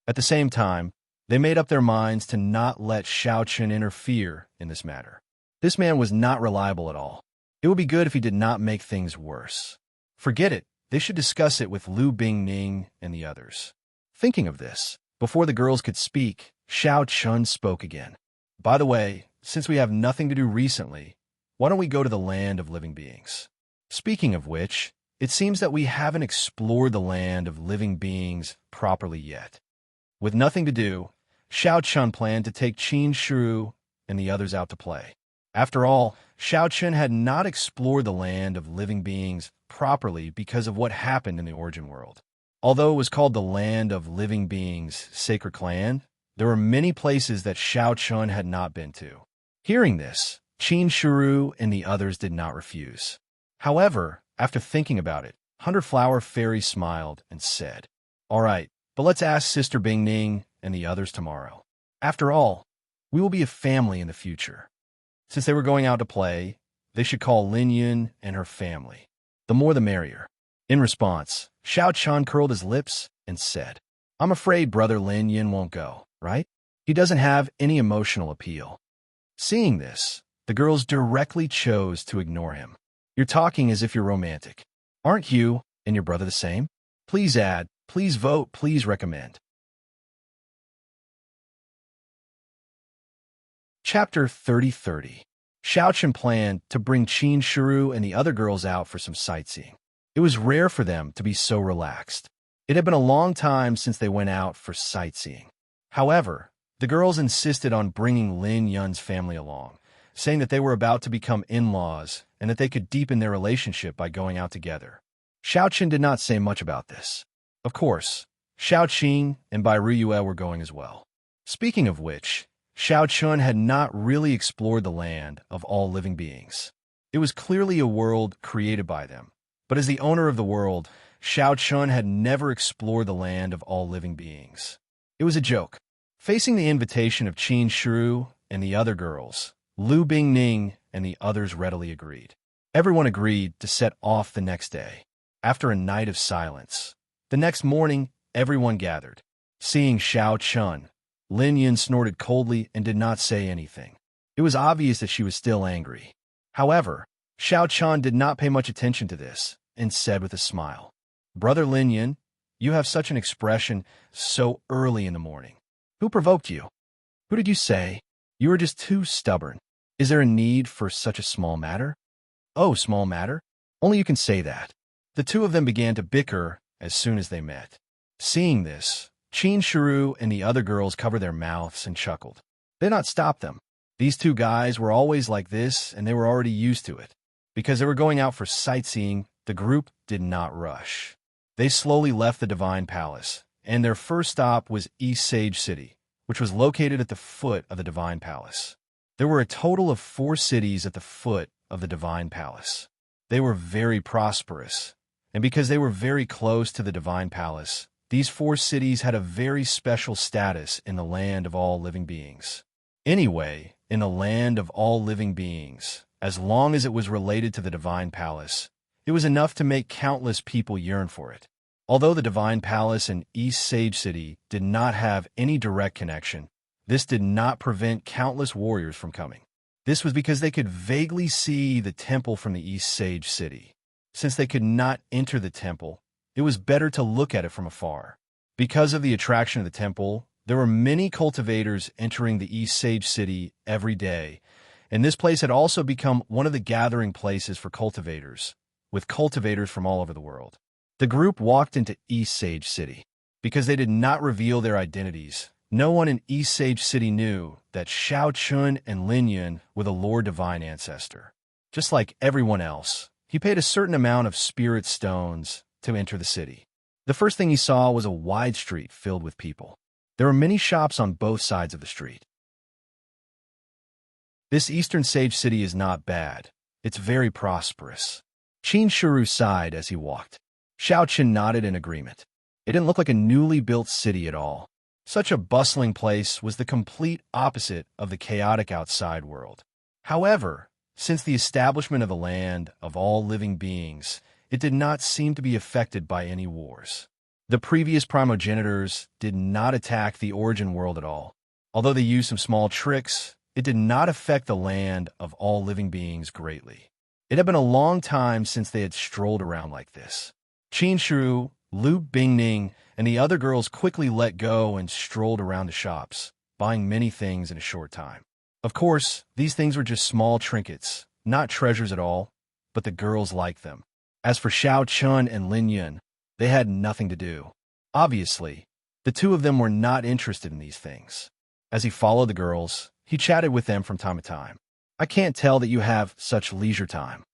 At the same time, they made up their minds to not let Xiao Chen interfere in this matter. This man was not reliable at all. It would be good if he did not make things worse. Forget it. They should discuss it with Lu Bingning and the others. Thinking of this, before the girls could speak, Xiao Chun spoke again. By the way, since we have nothing to do recently, why don't we go to the land of living beings? Speaking of which, it seems that we haven't explored the land of living beings properly yet. With nothing to do, Xiao Chun planned to take Qin Shiru and the others out to play. After all, Xiao Chun had not explored the land of living beings properly because of what happened in the origin world. Although it was called the land of living beings, sacred clan, there were many places that Xiao Chun had not been to. Hearing this, Qin Shiru and the others did not refuse. However, after thinking about it, Hunter Flower Fairy smiled and said, "All right, but let's ask Sister Bingning and the others tomorrow. After all, we will be a family in the future." Since they were going out to play, they should call Lin Yun and her family. The more the merrier. In response, Xiao Chun curled his lips and said, "I'm afraid Brother Lin Yun won't go, right? He doesn't have any emotional appeal." Seeing this, the girls directly chose to ignore him. "You're talking as if you're romantic. Aren't you and your brother the same? Please add, please vote, please recommend." Chapter 30:30. Xiao Chen planned to bring Qin Shiru and the other girls out for some sightseeing. It was rare for them to be so relaxed. It had been a long time since they went out for sightseeing. However, the girls insisted on bringing Lin Yun's family along, saying that they were about to become in-laws and that they could deepen their relationship by going out together. Xiao Chen did not say much about this. Of course, Xiao Qing and Bai Ruyue were going as well. Speaking of which, Xiao Chun had not really explored the land of all living beings. It was clearly a world created by them, but as the owner of the world, Xiao Chun had never explored the land of all living beings. It was a joke. Facing the invitation of Qin Shiru and the other girls, Lu Bingning and the others readily agreed. Everyone agreed to set off the next day. After a night of silence, the next morning, everyone gathered. Seeing Xiao Chun, Lin Yun snorted coldly and did not say anything. It was obvious that she was still angry. However, Xiao Chun did not pay much attention to this and said with a smile, "Brother Lin Yun, you have such an expression so early in the morning. Who provoked you? Who did you say? You are just too stubborn. Is there a need for such a small matter?" "Oh, small matter? Only you can say that." The two of them began to bicker as soon as they met. Seeing this, Qin Shiru and the other girls covered their mouths and chuckled. They did not stop them. These two guys were always like this, and they were already used to it. Because they were going out for sightseeing, the group did not rush. They slowly left the Divine Palace, and their first stop was East Sage City, which was located at the foot of the Divine Palace. There were a total of 4 cities at the foot of the Divine Palace. They were very prosperous, and because they were very close to the Divine Palace, these 4 cities had a very special status in the land of all living beings. Anyway, in the land of all living beings, as long as it was related to the Divine Palace, it was enough to make countless people yearn for it. Although the Divine Palace and East Sage City did not have any direct connection, this did not prevent countless warriors from coming. This was because they could vaguely see the temple from the East Sage City. Since they could not enter the temple, it was better to look at it from afar. Because of the attraction of the temple, there were many cultivators entering the East Sage City every day, and this place had also become one of the gathering places for cultivators, with cultivators from all over the world. The group walked into East Sage City. Because they did not reveal their identities, no one in East Sage City knew that Xiao Chun and Lin Yun were the Lord Divine Ancestor. Just like everyone else, he paid a certain amount of spirit stones to enter the city. The first thing he saw was a wide street filled with people. There were many shops on both sides of the street. This Eastern Sage City is not bad. It's very prosperous. Qin Shiru sighed as he walked. Xiao Qin nodded in agreement. It didn't look like a newly built city at all. Such a bustling place was the complete opposite of the chaotic outside world. However, since the establishment of the land of all living beings, it did not seem to be affected by any wars. The previous primogenitors did not attack the origin world at all. Although they used some small tricks, it did not affect the land of all living beings greatly. It had been a long time since they had strolled around like this. Qin Shu, Lu Bingning, and the other girls quickly let go and strolled around the shops, buying many things in a short time. Of course, these things were just small trinkets, not treasures at all, but the girls liked them. As for Xiao Chun and Lin Yun, they had nothing to do. Obviously, the two of them were not interested in these things. As he followed the girls, he chatted with them from time to time. "I can't tell that you have such leisure time."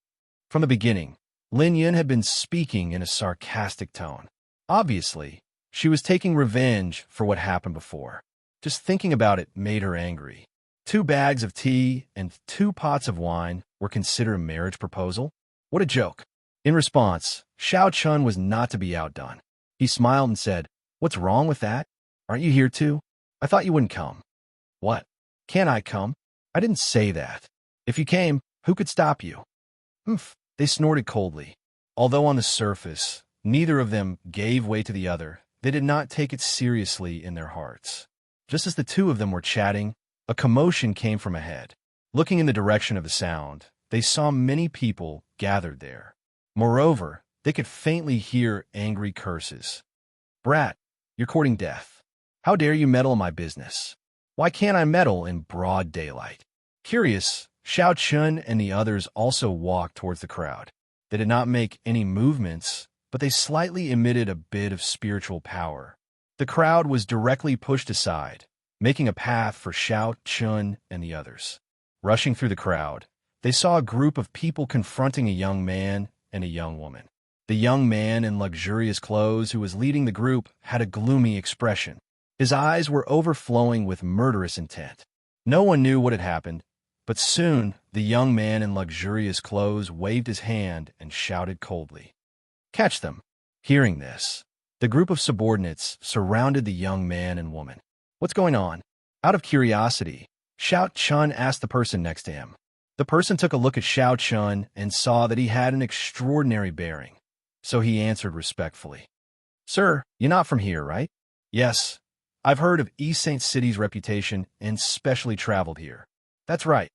From the beginning, Lin Yun had been speaking in a sarcastic tone. Obviously, she was taking revenge for what happened before. Just thinking about it made her angry. 2 bags of tea and 2 pots of wine were considered a marriage proposal? What a joke. In response, Xiao Chun was not to be outdone. He smiled and said, "What's wrong with that? Aren't you here too? I thought you wouldn't come." "What? Can't I come? I didn't say that. If you came, who could stop you?" "Humph," they snorted coldly. Although on the surface, neither of them gave way to the other, they did not take it seriously in their hearts. Just as the two of them were chatting, a commotion came from ahead. Looking in the direction of the sound, they saw many people gathered there. Moreover, they could faintly hear angry curses. "Brat, you're courting death. How dare you meddle in my business? Why can't I meddle in broad daylight?" Curious, Xiao Chun and the others also walked towards the crowd. They did not make any movements, but they slightly emitted a bit of spiritual power. The crowd was directly pushed aside, making a path for Xiao Chun and the others. Rushing through the crowd, they saw a group of people confronting a young man and a young woman. The young man in luxurious clothes who was leading the group had a gloomy expression. His eyes were overflowing with murderous intent. No one knew what had happened, but soon the young man in luxurious clothes waved his hand and shouted coldly, "Catch them!" Hearing this, the group of subordinates surrounded the young man and woman. "What's going on?" Out of curiosity, Xiao Chun asked the person next to him. The person took a look at Xiao Chun and saw that he had an extraordinary bearing, so he answered respectfully, "Sir, you're not from here, right?" "Yes, I've heard of East Saint City's reputation and specially traveled here." That's right.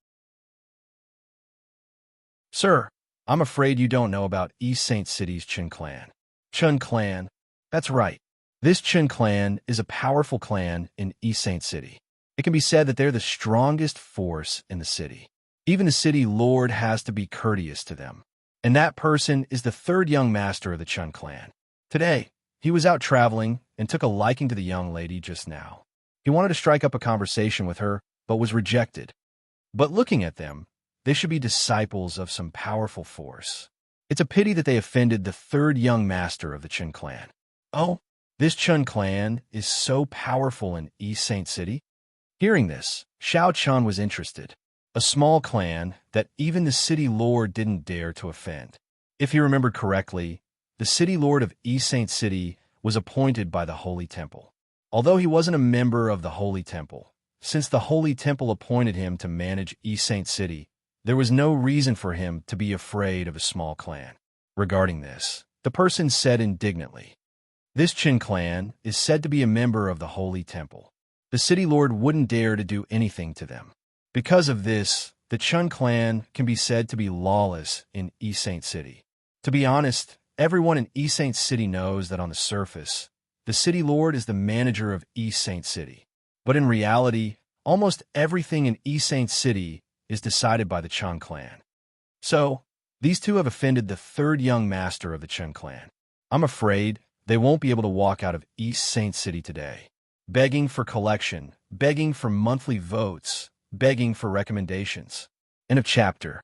Sir, I'm afraid you don't know about East Saint City's Chun clan. Chun clan? That's right. This Chun clan is a powerful clan in East Saint City. It can be said that they're the strongest force in the city. Even the city lord has to be courteous to them. And that person is the third young master of the Chun clan. Today, he was out traveling and took a liking to the young lady just now. He wanted to strike up a conversation with her, but was rejected. But looking at them, they should be disciples of some powerful force. It's a pity that they offended the third young master of the Chun clan. Oh, this Chun clan is so powerful in East Saint City? Hearing this, Xiao Chun was interested. A small clan that even the city lord didn't dare to offend. If he remembered correctly, the city lord of East Saint City was appointed by the Holy Temple. Although he wasn't a member of the Holy Temple, since the Holy Temple appointed him to manage East Saint City, there was no reason for him to be afraid of a small clan. Regarding this, the person said indignantly, "This Chin clan is said to be a member of the Holy Temple. The city lord wouldn't dare to do anything to them. Because of this, the Chun clan can be said to be lawless in East Saint City. To be honest, everyone in East Saint City knows that on the surface, the city lord is the manager of East Saint City. But in reality, almost everything in East Saint City is decided by the Chun clan. So, these two have offended the third young master of the Chun clan. I'm afraid they won't be able to walk out of East Saint City today. Begging for collection, begging for monthly votes, begging for recommendations." End of chapter.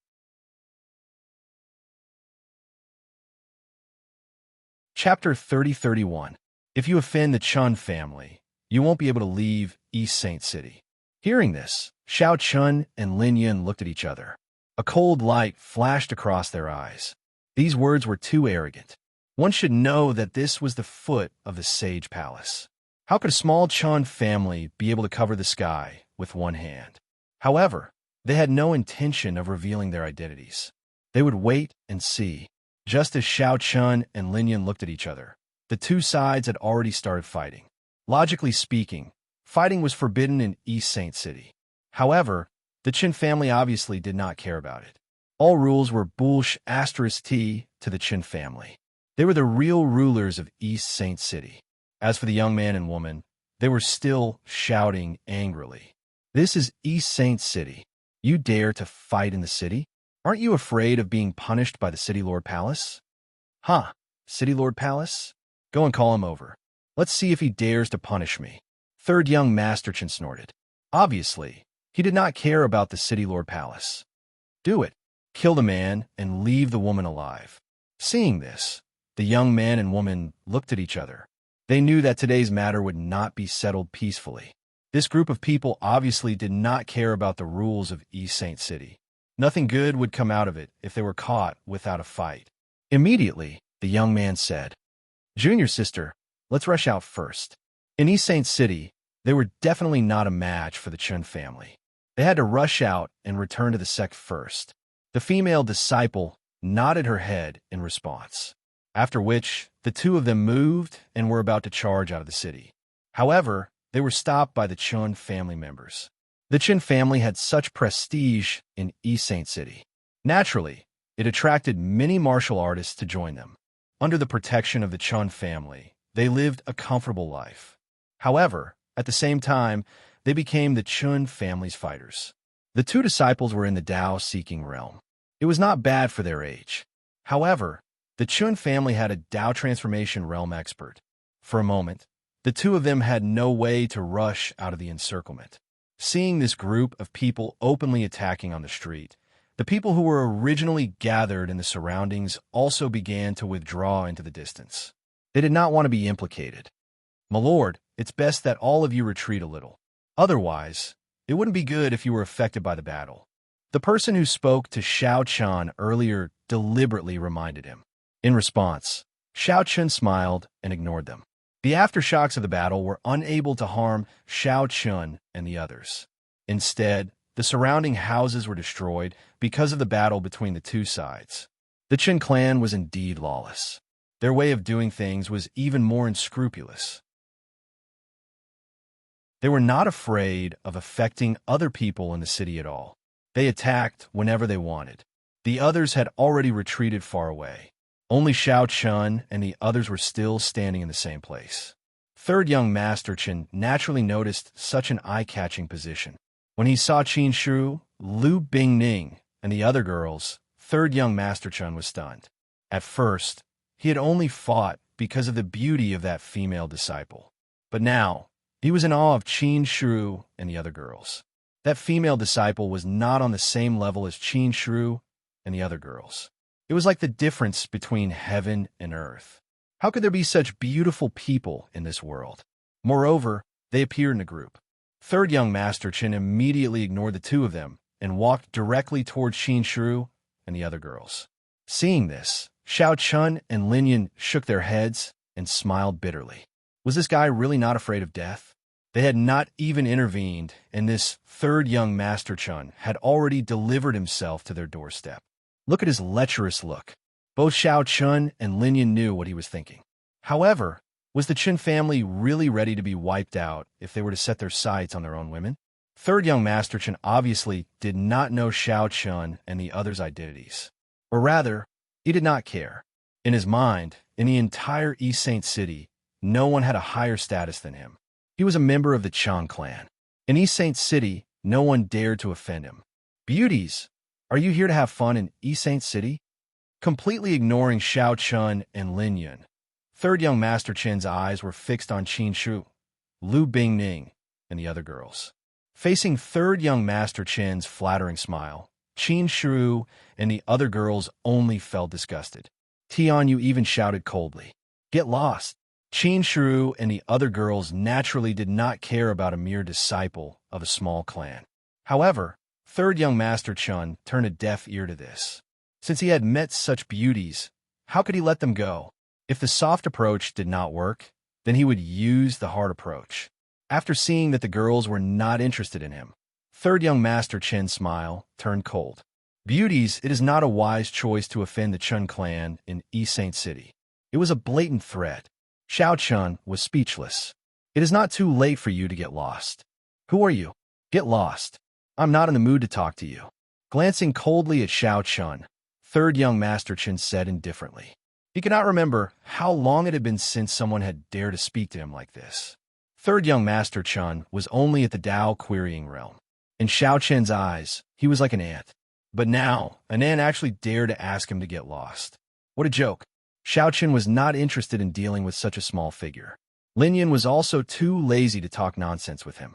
Chapter 30-31. If you offend the Chun family, you won't be able to leave East Saint City. Hearing this, Xiao Chun and Lin Yun looked at each other. A cold light flashed across their eyes. These words were too arrogant. One should know that this was the foot of the Sage Palace. How could a small Chun family be able to cover the sky with one hand? However, they had no intention of revealing their identities. They would wait and see. Just as Xiao Chun and Lin Yun looked at each other, the two sides had already started fighting. Logically speaking, fighting was forbidden in East Saint City. However, the Chin family obviously did not care about it. All rules were **T to the Chin family. They were the real rulers of East Saint City. As for the young man and woman, they were still shouting angrily. "This is East Saint City. You dare to fight in the city? Aren't you afraid of being punished by the City Lord Palace?" "Huh, City Lord Palace? Go and call him over. Let's see if he dares to punish me." Third young Master Chin snorted. Obviously, he did not care about the City Lord Palace. "Do it. Kill the man and leave the woman alive." Seeing this, the young man and woman looked at each other. They knew that today's matter would not be settled peacefully. This group of people obviously did not care about the rules of East Saint City. Nothing good would come out of it if they were caught without a fight. Immediately, the young man said, "Junior sister, let's rush out first." In East Saint City, they were definitely not a match for the Chun family. They had to rush out and return to the sect first. The female disciple nodded her head in response, after which the two of them moved and were about to charge out of the city. However, they were stopped by the Chun family members. The Chin family had such prestige in East Saint City. Naturally, it attracted many martial artists to join them. Under the protection of the Chun family, they lived a comfortable life. However, at the same time, they became the Chun family's fighters. The two disciples were in the Tao-seeking realm. It was not bad for their age. However, the Chun family had a Tao transformation realm expert. For a moment, the two of them had no way to rush out of the encirclement. Seeing this group of people openly attacking on the street, the people who were originally gathered in the surroundings also began to withdraw into the distance. They did not want to be implicated. "My lord, it's best that all of you retreat a little. Otherwise, it wouldn't be good if you were affected by the battle." The person who spoke to Xiao Chun earlier deliberately reminded him. In response, Xiao Chun smiled and ignored them. The aftershocks of the battle were unable to harm Xiao Chun and the others. Instead, the surrounding houses were destroyed because of the battle between the two sides. The Chin clan was indeed lawless. Their way of doing things was even more unscrupulous. They were not afraid of affecting other people in the city at all. They attacked whenever they wanted. The others had already retreated far away. Only Xiao Chun and the others were still standing in the same place. Third young Master Chen naturally noticed such an eye-catching position. When he saw Qin Shu, Lu Bingning, and the other girls, third young Master Chen was stunned. At first, he had only fought because of the beauty of that female disciple. But now, he was in awe of Qin Shu and the other girls. That female disciple was not on the same level as Qin Shu and the other girls. It was like the difference between heaven and earth. How could there be such beautiful people in this world? Moreover, they appeared in a group. Third young Master Chen immediately ignored the two of them and walked directly towards Qin Shu and the other girls. Seeing this, Xiao Chun and Lin Yan shook their heads and smiled bitterly. Was this guy really not afraid of death? They had not even intervened, and this third young Master Chen had already delivered himself to their doorstep. Look at his lecherous look. Both Xiao Chun and Lin Yan knew what he was thinking. However, was the Chen family really ready to be wiped out if they were to set their sights on their own women? Third young Master Chen obviously did not know Xiao Chun and the others' identities. Or rather, he did not care. In his mind, in the entire East Saint City, no one had a higher status than him. He was a member of the Chang clan. In East Saint City, no one dared to offend him. Beauties, are you here to have fun in East Saint City? Completely ignoring Xiao Chun and Lin Yan, third young Master Chen's eyes were fixed on Qin Shu, Lu Bingning, and the other girls. Facing third young Master Chen's flattering smile, Qin Shu and the other girls only felt disgusted. Tian Yu even shouted coldly, "Get lost!" Qin Shu and the other girls naturally did not care about a mere disciple of a small clan. However, third young Master Chen turned a deaf ear to this. Since he had met such beauties, how could he let them go? If the soft approach did not work, then he would use the hard approach. After seeing that the girls were not interested in him, third young Master Chen's smile turned cold. Beauties, it is not a wise choice to offend the Chun clan in East Saint City. It was a blatant threat. Xiao Chun was speechless. It is not too late for you to get lost. Who are you? Get lost. I'm not in the mood to talk to you. Glancing coldly at Xiao Chun, third young Master Chen said indifferently. He could not remember how long it had been since someone had dared to speak to him like this. Third young Master Chen was only at the Dao querying realm. In Xiao Chen's eyes, he was like an ant. But now, an ant actually dared to ask him to get lost. What a joke. Xiao Chen was not interested in dealing with such a small figure. Lin Yan was also too lazy to talk nonsense with him.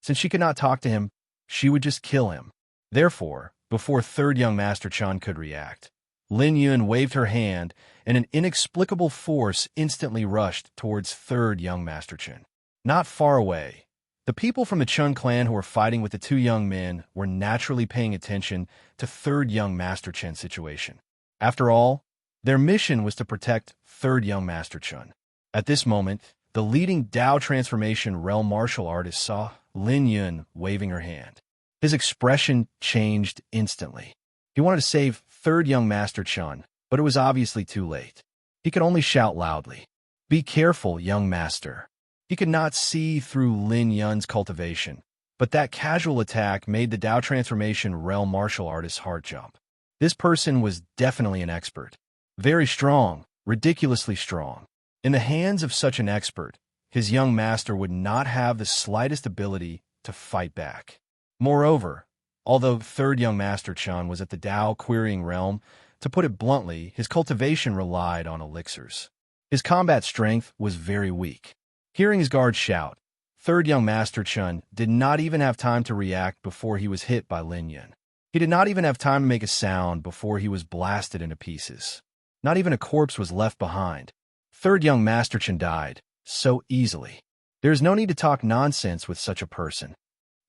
Since she could not talk to him, she would just kill him. Therefore, before third young Master Chen could react, Lin Yan waved her hand, and an inexplicable force instantly rushed towards third young Master Chen. Not far away, the people from the Chun clan who were fighting with the two young men were naturally paying attention to third young Master Chen's situation. After all, their mission was to protect third young Master Chen. At this moment, the leading Dao transformation realm martial artist saw Lin Yan waving her hand. His expression changed instantly. He wanted to save third young Master Chen, but it was obviously too late. He could only shout loudly, "Be careful, young master." He could not see through Lin Yan's cultivation, but that casual attack made the Dao transformation realm martial artist's heart jump. This person was definitely an expert. Very strong, ridiculously strong. In the hands of such an expert, his young master would not have the slightest ability to fight back. Moreover, although third young Master Chen was at the Dao querying realm, to put it bluntly, his cultivation relied on elixirs. His combat strength was very weak. Hearing his guard shout, third young Master Chen did not even have time to react before he was hit by Lin Yan. He did not even have time to make a sound before he was blasted into pieces. Not even a corpse was left behind. Third young Master Chen died so easily. There is no need to talk nonsense with such a person.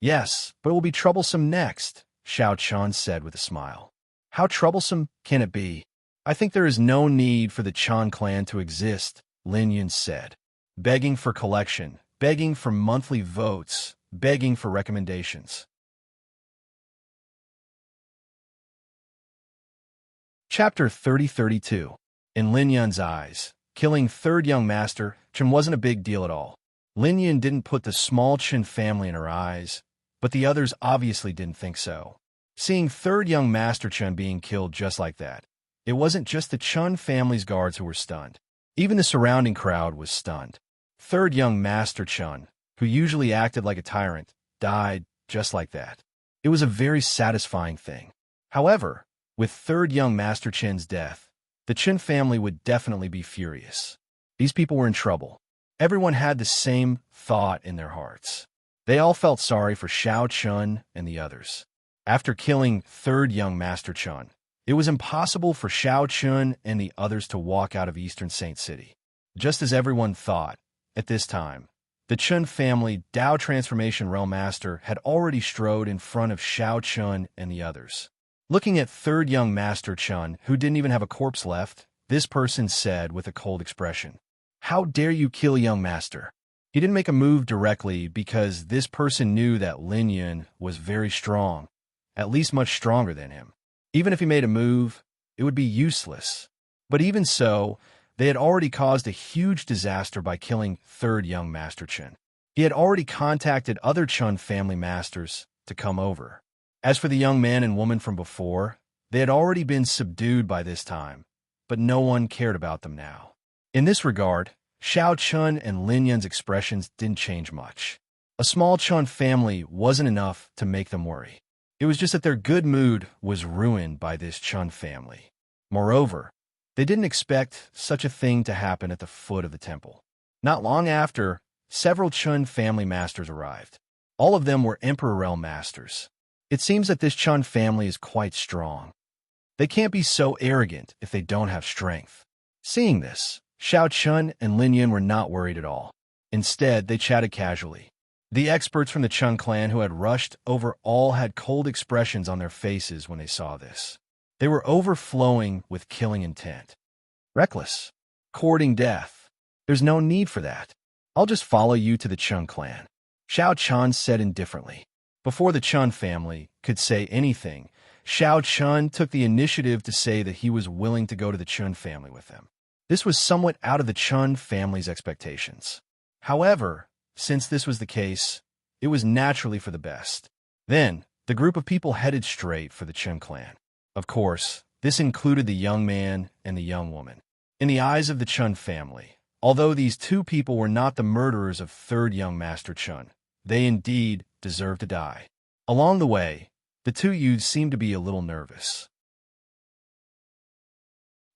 Yes, but it will be troublesome next, Xiao Chun said with a smile. How troublesome can it be? I think there is no need for the Chan clan to exist, Lin Yan said. Begging for collection, begging for monthly votes, begging for recommendations. Chapter 30-32. In Lin Yan's eyes, killing third young Master Chen wasn't a big deal at all. Lin Yan didn't put the small Chen family in her eyes. but the others obviously didn't think so. Seeing third young Master Chun being killed just like that, it wasn't just the Chun family's guards who were stunned. Even the surrounding crowd was stunned. Third young Master Chun, who usually acted like a tyrant, died just like that. It was a very satisfying thing. However, with third young Master Chun's death, the Chun family would definitely be furious. These people were in trouble. Everyone had the same thought in their hearts. They all felt sorry for Xiao Chun and the others. After killing third young Master Chun, it was impossible for Xiao Chun and the others to walk out of Eastern Saint City. Just as everyone thought, at this time, the Chun family Dao Transformation Realm Master had already strode in front of Xiao Chun and the others. Looking at third young Master Chun, who didn't even have a corpse left, this person said with a cold expression, "How dare you kill young master?" He didn't make a move directly because this person knew that Lin Yun was very strong, at least much stronger than him. Even if he made a move, it would be useless. But even so, they had already caused a huge disaster by killing third young Master Chun. He had already contacted other Chun family masters to come over. As for the young man and woman from before, they had already been subdued by this time, but no one cared about them now. In this regard, Xiao Chun and Lin Yun's expressions didn't change much. A small Chun family wasn't enough to make them worry. It was just that their good mood was ruined by this Chun family. Moreover, they didn't expect such a thing to happen at the foot of the temple. Not long after, several Chun family masters arrived. All of them were Emperor Realm masters. It seems that this Chun family is quite strong. They can't be so arrogant if they don't have strength. Seeing this, Xiao Chun and Lin Yun were not worried at all. Instead, they chatted casually. The experts from the Chun clan who had rushed over all had cold expressions on their faces when they saw this. They were overflowing with killing intent. Reckless. Courting death. There's no need for that. I'll just follow you to the Chun clan. Xiao Chun said indifferently. Before the Chun family could say anything, Xiao Chun took the initiative to say that he was willing to go to the Chun family with them. This was somewhat out of the Chun family's expectations. However, since this was the case, it was naturally for the best. Then, the group of people headed straight for the Chun clan. Of course, this included the young man and the young woman. In the eyes of the Chun family, although these two people were not the murderers of third young Master Chun, they indeed deserved to die. Along the way, the two youths seemed to be a little nervous.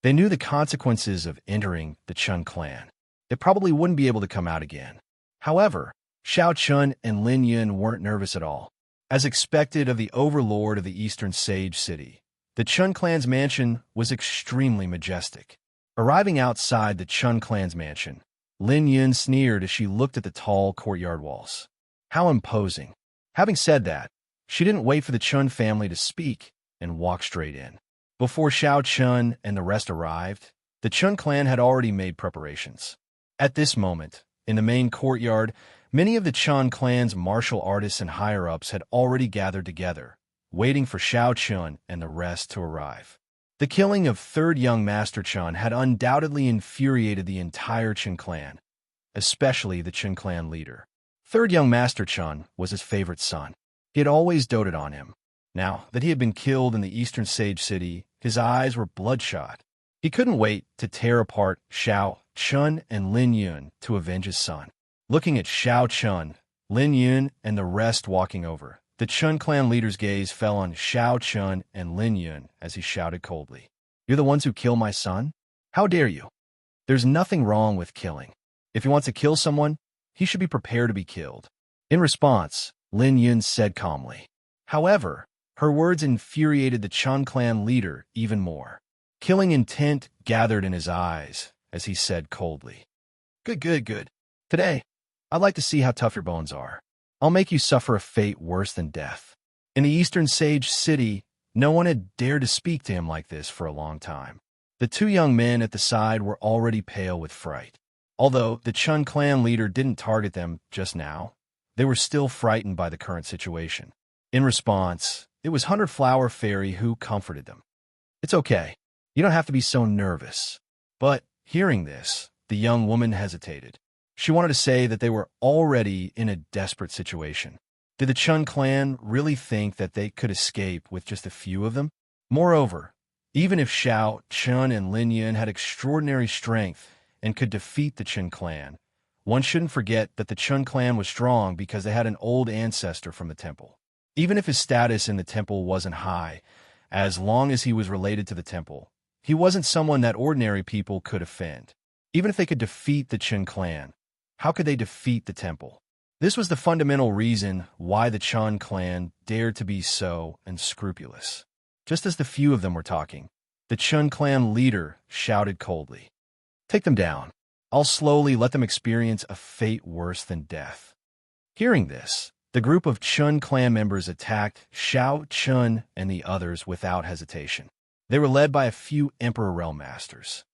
They knew the consequences of entering the Chun clan. They probably wouldn't be able to come out again. However, Xiao Chun and Lin Yun weren't nervous at all. As expected of the overlord of the Eastern Sage City, the Chun clan's mansion was extremely majestic. Arriving outside the Chun clan's mansion, Lin Yun sneered as she looked at the tall courtyard walls. How imposing. Having said that, she didn't wait for the Chun family to speak and walked straight in. Before Xiao Chun and the rest arrived, the Chun clan had already made preparations. At this moment, in the main courtyard, many of the Chun clan's martial artists and higher-ups had already gathered together, waiting for Xiao Chun and the rest to arrive. The killing of third young Master Chun had undoubtedly infuriated the entire Chun clan, especially the Chun clan leader. Third young Master Chun was his favorite son. He had always doted on him. Now that he had been killed in the Eastern Sage City, his eyes were bloodshot. He couldn't wait to tear apart Xiao Chun and Lin Yun to avenge his son. Looking at Xiao Chun, Lin Yun, and the rest walking over, the Chun clan leader's gaze fell on Xiao Chun and Lin Yun as he shouted coldly, "You're the ones who killed my son? How dare you? There's nothing wrong with killing. If he wants to kill someone, he should be prepared to be killed." In response, Lin Yun said calmly. However, her words infuriated the Chun clan leader even more. Killing intent gathered in his eyes as he said coldly, Good. Today, I'd like to see how tough your bones are. I'll make you suffer a fate worse than death." In the Eastern Sage City, no one had dared to speak to him like this for a long time. The two young men at the side were already pale with fright. Although the Chun clan leader didn't target them just now, they were still frightened by the current situation. In response, it was Hunter Flower Fairy who comforted them. "It's okay. You don't have to be so nervous." But, hearing this, the young woman hesitated. She wanted to say that they were already in a desperate situation. Did the Chun clan really think that they could escape with just a few of them? Moreover, even if Xiao, Chun, and Lin Yun had extraordinary strength and could defeat the Chun clan, one shouldn't forget that the Chun clan was strong because they had an old ancestor from the temple. Even if his status in the temple wasn't high, as long as he was related to the temple, he wasn't someone that ordinary people could offend. Even if they could defeat the Chun clan, how could they defeat the temple? This was the fundamental reason why the Chun clan dared to be so unscrupulous. Just as the few of them were talking, the Chun clan leader shouted coldly, "Take them down. I'll slowly let them experience a fate worse than death." Hearing this, the group of Chun clan members attacked Xiao, Chun, and the others without hesitation. They were led by a few Emperor Realm Masters.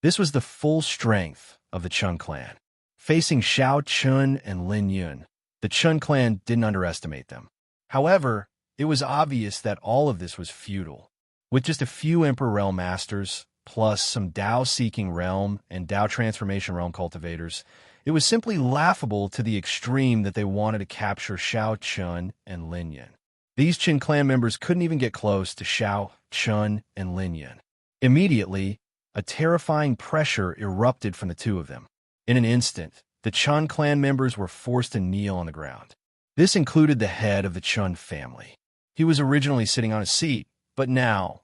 This was the full strength of the Chun clan. Facing Xiao, Chun, and Lin Yun, the Chun clan didn't underestimate them. However, it was obvious that all of this was futile. With just a few Emperor Realm Masters, plus some Dao-seeking realm and Dao transformation realm cultivators, it was simply laughable to the extreme that they wanted to capture Xiao, Chun, and Lin Yun. These Chun clan members couldn't even get close to Xiao, Chun, and Lin Yun. Immediately, a terrifying pressure erupted from the two of them. In an instant, the Chun clan members were forced to kneel on the ground. This included the head of the Chun family. He was originally sitting on a seat, but now,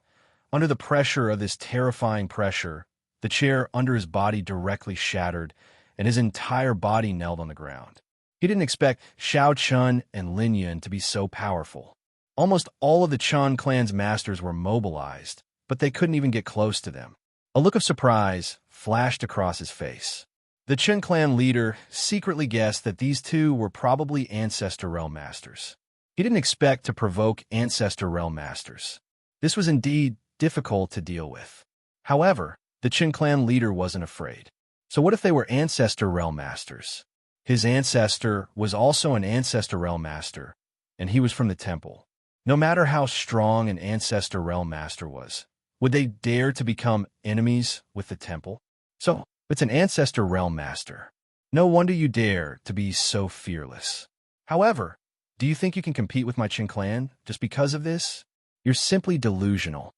under the pressure of this terrifying pressure, the chair under his body directly shattered, and his entire body knelt on the ground. He didn't expect Xiao, Chun, and Lin Yun to be so powerful. Almost all of the Chun clan's masters were mobilized, but they couldn't even get close to them. A look of surprise flashed across his face. The Chun clan leader secretly guessed that these two were probably Ancestor Realm Masters. He didn't expect to provoke Ancestor Realm Masters. This was indeed difficult to deal with. However, the Chun clan leader wasn't afraid. So what if they were Ancestor Realm Masters? His ancestor was also an Ancestor Realm Master, and he was from the temple. No matter how strong an Ancestor Realm Master was, would they dare to become enemies with the temple? So, it's an Ancestor Realm Master. No wonder you dare to be so fearless. However, do you think you can compete with my Chun clan just because of this? You're simply delusional.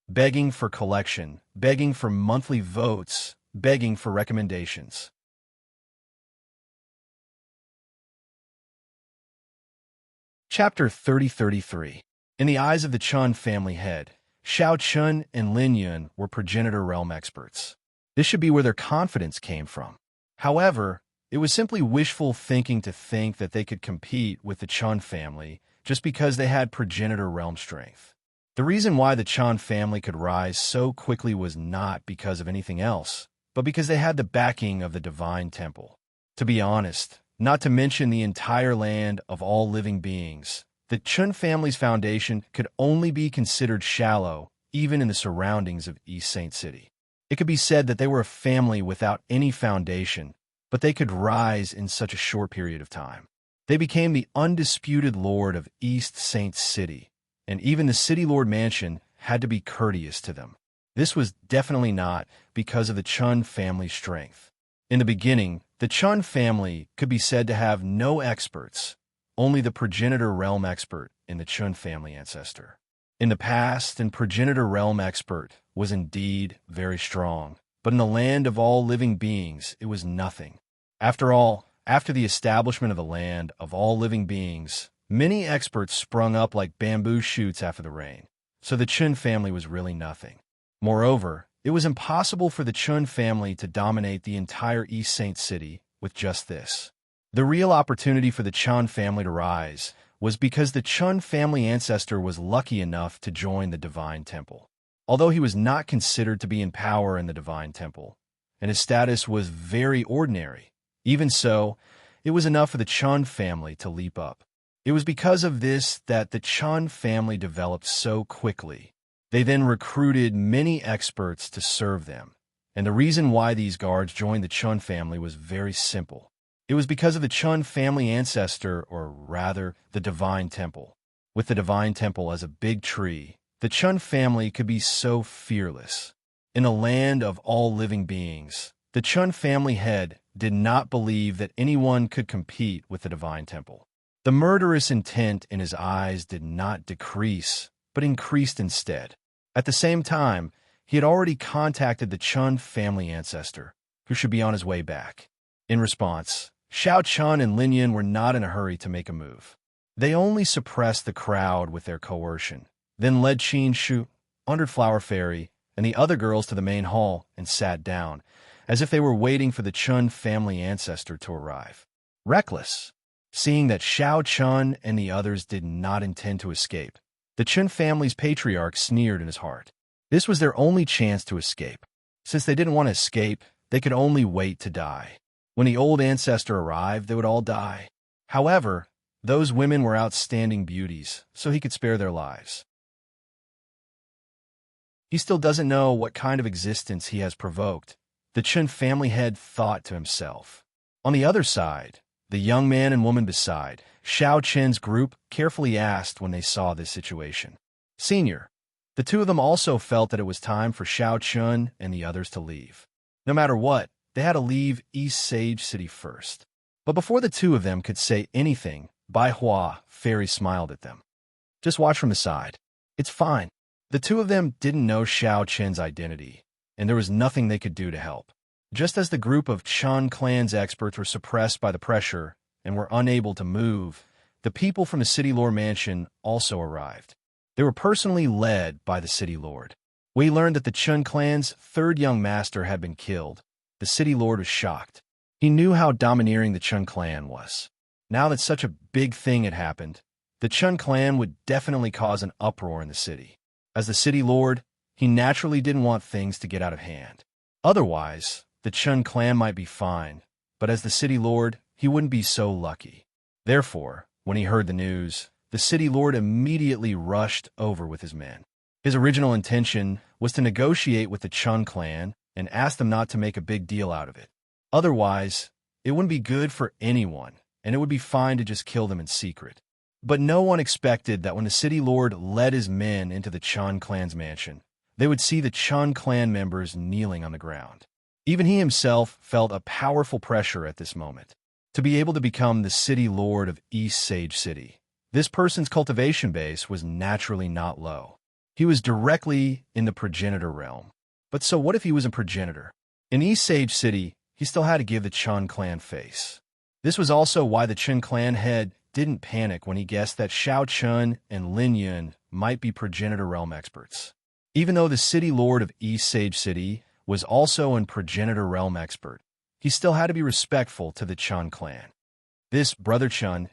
Begging for collection, begging for monthly votes, begging for recommendations. Chapter 3033. In the eyes of the Chun family head, Xiao Chun and Lin Yun were progenitor realm experts. This should be where their confidence came from. However, it was simply wishful thinking to think that they could compete with the Chun family just because they had progenitor realm strength. The reason why the Chun family could rise so quickly was not because of anything else, but because they had the backing of the Divine Temple. To be honest, not to mention the entire land of all living beings, the Chun family's foundation could only be considered shallow even in the surroundings of East Saint City. It could be said that they were a family without any foundation, but they could rise in such a short period of time. They became the undisputed lord of East Saint City, and even the City Lord Mansion had to be courteous to them. This was definitely not because of the Chun family's strength. In the beginning, the Chun family could be said to have no experts, only the progenitor realm expert in the Chun family ancestor. In the past, the progenitor realm expert was indeed very strong, but in the land of all living beings, it was nothing. After all, after the establishment of the land of all living beings, many experts sprung up like bamboo shoots after the rain, so the Chun family was really nothing. Moreover, it was impossible for the Chun family to dominate the entire East Saint City with just this. The real opportunity for the Chun family to rise was because the Chun family ancestor was lucky enough to join the Divine Temple. Although he was not considered to be in power in the Divine Temple, and his status was very ordinary, even so, it was enough for the Chun family to leap up. It was because of this that the Chun family developed so quickly. They then recruited many experts to serve them, and the reason why these guards joined the Chun family was very simple. It was because of the Chun family ancestor, or rather, the Divine Temple. With the Divine Temple as a big tree, the Chun family could be so fearless. In a land of all living beings, The Chun family head did not believe that anyone could compete with the divine temple. The murderous intent in his eyes did not decrease, but increased instead. At the same time, he had already contacted the Chun family ancestor, who should be on his way back. In response, Xiao Chun and Lin Yun were not in a hurry to make a move. They only suppressed the crowd with their coercion, then led Qin Shu, Under Flower Fairy, and the other girls to the main hall and sat down, as if they were waiting for the Chun family ancestor to arrive. Reckless, seeing that Xiao Chun and the others did not intend to escape, the Chun family's patriarch sneered in his heart. This was their only chance to escape. Since they didn't want to escape, they could only wait to die. When the old ancestor arrived, they would all die. However, those women were outstanding beauties, so he could spare their lives. He still doesn't know what kind of existence he has provoked, the Chun family head thought to himself. On the other side, the young man and woman beside Xiao Chen's group carefully asked when they saw this situation. Senior. The two of them also felt that it was time for Xiao Chun and the others to leave. No matter what, they had to leave East Sage City first. But before the two of them could say anything, Bai Hua Fairy smiled at them. Just watch from the side. It's fine. The two of them didn't know Xiao Chen's identity, and there was nothing they could do to help. Just as the group of Chun clan's experts were suppressed by the pressure and were unable to move, the people from the City Lord Mansion also arrived. They were personally led by the City Lord. We learned that the Chun clan's third young master had been killed. The City Lord was shocked. He knew how domineering the Chun clan was. Now that such a big thing had happened, the Chun clan would definitely cause an uproar in the city. As the City Lord, he naturally didn't want things to get out of hand. Otherwise, the Chun clan might be fine, but as the City Lord, he wouldn't be so lucky. Therefore, when he heard the news, the City Lord immediately rushed over with his men. His original intention was to negotiate with the Chun clan and ask them not to make a big deal out of it. Otherwise, it wouldn't be good for anyone, and it would be fine to just kill them in secret. But no one expected that when the City Lord led his men into the Chun clan's mansion, they would see the Chun clan members kneeling on the ground. Even he himself felt a powerful pressure at this moment. To be able to become the City Lord of East Sage City, this person's cultivation base was naturally not low. He was directly in the progenitor realm. But so what if he was a progenitor? In East Sage City, he still had to give the Chun clan face. This was also why the Chun clan head didn't panic when he guessed that Xiao Chun and Lin Yun might be progenitor realm experts. Even though the City Lord of East Sage City was also an progenitor realm expert, he still had to be respectful to the Chun clan. This brother Chun,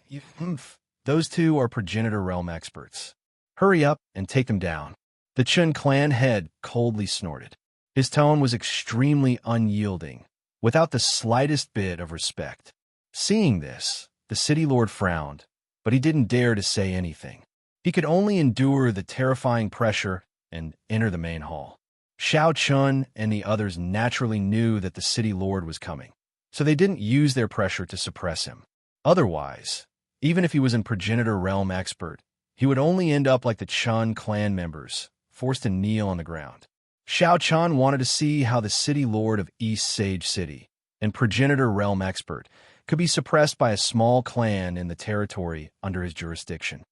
those two are progenitor realm experts. Hurry up and take them down. The Chun clan head coldly snorted. His tone was extremely unyielding, without the slightest bit of respect. Seeing this, the City Lord frowned, but he didn't dare to say anything. He could only endure the terrifying pressure and enter the main hall. Xiao Chun and the others naturally knew that the City Lord was coming, so they didn't use their pressure to suppress him. Otherwise, even if he was a progenitor realm expert, he would only end up like the Chun clan members, forced to kneel on the ground. Xiao Chun wanted to see how the City Lord of East Sage City, and progenitor realm expert, could be suppressed by a small clan in the territory under his jurisdiction.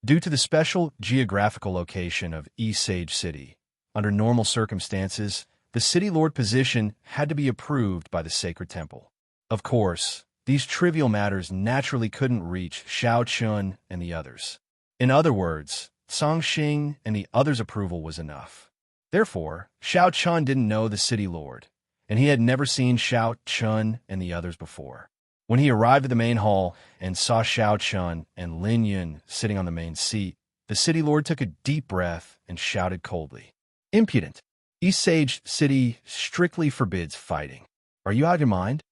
Due to the special geographical location of East Sage City, under normal circumstances, the City Lord position had to be approved by the Sacred Temple. Of course, these trivial matters naturally couldn't reach Xiao Chun and the others. In other words, Song Xing and the others' approval was enough. Therefore, Xiao Chun didn't know the City Lord, and he had never seen Xiao Chun and the others before. When he arrived at the main hall and saw Xiao Chun and Lin Yun sitting on the main seat, the City Lord took a deep breath and shouted coldly, "Impudent! East Sage City strictly forbids fighting. Are you out of your mind?"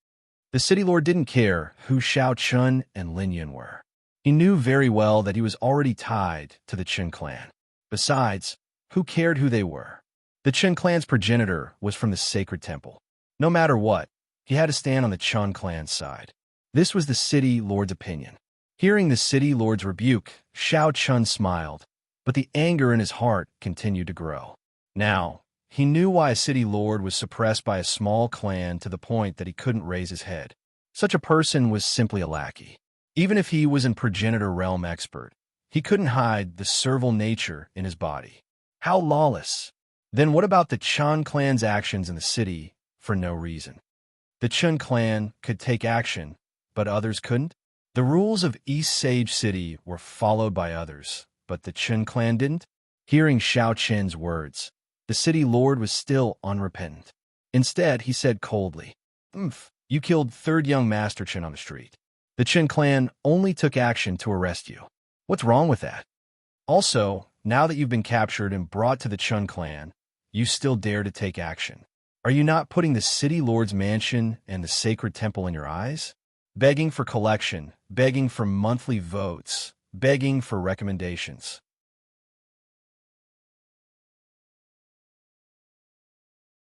The City Lord didn't care who Xiao Chun and Lin Yun were. He knew very well that he was already tied to the Chun clan. Besides, who cared who they were? The Chun clan's progenitor was from the Sacred Temple. No matter what, he had to stand on the Chun clan's side. This was the City Lord's opinion. Hearing the City Lord's rebuke, Xiao Chun smiled, but the anger in his heart continued to grow. Now, He knew why a city lord was suppressed by a small clan to the point that he couldn't raise his head. Such a person was simply a lackey. Even if he was an progenitor realm expert, he couldn't hide the servile nature in his body. How lawless! Then what about the Chun clan's actions in the city for no reason? The Chun clan could take action, but others couldn't? The rules of East Sage City were followed by others, but the Chun clan didn't? Hearing Xiao Chen's words, the city lord was still unrepentant. Instead, he said coldly, You killed third young Master Chen on the street. The Chen clan only took action to arrest you. What's wrong with that? Also, now that you've been captured and brought to the Chun clan, you still dare to take action. Are you not putting the city lord's mansion and the sacred temple in your eyes? Begging for collection, begging for monthly votes, begging for recommendations.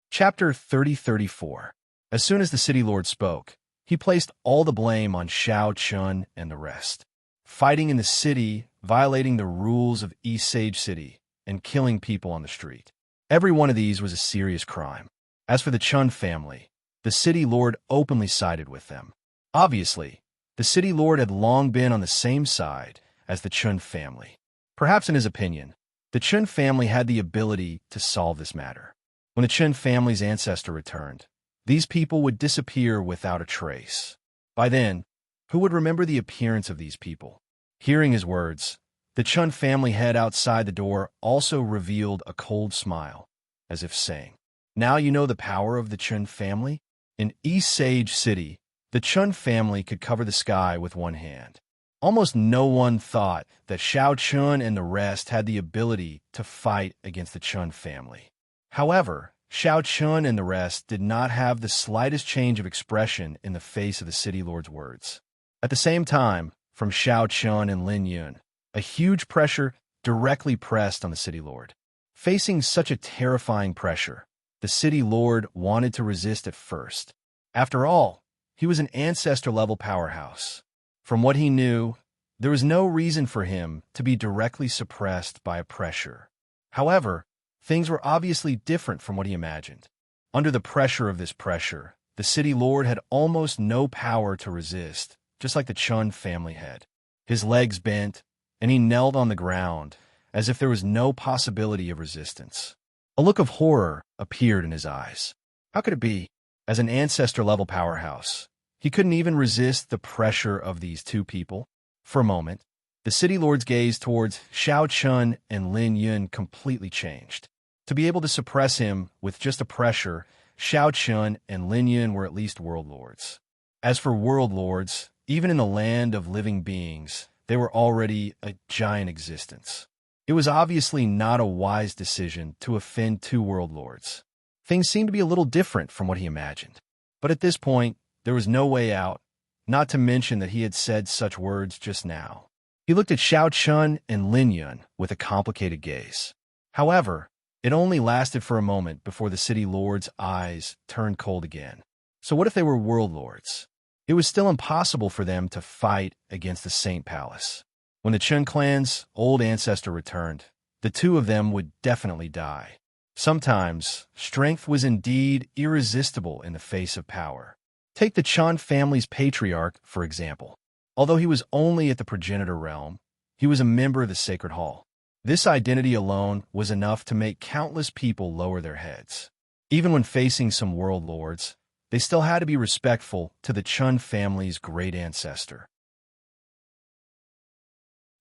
Chapter 30-34. As soon as the city lord spoke, he placed all the blame on Xiao Chun and the rest. Fighting in the city, violating the rules of East Sage City, and killing people on the street. Every one of these was a serious crime. As for the Chun family, the city lord openly sided with them. Obviously, the city lord had long been on the same side as the Chun family. Perhaps in his opinion, the Chun family had the ability to solve this matter. When the Chun family's ancestor returned, these people would disappear without a trace. By then, who would remember the appearance of these people? Hearing his words, the Chun family head outside the door also revealed a cold smile, as if saying, Now you know the power of the Chun family? In East Sage City, the Chun family could cover the sky with one hand. Almost no one thought that Xiao Chun and the rest had the ability to fight against the Chun family. However, Xiao Chun and the rest did not have the slightest change of expression in the face of the city lord's words. At the same time, from Xiao Chun and Lin Yun, a huge pressure directly pressed on the city lord. Facing such a terrifying pressure, the city lord wanted to resist at first. After all, he was an ancestor-level powerhouse. From what he knew, there was no reason for him to be directly suppressed by a pressure. However, things were obviously different from what he imagined. Under the pressure of this pressure, the city lord had almost no power to resist, just like the Chun family had. His legs bent, and he knelt on the ground, as if there was no possibility of resistance. A look of horror appeared in his eyes. How could it be? As an ancestor-level powerhouse, he couldn't even resist the pressure of these two people. For a moment, the city lord's gaze towards Xiao Chun and Lin Yun completely changed. To be able to suppress him with just a pressure, Xiao Chun and Lin Yun were at least world lords. As for world lords, even in the land of living beings, they were already a giant existence. It was obviously not a wise decision to offend two world lords. Things seemed to be a little different from what he imagined. But at this point, there was no way out, not to mention that he had said such words just now. He looked at Xiao Chun and Lin Yun with a complicated gaze. However, it only lasted for a moment before the city lord's eyes turned cold again. So what if they were world lords? It was still impossible for them to fight against the Saint Palace. When the Chun clan's old ancestor returned, the two of them would definitely die. Sometimes, strength was indeed irresistible in the face of power. Take the Chun family's patriarch, for example. Although he was only at the progenitor realm, he was a member of the Sacred Hall. This identity alone was enough to make countless people lower their heads. Even when facing some world lords, they still had to be respectful to the Chun family's great ancestor.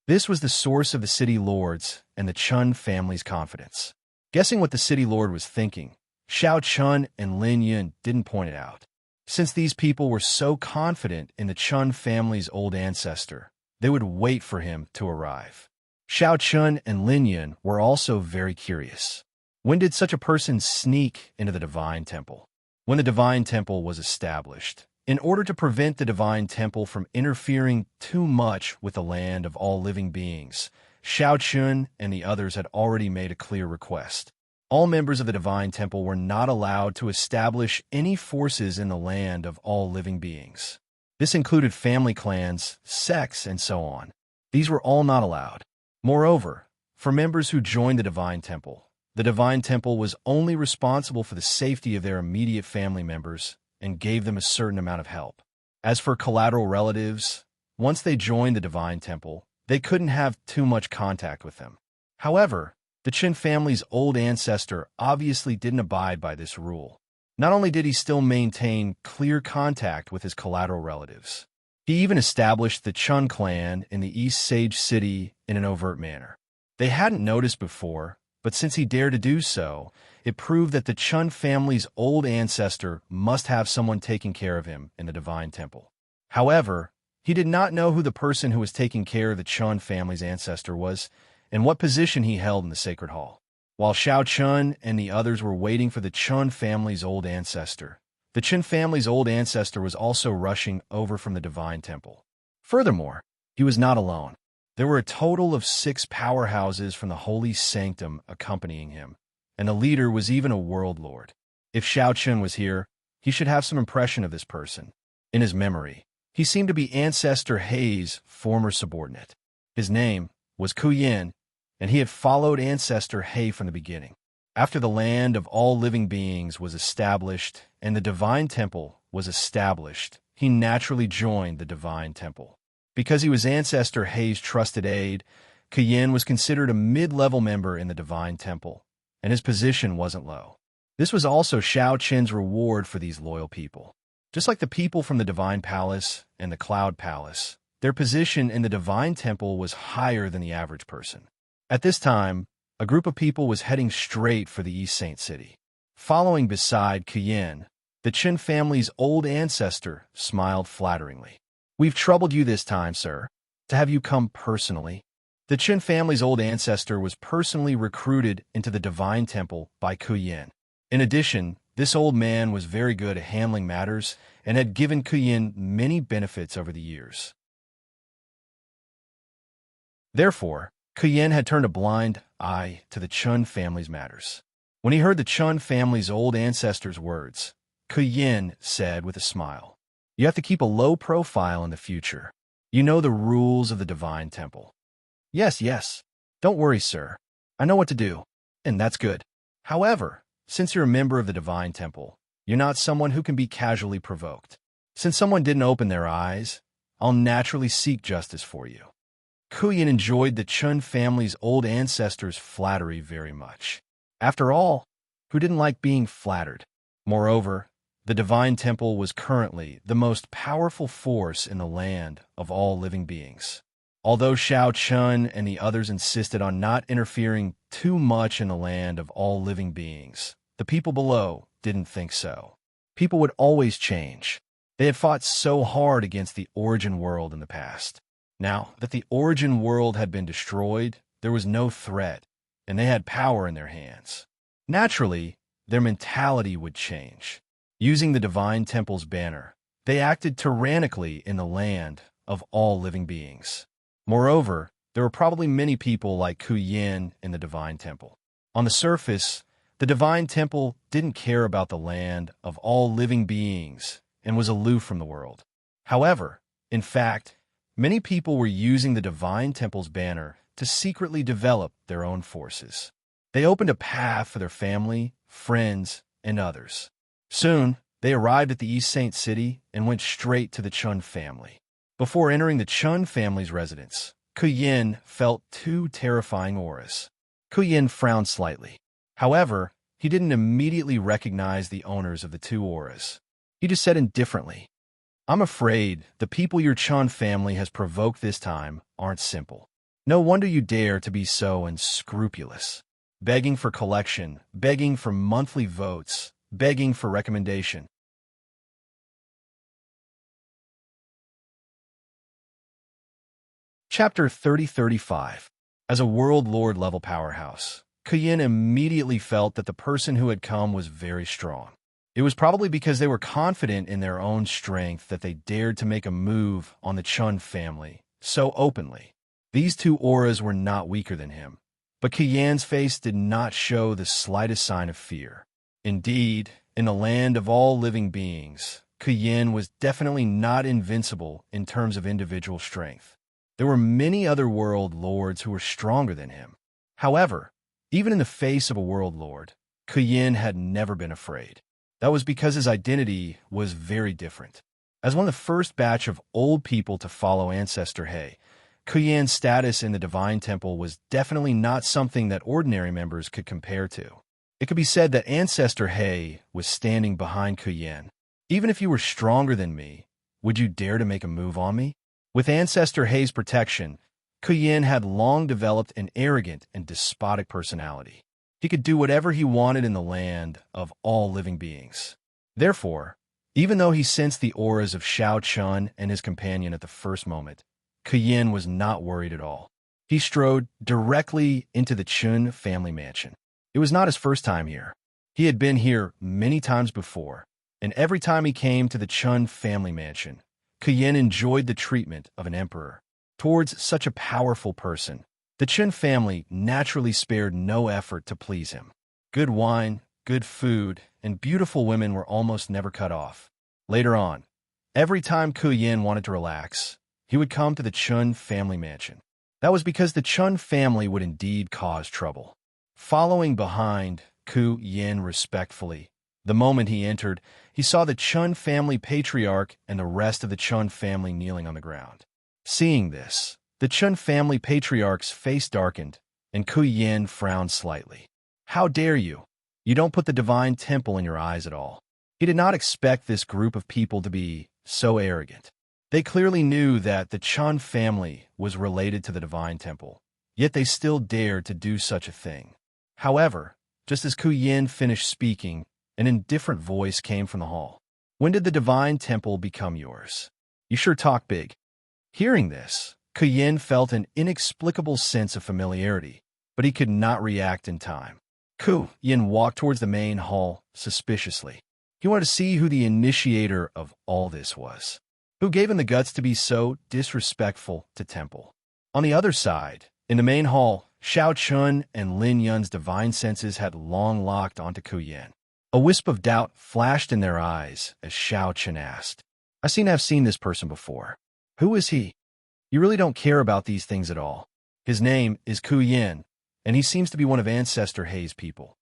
This was the source of the city lords and the Chun family's confidence. Guessing what the city lord was thinking, Xiao Chun and Lin Yun didn't point it out. Since these people were so confident in the Chun family's old ancestor, they would wait for him to arrive. Xiao Chun and Lin Yun were also very curious. When did such a person sneak into the Divine Temple? When the Divine Temple was established, in order to prevent the Divine Temple from interfering too much with the land of all living beings, Xiao Chun and the others had already made a clear request. All members of the Divine Temple were not allowed to establish any forces in the land of all living beings. This included family clans, sects, and so on. These were all not allowed. Moreover, for members who joined the Divine Temple, The Divine Temple was only responsible for the safety of their immediate family members and gave them a certain amount of help. As for collateral relatives, once they joined the Divine Temple, they couldn't have too much contact with them. However, the Qin family's old ancestor obviously didn't abide by this rule. Not only did he still maintain clear contact with his collateral relatives, he even established the Chun clan in the East Sage City in an overt manner. They hadn't noticed before, but since he dared to do so, it proved that the Chun family's old ancestor must have someone taking care of him in the Divine Temple. However, he did not know who the person who was taking care of the Chun family's ancestor was and what position he held in the Sacred Hall. While Xiao Chun and the others were waiting for the Chun family's old ancestor, the Qin family's old ancestor was also rushing over from the Divine Temple. Furthermore, he was not alone. There were a total of 6 powerhouses from the Holy Sanctum accompanying him, and the leader was even a world lord. If Xiao Chun was here, he should have some impression of this person. In his memory, he seemed to be Ancestor Hei's former subordinate. His name was Ku Yin, and he had followed Ancestor Hei from the beginning. After the land of all living beings was established and the Divine Temple was established, he naturally joined the Divine Temple. Because he was Ancestor Hei's trusted aide, Ku Yin was considered a mid-level member in the Divine Temple, and his position wasn't low. This was also Xiao Qin's reward for these loyal people. Just like the people from the Divine Palace and the Cloud Palace, their position in the Divine Temple was higher than the average person. At this time, a group of people was heading straight for the East Saint City. Following beside Ku Yin, the Qin family's old ancestor smiled flatteringly. "We've troubled you this time, sir, to have you come personally." The Qin family's old ancestor was personally recruited into the Divine Temple by Ku Yin. In addition, this old man was very good at handling matters and had given Ku Yin many benefits over the years. Therefore, Ku Yin had turned a blind eye to the Chun family's matters. When he heard the Chun family's old ancestor's words, Ku Yin said with a smile, "You have to keep a low profile in the future. You know the rules of the Divine Temple." Yes. Don't worry, sir. I know what to do, and that's good. However, since you're a member of the Divine Temple, you're not someone who can be casually provoked. Since someone didn't open their eyes, I'll naturally seek justice for you." Ku Yin enjoyed the Chun family's old ancestor's flattery very much. After all, who didn't like being flattered? Moreover, the Divine Temple was currently the most powerful force in the land of all living beings. Although Xiao Chun and the others insisted on not interfering too much in the land of all living beings, the people below didn't think so. People would always change. They had fought so hard against the origin world in the past. Now that the origin world had been destroyed, there was no threat, and they had power in their hands. Naturally, their mentality would change. Using the Divine Temple's banner, they acted tyrannically in the land of all living beings. Moreover, there were probably many people like Ku Yin in the Divine Temple. On the surface, the Divine Temple didn't care about the land of all living beings and was aloof from the world. However, in fact, many people were using the Divine Temple's banner to secretly develop their own forces. They opened a path for their family, friends, and others. Soon, they arrived at the East Saint City and went straight to the Chun family. Before entering the Chun family's residence, Ku Yin felt 2 terrifying auras. Ku Yin frowned slightly. However, he didn't immediately recognize the owners of the 2 auras. He just said indifferently, "I'm afraid the people your Chun family has provoked this time aren't simple. No wonder you dare to be so unscrupulous. Begging for collection, begging for monthly votes, begging for recommendation." Chapter 30-35. As a World Lord level powerhouse, Ku Yin immediately felt that the person who had come was very strong. It was probably because they were confident in their own strength that they dared to make a move on the Chun family so openly. These 2 auras were not weaker than him, but Ku Yin's face did not show the slightest sign of fear. Indeed, in the land of all living beings, Ku Yin was definitely not invincible in terms of individual strength. There were many other world lords who were stronger than him. However, Even in the face of a world lord, Kuyin had never been afraid. That was because his identity was very different. As one of the first batch of old people to follow Ancestor He, Kuyin's status in the Divine Temple was definitely not something that ordinary members could compare to. It could be said that Ancestor He was standing behind Kuyin. Even if you were stronger than me, would you dare to make a move on me? With Ancestor He's protection, Kuyin had long developed an arrogant and despotic personality. He could do whatever he wanted in the land of all living beings. Therefore, even though he sensed the auras of Xiao Chun and his companion at the first moment, Kuyin was not worried at all. He strode directly into the Chun family mansion. It was not his first time here. He had been here many times before, and every time he came to the Chun family mansion, Kuyin enjoyed the treatment of an emperor. Towards such a powerful person, the Chun family naturally spared no effort to please him. Good wine, good food, and beautiful women were almost never cut off. Later on, every time Kuyin wanted to relax, he would come to the Chun family mansion. That was because the Chun family would indeed cause trouble. Following behind Kuyin respectfully, the moment he entered, he saw the Chun family patriarch and the rest of the Chun family kneeling on the ground. Seeing this, the Chun family patriarch's face darkened, and Kuyin frowned slightly. How dare you? You don't put the Divine Temple in your eyes at all. He did not expect this group of people to be so arrogant. They clearly knew that the Chun family was related to the Divine Temple, yet they still dared to do such a thing. However, just as Kuyin finished speaking, an indifferent voice came from the hall. When did the Divine Temple become yours? You sure talk big. Hearing this, Kuyin felt an inexplicable sense of familiarity, but he could not react in time. Kuyin walked towards the main hall suspiciously. He wanted to see who the initiator of all this was. Who gave him the guts to be so disrespectful to Temple? On the other side, in the main hall, Xiao Chun and Lin Yun's divine senses had long locked onto Kuyin. A wisp of doubt flashed in their eyes as Xiao Chun asked, "I seem to have seen this person before. Who is he? You really don't care about these things at all. His name is Kuyin, and he seems to be one of Ancestor He's people."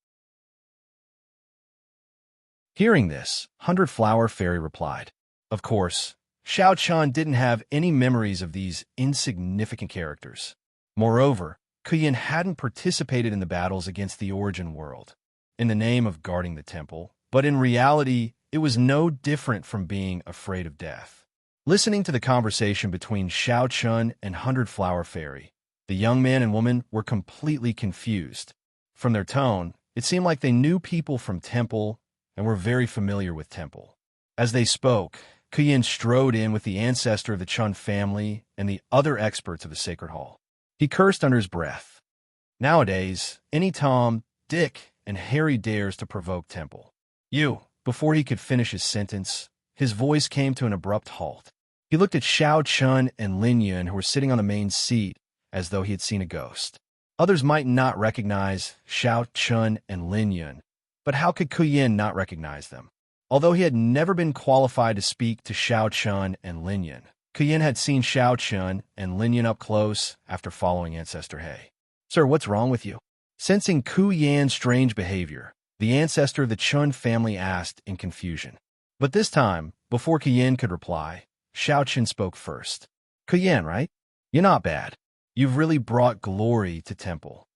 Hearing this, 100 Flower Fairy replied, "Of course, Xiao Chun didn't have any memories of these insignificant characters. Moreover, Kuyin hadn't participated in the battles against the Origin World in the name of guarding the temple, but in reality, it was no different from being afraid of death." Listening to the conversation between Xiao Chun and 100 Flower Fairy, the young man and woman were completely confused. From their tone, it seemed like they knew people from Temple and were very familiar with Temple. As they spoke, Kuyin strode in with the ancestor of the Chun family and the other experts of the Sacred Hall. He cursed under his breath. Nowadays, any Tom, Dick, and Harry dares to provoke Temple. "You," before he could finish his sentence, his voice came to an abrupt halt. He looked at Xiao Chun and Lin Yun, who were sitting on the main seat, as though he had seen a ghost. Others might not recognize Xiao Chun and Lin Yun, but how could Kuyin not recognize them? Although he had never been qualified to speak to Xiao Chun and Lin Yun, Kuyin had seen Xiao Chun and Lin Yun up close after following Ancestor He. "Sir, what's wrong with you?" Sensing Kuyin's strange behavior, the ancestor of the Chun family asked in confusion. But this time, before Kuyin could reply, Xiao Chun spoke first. "Kuyin, right? You're not bad. You've really brought glory to Temple."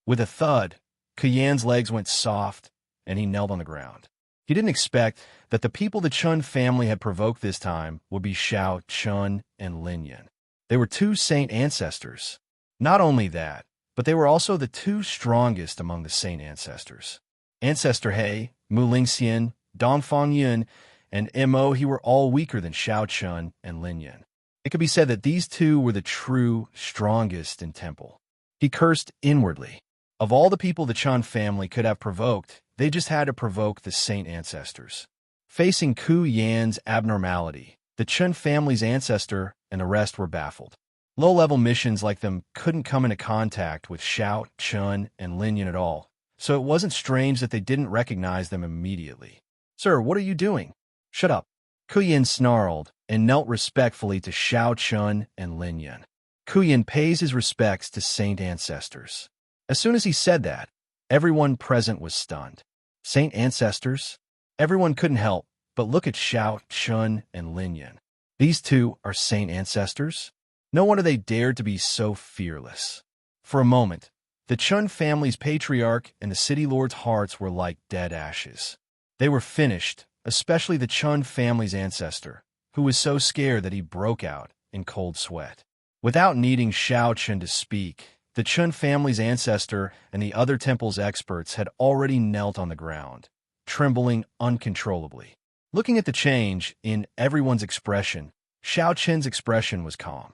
With a thud, Kuyin's legs went soft, and he knelt on the ground. He didn't expect that the people the Chun family had provoked this time would be Xiao Chun and Lin Yun. They were two saint ancestors. Not only that, but they were also the two strongest among the saint ancestors. Ancestor He, Mu Lingxian, Dongfang Yun, and Mo He were all weaker than Xiao Chun and Lin Yun. It could be said that these two were the true strongest in Temple. He cursed inwardly. Of all the people the Chun family could have provoked, they just had to provoke the saint ancestors. Facing Kuyin's abnormality, the Chun family's ancestor and the rest were baffled. Low-level missions like them couldn't come into contact with Xiao Chun and Lin Yun at all, so it wasn't strange that they didn't recognize them immediately. "Sir, what are you doing?" "Shut up." Kuyin snarled and knelt respectfully to Xiao Chun and Lin Yun. Kuyin pays his respects to saint ancestors. As soon as he said that, Everyone present was stunned. Saint ancestors? Everyone couldn't help but look at Xiao, Chun, and Lin Yan. These two are saint ancestors? No wonder they dared to be so fearless. For a moment, the Chun family's patriarch and the city lord's hearts were like dead ashes. They were finished, especially the Chun family's ancestor, who was so scared that he broke out in cold sweat. Without needing Xiao Chun to speak, the Chun family's ancestor and the other temple's experts had already knelt on the ground, trembling uncontrollably. Looking at the change in everyone's expression, Xiao Chen's expression was calm.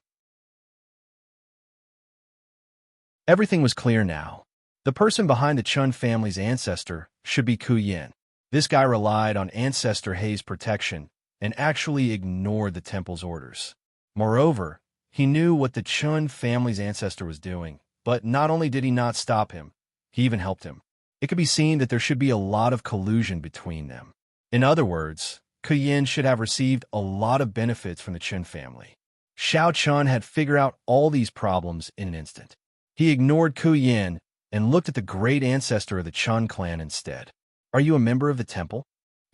Everything was clear now. The person behind the Chun family's ancestor should be Ku Yin. This guy relied on Ancestor Hei's protection and actually ignored the temple's orders. Moreover, he knew what the Chun family's ancestor was doing, but not only did he not stop him, he even helped him. It could be seen that there should be a lot of collusion between them. In other words, Ku Yin should have received a lot of benefits from the Chun family. Xiao Chun had figured out all these problems in an instant. He ignored Ku Yin and looked at the great ancestor of the Chun clan instead. Are you a member of the temple?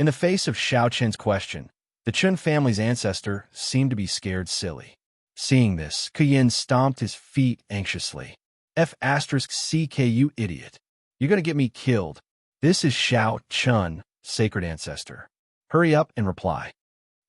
In the face of Xiao Chen's question, the Chun family's ancestor seemed to be scared silly. Seeing this, Ku Yin stomped his feet anxiously. F***CK, you idiot. You're gonna get me killed. This is Xiao Chun, sacred ancestor. Hurry up and reply.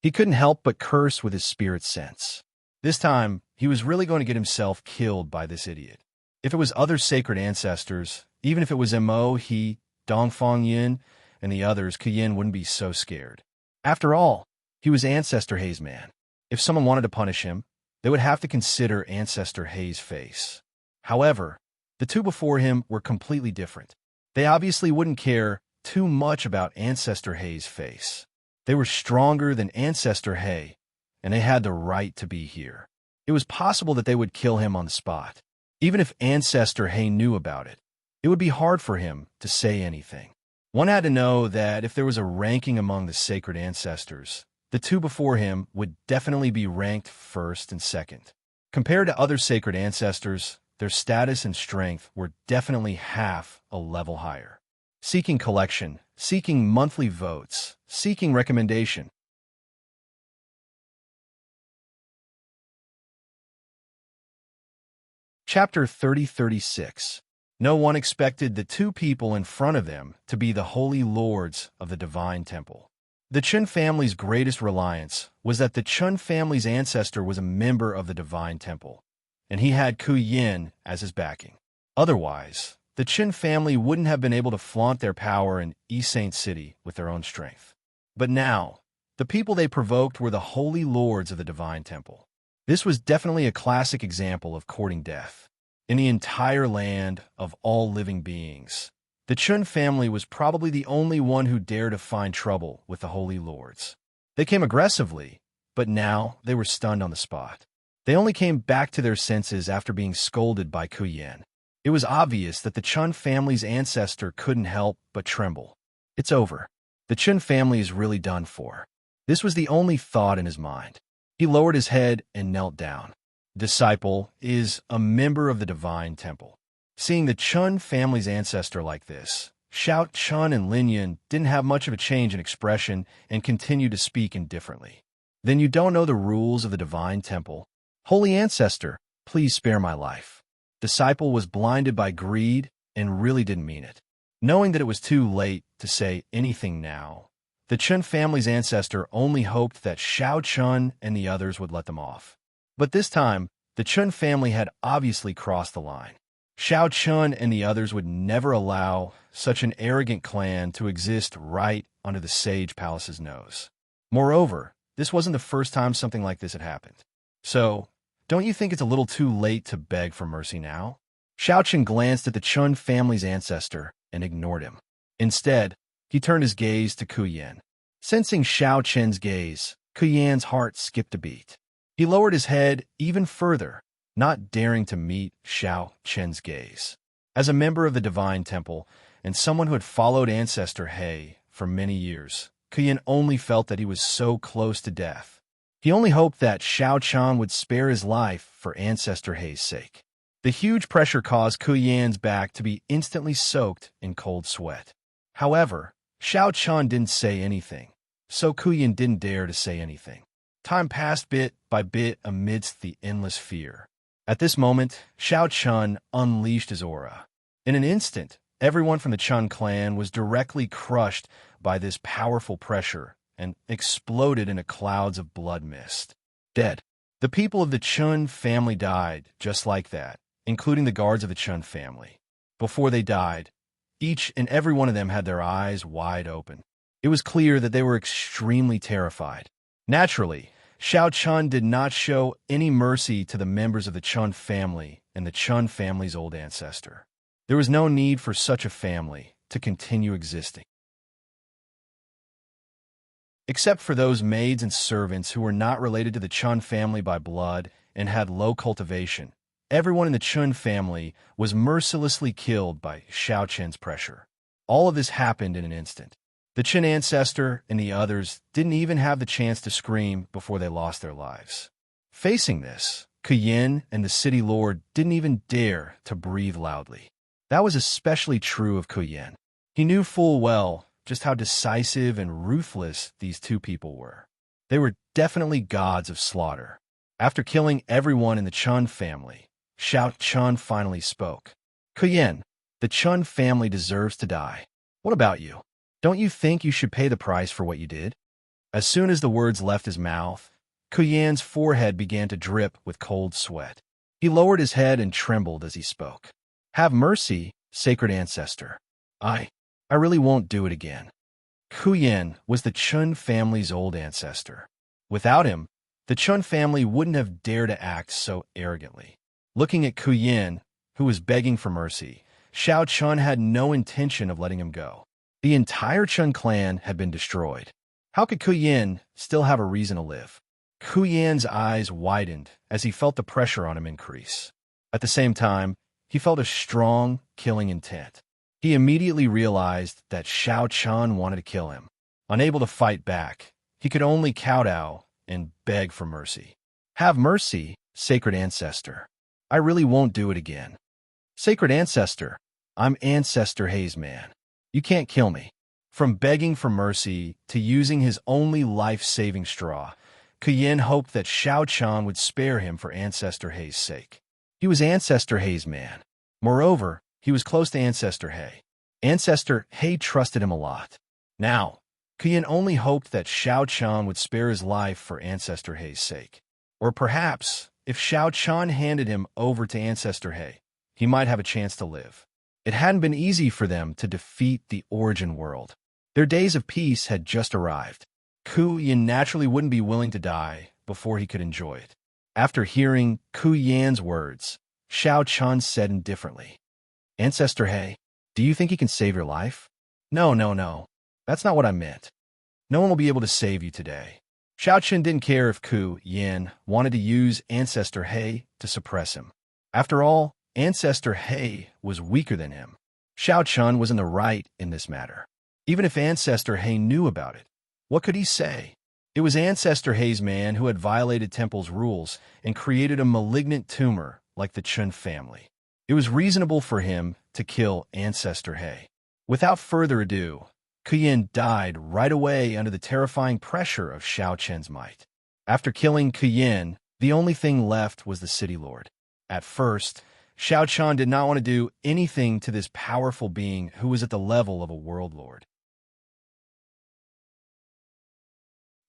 He couldn't help but curse with his spirit sense. This time, he was really going to get himself killed by this idiot. If it was other sacred ancestors, even if it was Mo, he, Dongfang Yin, and the others, Ku Yin wouldn't be so scared. After all, he was Ancestor Hei's man. If someone wanted to punish him, they would have to consider Ancestor Hei's face. However, the two before him were completely different. They obviously wouldn't care too much about Ancestor Hei's face. They were stronger than Ancestor Hei, and they had the right to be here. It was possible that they would kill him on the spot. Even if Ancestor Hei knew about it, it would be hard for him to say anything. One had to know that if there was a ranking among the sacred ancestors, the two before him would definitely be ranked first and second. Compared to other sacred ancestors, their status and strength were definitely half a level higher. Seeking collection, seeking monthly votes, seeking recommendation. Chapter 30-36. No one expected the two people in front of them to be the holy lords of the divine temple. The Chun family's greatest reliance was that the Chun family's ancestor was a member of the divine temple, and he had Ku Yin as his backing. Otherwise, the Chun family wouldn't have been able to flaunt their power in East Saint City with their own strength. But now, the people they provoked were the holy lords of the divine temple. This was definitely a classic example of courting death. In the entire land of all living beings, the Chun family was probably the only one who dared to find trouble with the holy lords. They came aggressively, but now they were stunned on the spot. They only came back to their senses after being scolded by Ku Yin. It was obvious that the Chun family's ancestor couldn't help but tremble. It's over. The Chun family is really done for. This was the only thought in his mind. He lowered his head and knelt down. Disciple is a member of the divine temple. Seeing the Chun family's ancestor like this, Xiao Chun and Lin Yan didn't have much of a change in expression and continued to speak indifferently. Then you don't know the rules of the divine temple. Holy ancestor, please spare my life. Disciple was blinded by greed and really didn't mean it. Knowing that it was too late to say anything now, the Chun family's ancestor only hoped that Xiao Chun and the others would let them off. But this time, the Chun family had obviously crossed the line. Xiao Chun and the others would never allow such an arrogant clan to exist right under the sage palace's nose. Moreover, this wasn't the first time something like this had happened. So, don't you think it's a little too late to beg for mercy now? Xiao Chun glanced at the Chun family's ancestor and ignored him. Instead, he turned his gaze to Ku Yin. Sensing Xiao Chun's gaze, Ku Yin's heart skipped a beat. He lowered his head even further, not daring to meet Xiao Chun's gaze. As a member of the divine temple and someone who had followed Ancestor Hei for many years, Ku Yin only felt that he was so close to death. He only hoped that Xiao Chun would spare his life for Ancestor Hei's sake. The huge pressure caused Kuyan's back to be instantly soaked in cold sweat. However, Xiao Chun didn't say anything, so Kuyan didn't dare to say anything. Time passed bit by bit amidst the endless fear. At this moment, Xiao Chun unleashed his aura. In an instant, everyone from the Chun clan was directly crushed by this powerful pressure and exploded into clouds of blood mist. Dead. The people of the Chun family died just like that, including the guards of the Chun family. Before they died, each and every one of them had their eyes wide open. It was clear that they were extremely terrified. Naturally, Xiao Chun did not show any mercy to the members of the Chun family and the Chun family's old ancestor. There was no need for such a family to continue existing. Except for those maids and servants who were not related to the Chun family by blood and had low cultivation, everyone in the Chun family was mercilessly killed by Xiao Chun's pressure. All of this happened in an instant. The Chun ancestor and the others didn't even have the chance to scream before they lost their lives. Facing this, Kuyan and the city lord didn't even dare to breathe loudly. That was especially true of Kuyan. He knew full well just how decisive and ruthless these two people were. They were definitely gods of slaughter. After killing everyone in the Chun family, Xiao Chun finally spoke. Kuyan, the Chun family deserves to die. What about you? Don't you think you should pay the price for what you did? As soon as the words left his mouth, Kuyan's forehead began to drip with cold sweat. He lowered his head and trembled as he spoke. Have mercy, sacred ancestor. I really won't do it again. Kuyan was the Chun family's old ancestor. Without him, the Chun family wouldn't have dared to act so arrogantly. Looking at Kuyan, who was begging for mercy, Xiao Chun had no intention of letting him go. The entire Chun clan had been destroyed. How could Kuyan still have a reason to live? Kuyan's eyes widened as he felt the pressure on him increase. At the same time, he felt a strong, killing intent. He immediately realized that Xiao Chun wanted to kill him. Unable to fight back, he could only kowtow and beg for mercy. Have mercy, sacred ancestor. I really won't do it again. Sacred ancestor, I'm Ancestor Hay's man. You can't kill me. From begging for mercy to using his only life-saving straw, Kuyan hoped that Xiao Chun would spare him for Ancestor Hay's sake. He was Ancestor Hay's man. Moreover, he was close to Ancestor Hay. Ancestor Hay trusted him a lot. Now, Kuyan only hoped that Xiao Chun would spare his life for Ancestor Hay's sake. Or perhaps, if Xiao Chun handed him over to Ancestor Hay, he might have a chance to live. It hadn't been easy for them to defeat the Origin World. Their days of peace had just arrived. Kuyan naturally wouldn't be willing to die before he could enjoy it. After hearing Kuyan's words, Xiao Chun said indifferently, Ancestor Hay, do you think he can save your life? No. That's not what I meant. No one will be able to save you today. Xiao Chun didn't care if Kuyan wanted to use Ancestor Hay to suppress him. After all, Ancestor Hay was weaker than him. Xiao Chun was in the right in this matter. Even if Ancestor Hay knew about it, what could he say? It was Ancestor Hay's man who had violated Temple's rules and created a malignant tumor like the Chun family. It was reasonable for him to kill Ancestor Hay. Without further ado, Kuyan died right away under the terrifying pressure of Xiao Chun's might. After killing Kuyan, the only thing left was the city lord. At first, Xiao Chun did not want to do anything to this powerful being who was at the level of a world lord.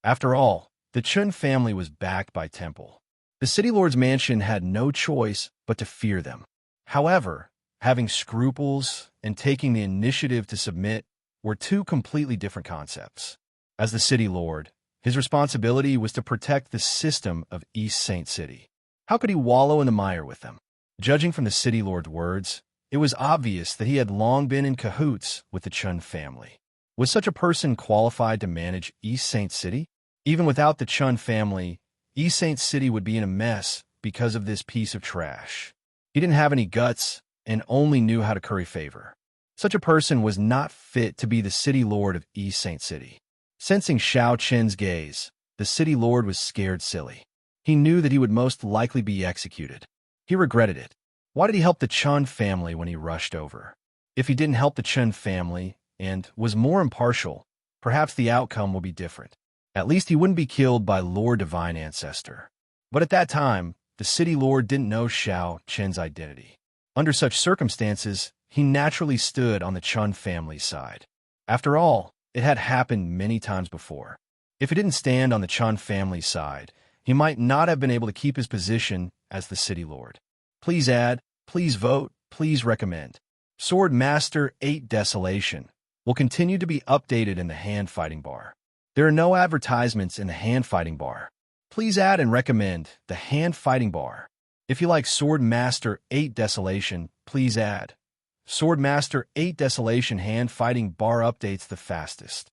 After all, the Chun family was backed by Temple. The city lord's mansion had no choice but to fear them. However, having scruples and taking the initiative to submit were two completely different concepts. As the city lord, his responsibility was to protect the system of East Saint City. How could he wallow in the mire with them? Judging from the city lord's words, it was obvious that he had long been in cahoots with the Chun family. Was such a person qualified to manage East Saint City? Even without the Chun family, East Saint City would be in a mess because of this piece of trash. He didn't have any guts and only knew how to curry favor. Such a person was not fit to be the city lord of East Saint City. Sensing Xiao Chun's gaze, the city lord was scared silly. He knew that he would most likely be executed. He regretted it. Why did he help the Chun family when he rushed over? If he didn't help the Chun family and was more impartial, perhaps the outcome would be different. At least he wouldn't be killed by Lord Divine Ancestor. But at that time, the city lord didn't know Xiao Chen's identity. Under such circumstances, he naturally stood on the Chun family's side. After all, it had happened many times before. If he didn't stand on the Chun family's side, he might not have been able to keep his position as the city lord. Please add, please vote, please recommend. Sword Master 8 Desolation will continue to be updated in the hand fighting bar. There are no advertisements in the hand fighting bar. Please add and recommend the hand fighting bar. If you like Sword Master 8 Desolation, please add. Sword Master 8 Desolation hand fighting bar updates the fastest.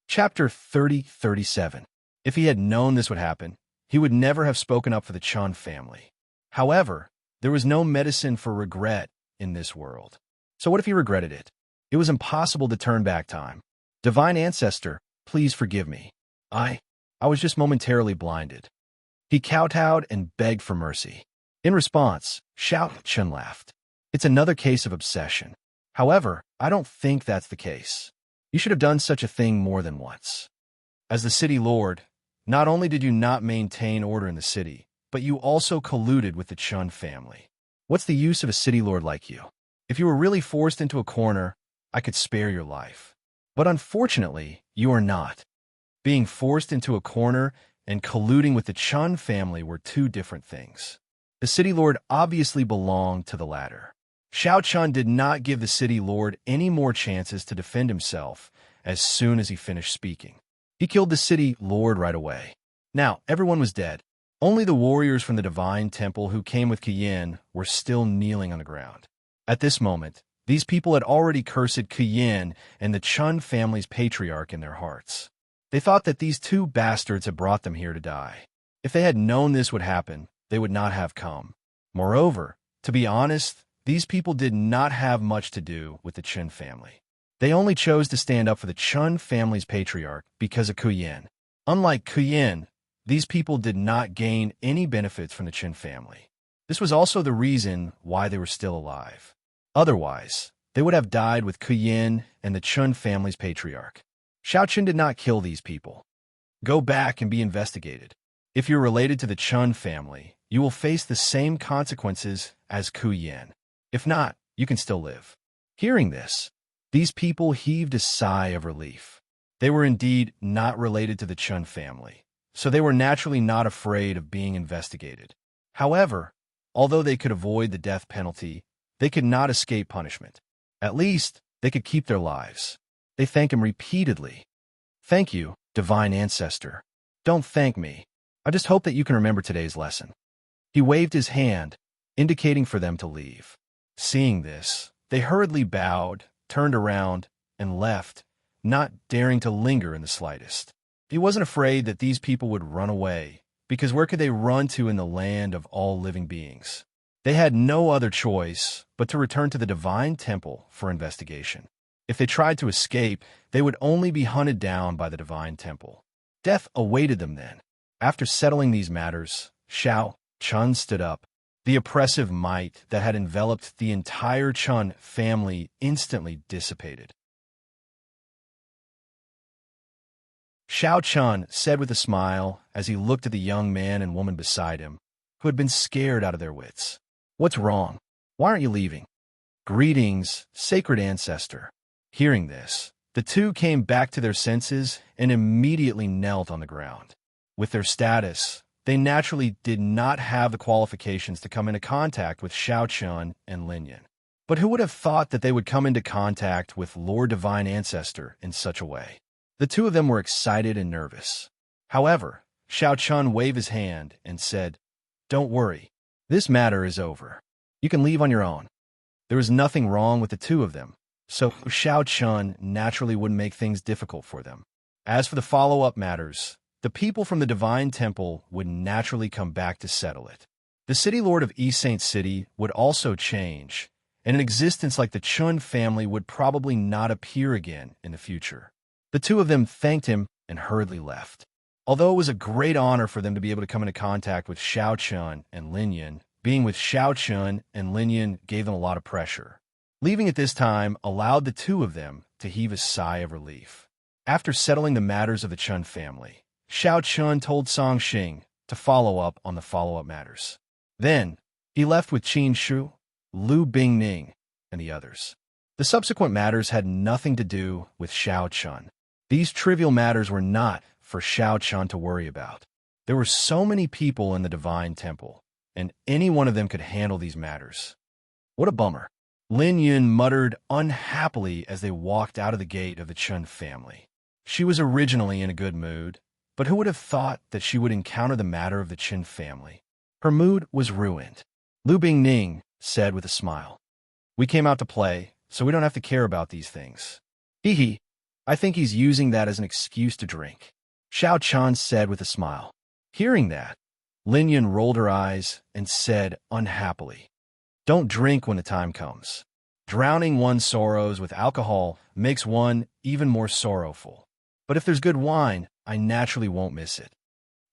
Chapter 30-37. If he had known this would happen, he would never have spoken up for the Chun family. However, there was no medicine for regret in this world. So what if he regretted it? It was impossible to turn back time. Divine Ancestor, please forgive me. I was just momentarily blinded. He kowtowed and begged for mercy. In response, Xiao Chen laughed. It's another case of obsession. However, I don't think that's the case. You should have done such a thing more than once. As the city lord, not only did you not maintain order in the city, but you also colluded with the Chun family. What's the use of a city lord like you? If you were really forced into a corner, I could spare your life. But unfortunately, you are not. Being forced into a corner and colluding with the Chun family were two different things. The city lord obviously belonged to the latter. Xiao Chun did not give the city lord any more chances to defend himself as soon as he finished speaking. He killed the city lord right away. Now, everyone was dead. Only the warriors from the Divine Temple who came with Kuyin were still kneeling on the ground. At this moment, these people had already cursed Kuyin and the Chun family's patriarch in their hearts. They thought that these two bastards had brought them here to die. If they had known this would happen, they would not have come. Moreover, to be honest, these people did not have much to do with the Chun family. They only chose to stand up for the Chun family's patriarch because of Kuyin. Unlike Kuyin, these people did not gain any benefits from the Chun family. This was also the reason why they were still alive. Otherwise, they would have died with Kuyin and the Chun family's patriarch. Xiao Chen did not kill these people. Go back and be investigated. If you're related to the Chun family, you will face the same consequences as Kuyin. If not, you can still live. Hearing this, these people heaved a sigh of relief. They were indeed not related to the Chun family, so they were naturally not afraid of being investigated. However, although they could avoid the death penalty, they could not escape punishment. At least, they could keep their lives. They thanked him repeatedly. Thank you, Divine Ancestor. Don't thank me. I just hope that you can remember today's lesson. He waved his hand, indicating for them to leave. Seeing this, they hurriedly bowed, turned around, and left, not daring to linger in the slightest. He wasn't afraid that these people would run away, because where could they run to in the land of all living beings? They had no other choice but to return to the Divine Temple for investigation. If they tried to escape, they would only be hunted down by the Divine Temple. Death awaited them then. After settling these matters, Xiao Chun stood up. The oppressive might that had enveloped the entire Chun family instantly dissipated. Xiao Chun said with a smile as he looked at the young man and woman beside him, who had been scared out of their wits. What's wrong? Why aren't you leaving? Greetings, sacred ancestor. Hearing this, the two came back to their senses and immediately knelt on the ground. With their status, they naturally did not have the qualifications to come into contact with Xiao Chun and Lin Yin. But who would have thought that they would come into contact with Lord Divine Ancestor in such a way? The two of them were excited and nervous. However, Xiao Chun waved his hand and said, "Don't worry. This matter is over. You can leave on your own." There was nothing wrong with the two of them, so Xiao Chun naturally wouldn't make things difficult for them. As for the follow-up matters, the people from the Divine Temple would naturally come back to settle it. The city lord of East Saint City would also change, and an existence like the Chun family would probably not appear again in the future. The two of them thanked him and hurriedly left. Although it was a great honor for them to be able to come into contact with Xiao Chun and Lin Yan, being with Xiao Chun and Lin Yan gave them a lot of pressure. Leaving at this time allowed the two of them to heave a sigh of relief. After settling the matters of the Chun family, Xiao Chun told Song Xing to follow up on the follow-up matters. Then, he left with Qin Shu, Lu Bingning, and the others. The subsequent matters had nothing to do with Xiao Chun. These trivial matters were not for Xiao Chun to worry about. There were so many people in the Divine Temple, and any one of them could handle these matters. What a bummer. Lin Yun muttered unhappily as they walked out of the gate of the Chun family. She was originally in a good mood, but who would have thought that she would encounter the matter of the Qin family? Her mood was ruined. Lu Bingning said with a smile, "We came out to play, so we don't have to care about these things." Hee hee, I think he's using that as an excuse to drink, Xiao Chan said with a smile. Hearing that, Lin Yun rolled her eyes and said unhappily, "Don't drink when the time comes. Drowning one's sorrows with alcohol makes one even more sorrowful. But if there's good wine, I naturally won't miss it."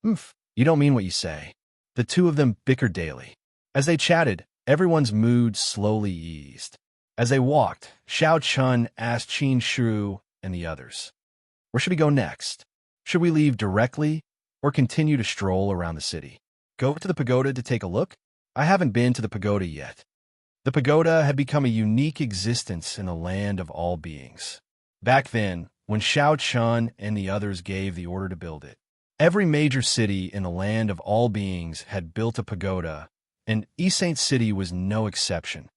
You don't mean what you say. The two of them bickered daily. As they chatted, everyone's mood slowly eased. As they walked, Xiao Chun asked Qin Shu and the others, "Where should we go next? Should we leave directly or continue to stroll around the city? Go to the pagoda to take a look? I haven't been to the pagoda yet." The pagoda had become a unique existence in the land of all beings. Back then, when Xiao Chun and the others gave the order to build it, every major city in the land of all beings had built a pagoda, and Saint City was no exception.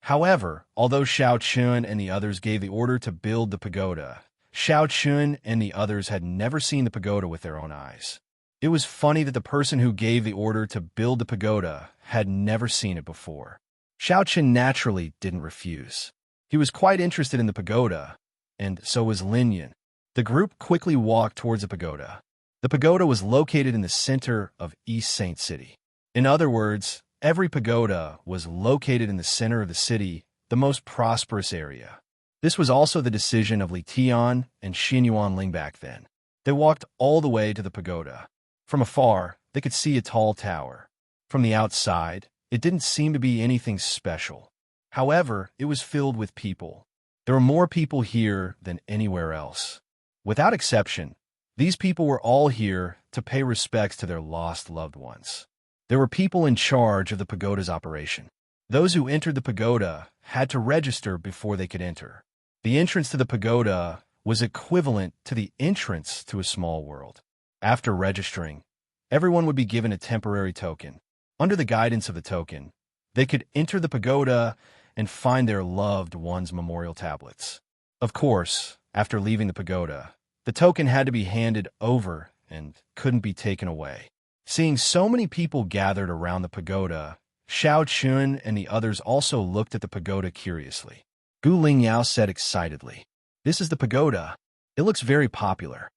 However, although Xiao Chun and the others gave the order to build the pagoda, Xiao Chun and the others had never seen the pagoda with their own eyes. It was funny that the person who gave the order to build the pagoda had never seen it before. Xiao Chun naturally didn't refuse. He was quite interested in the pagoda, and so was Lin Yan. The group quickly walked towards the pagoda. The pagoda was located in the center of Saint City. In other words, every pagoda was located in the center of the city, the most prosperous area. This was also the decision of Li Tian and Xin Yuanling back then. They walked all the way to the pagoda. From afar, they could see a tall tower. From the outside, it didn't seem to be anything special. However, it was filled with people. There were more people here than anywhere else. Without exception, these people were all here to pay respects to their lost loved ones. There were people in charge of the pagoda's operation. Those who entered the pagoda had to register before they could enter. The entrance to the pagoda was equivalent to the entrance to a small world. After registering, everyone would be given a temporary token. Under the guidance of the token, they could enter the pagoda and find their loved one's memorial tablets. Of course, after leaving the pagoda, the token had to be handed over and couldn't be taken away. Seeing so many people gathered around the pagoda, Xiao Chun and the others also looked at the pagoda curiously. Gu Lingyao said excitedly, "This is the pagoda. It looks very popular."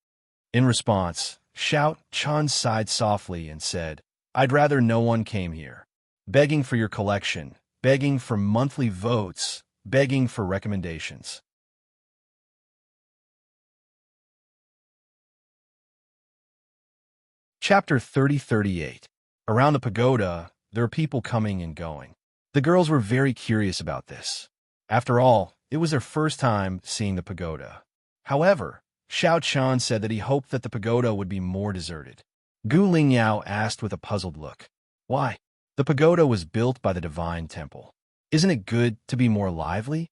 In response, Xiao Chun sighed softly and said, "I'd rather no one came here. Begging for your collection, begging for monthly votes, begging for recommendations." Chapter 3038. Around the pagoda, there are people coming and going. The girls were very curious about this. After all, it was their first time seeing the pagoda. However, Xiao Chan said that he hoped that the pagoda would be more deserted. Gu Lingyao asked with a puzzled look, "Why? The pagoda was built by the Divine Temple. Isn't it good to be more lively?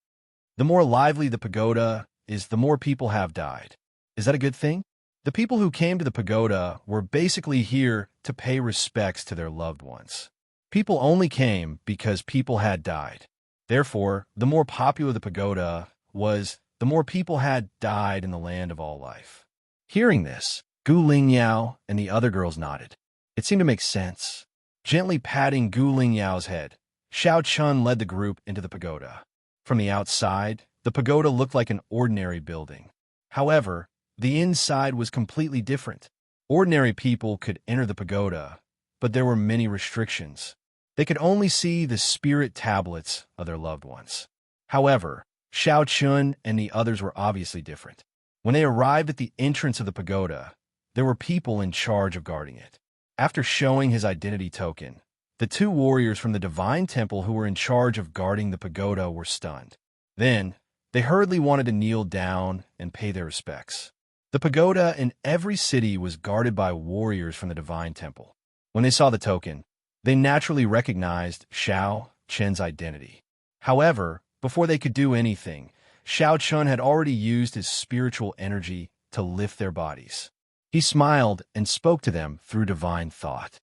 The more lively the pagoda is, the more people have died. Is that a good thing?" The people who came to the pagoda were basically here to pay respects to their loved ones. People only came because people had died. Therefore, the more popular the pagoda was, the more people had died in the land of all life. Hearing this, Gu Lingyao and the other girls nodded. It seemed to make sense. Gently patting Gu Lingyao's head, Xiao Chun led the group into the pagoda. From the outside, the pagoda looked like an ordinary building. However, the inside was completely different. Ordinary people could enter the pagoda, but there were many restrictions. They could only see the spirit tablets of their loved ones. However, Xiao Chun and the others were obviously different. When they arrived at the entrance of the pagoda, there were people in charge of guarding it. After showing his identity token, the two warriors from the divine temple who were in charge of guarding the pagoda were stunned. Then, they hurriedly wanted to kneel down and pay their respects. The pagoda in every city was guarded by warriors from the divine temple. When they saw the token, they naturally recognized Xiao Chen's identity. However, before they could do anything, Xiao Chen had already used his spiritual energy to lift their bodies. He smiled and spoke to them through divine thought.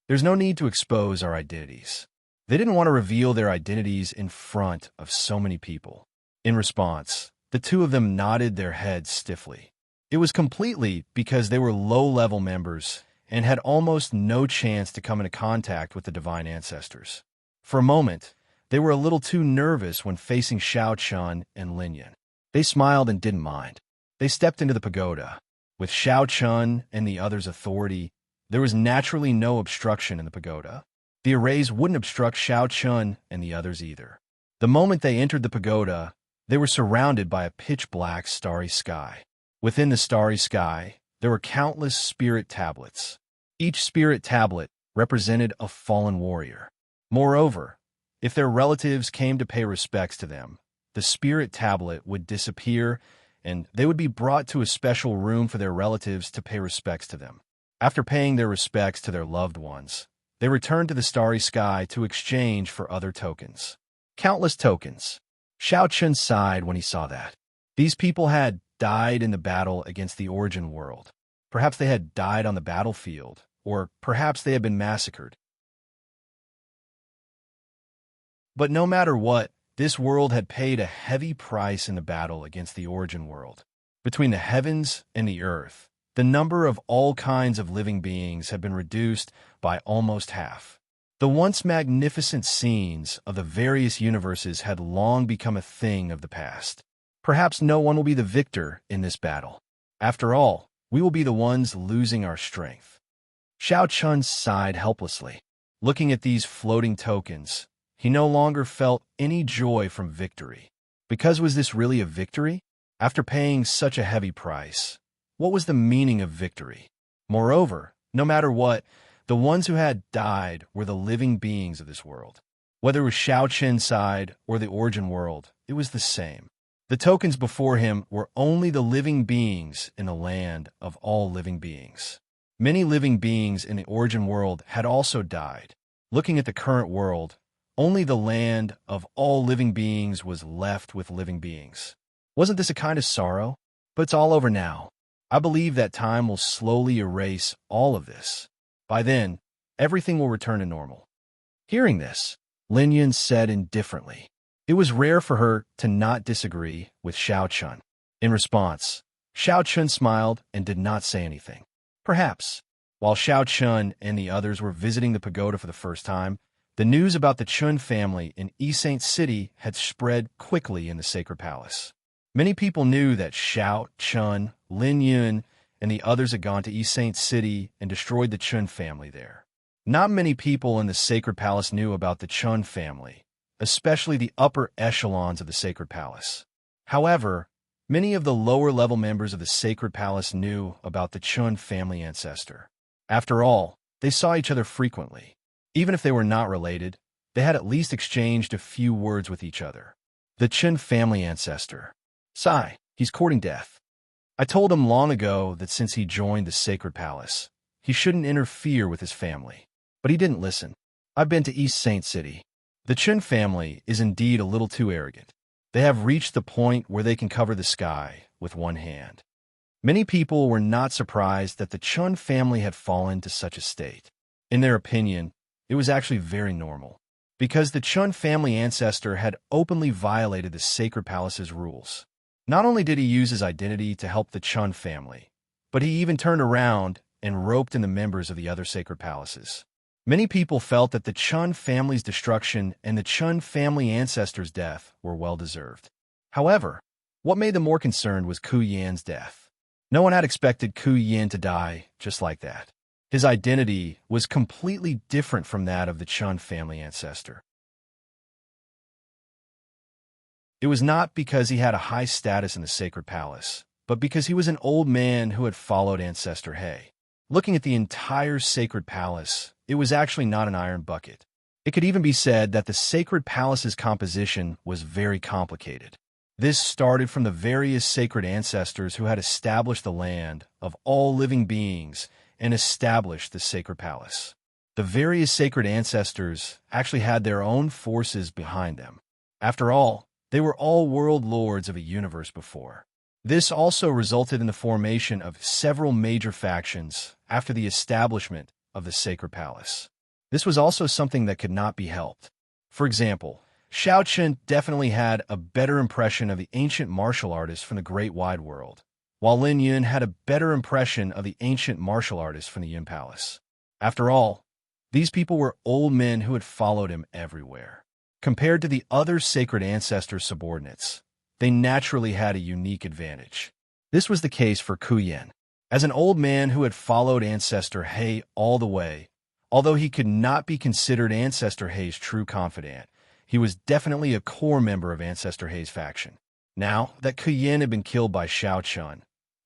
There's no need to expose our identities. They didn't want to reveal their identities in front of so many people. In response, the two of them nodded their heads stiffly. It was completely because they were low-level members and had almost no chance to come into contact with the divine ancestors. For a moment, they were a little too nervous when facing Xiao Chen and Lin Yan. They smiled and didn't mind. They stepped into the pagoda. With Xiao Chen and the others' authority, there was naturally no obstruction in the pagoda. The arrays wouldn't obstruct Xiao Chen and the others either. The moment they entered the pagoda, they were surrounded by a pitch-black starry sky. Within the starry sky, there were countless spirit tablets. Each spirit tablet represented a fallen warrior. Moreover, if their relatives came to pay respects to them, the spirit tablet would disappear and they would be brought to a special room for their relatives to pay respects to them. After paying their respects to their loved ones, they returned to the starry sky to exchange for other tokens. Countless tokens. Xiao Chen sighed when he saw that. These people had died in the battle against the origin world. Perhaps they had died on the battlefield, or perhaps they had been massacred. But no matter what, this world had paid a heavy price in the battle against the origin world. Between the heavens and the earth, the number of all kinds of living beings had been reduced by almost half. The once magnificent scenes of the various universes had long become a thing of the past. Perhaps no one will be the victor in this battle. After all, we will be the ones losing our strength. Xiao Chen sighed helplessly. Looking at these floating tokens, he no longer felt any joy from victory. Because was this really a victory? After paying such a heavy price, what was the meaning of victory? Moreover, no matter what, the ones who had died were the living beings of this world. Whether it was Xiao Chen's side or the origin world, it was the same. The tokens before him were only the living beings in the land of all living beings. Many living beings in the origin world had also died. Looking at the current world, only the land of all living beings was left with living beings. Wasn't this a kind of sorrow? But it's all over now. I believe that time will slowly erase all of this. By then, everything will return to normal. Hearing this, Lin Yan said indifferently. It was rare for her to not disagree with Xiao Chen. In response, Xiao Chen smiled and did not say anything. Perhaps, while Xiao Chen and the others were visiting the pagoda for the first time, the news about the Chun family in East Saint City had spread quickly in the sacred palace. Many people knew that Xiao Chen, Lin Yan, and the others had gone to East Saint City and destroyed the Chun family there. Not many people in the sacred palace knew about the Chun family, especially the upper echelons of the sacred palace. However, many of the lower-level members of the sacred palace knew about the Chun family ancestor. After all, they saw each other frequently. Even if they were not related, they had at least exchanged a few words with each other. The Chun family ancestor. Sai, he's courting death. I told him long ago that since he joined the sacred palace, he shouldn't interfere with his family. But he didn't listen. I've been to East Saint City. The Chun family is indeed a little too arrogant. They have reached the point where they can cover the sky with one hand. Many people were not surprised that the Chun family had fallen to such a state. In their opinion, it was actually very normal, because the Chun family ancestor had openly violated the sacred palace's rules. Not only did he use his identity to help the Chun family, but he even turned around and roped in the members of the other sacred palaces. Many people felt that the Chun family's destruction and the Chun family ancestor's death were well-deserved. However, what made them more concerned was Ku Yan's death. No one had expected Ku Yan to die just like that. His identity was completely different from that of the Chun family ancestor. It was not because he had a high status in the sacred palace, but because he was an old man who had followed Ancestor Hay. Looking at the entire sacred palace, it was actually not an iron bucket. It could even be said that the sacred palace's composition was very complicated. This started from the various sacred ancestors who had established the land of all living beings and established the sacred palace. The various sacred ancestors actually had their own forces behind them. After all, they were all world lords of a universe before. This also resulted in the formation of several major factions after the establishment of the sacred palace. This was also something that could not be helped. For example, Xiaochen definitely had a better impression of the ancient martial artists from the Great Wide World, while Lin Yun had a better impression of the ancient martial artists from the Yin Palace. After all, these people were old men who had followed him everywhere. Compared to the other sacred ancestor subordinates, they naturally had a unique advantage. This was the case for Ku Yin. As an old man who had followed Ancestor He all the way, although he could not be considered Ancestor He's true confidant, he was definitely a core member of Ancestor He's faction. Now that Ku Yin had been killed by Xiao Chun,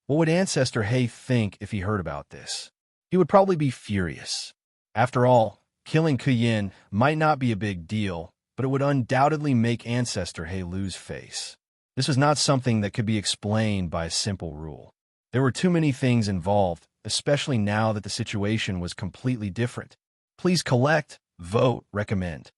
what would Ancestor He think if he heard about this? He would probably be furious. After all, killing Ku Yin might not be a big deal, but it would undoubtedly make Ancestor He lose face. This was not something that could be explained by a simple rule. There were too many things involved, especially now that the situation was completely different. Please collect, vote, recommend.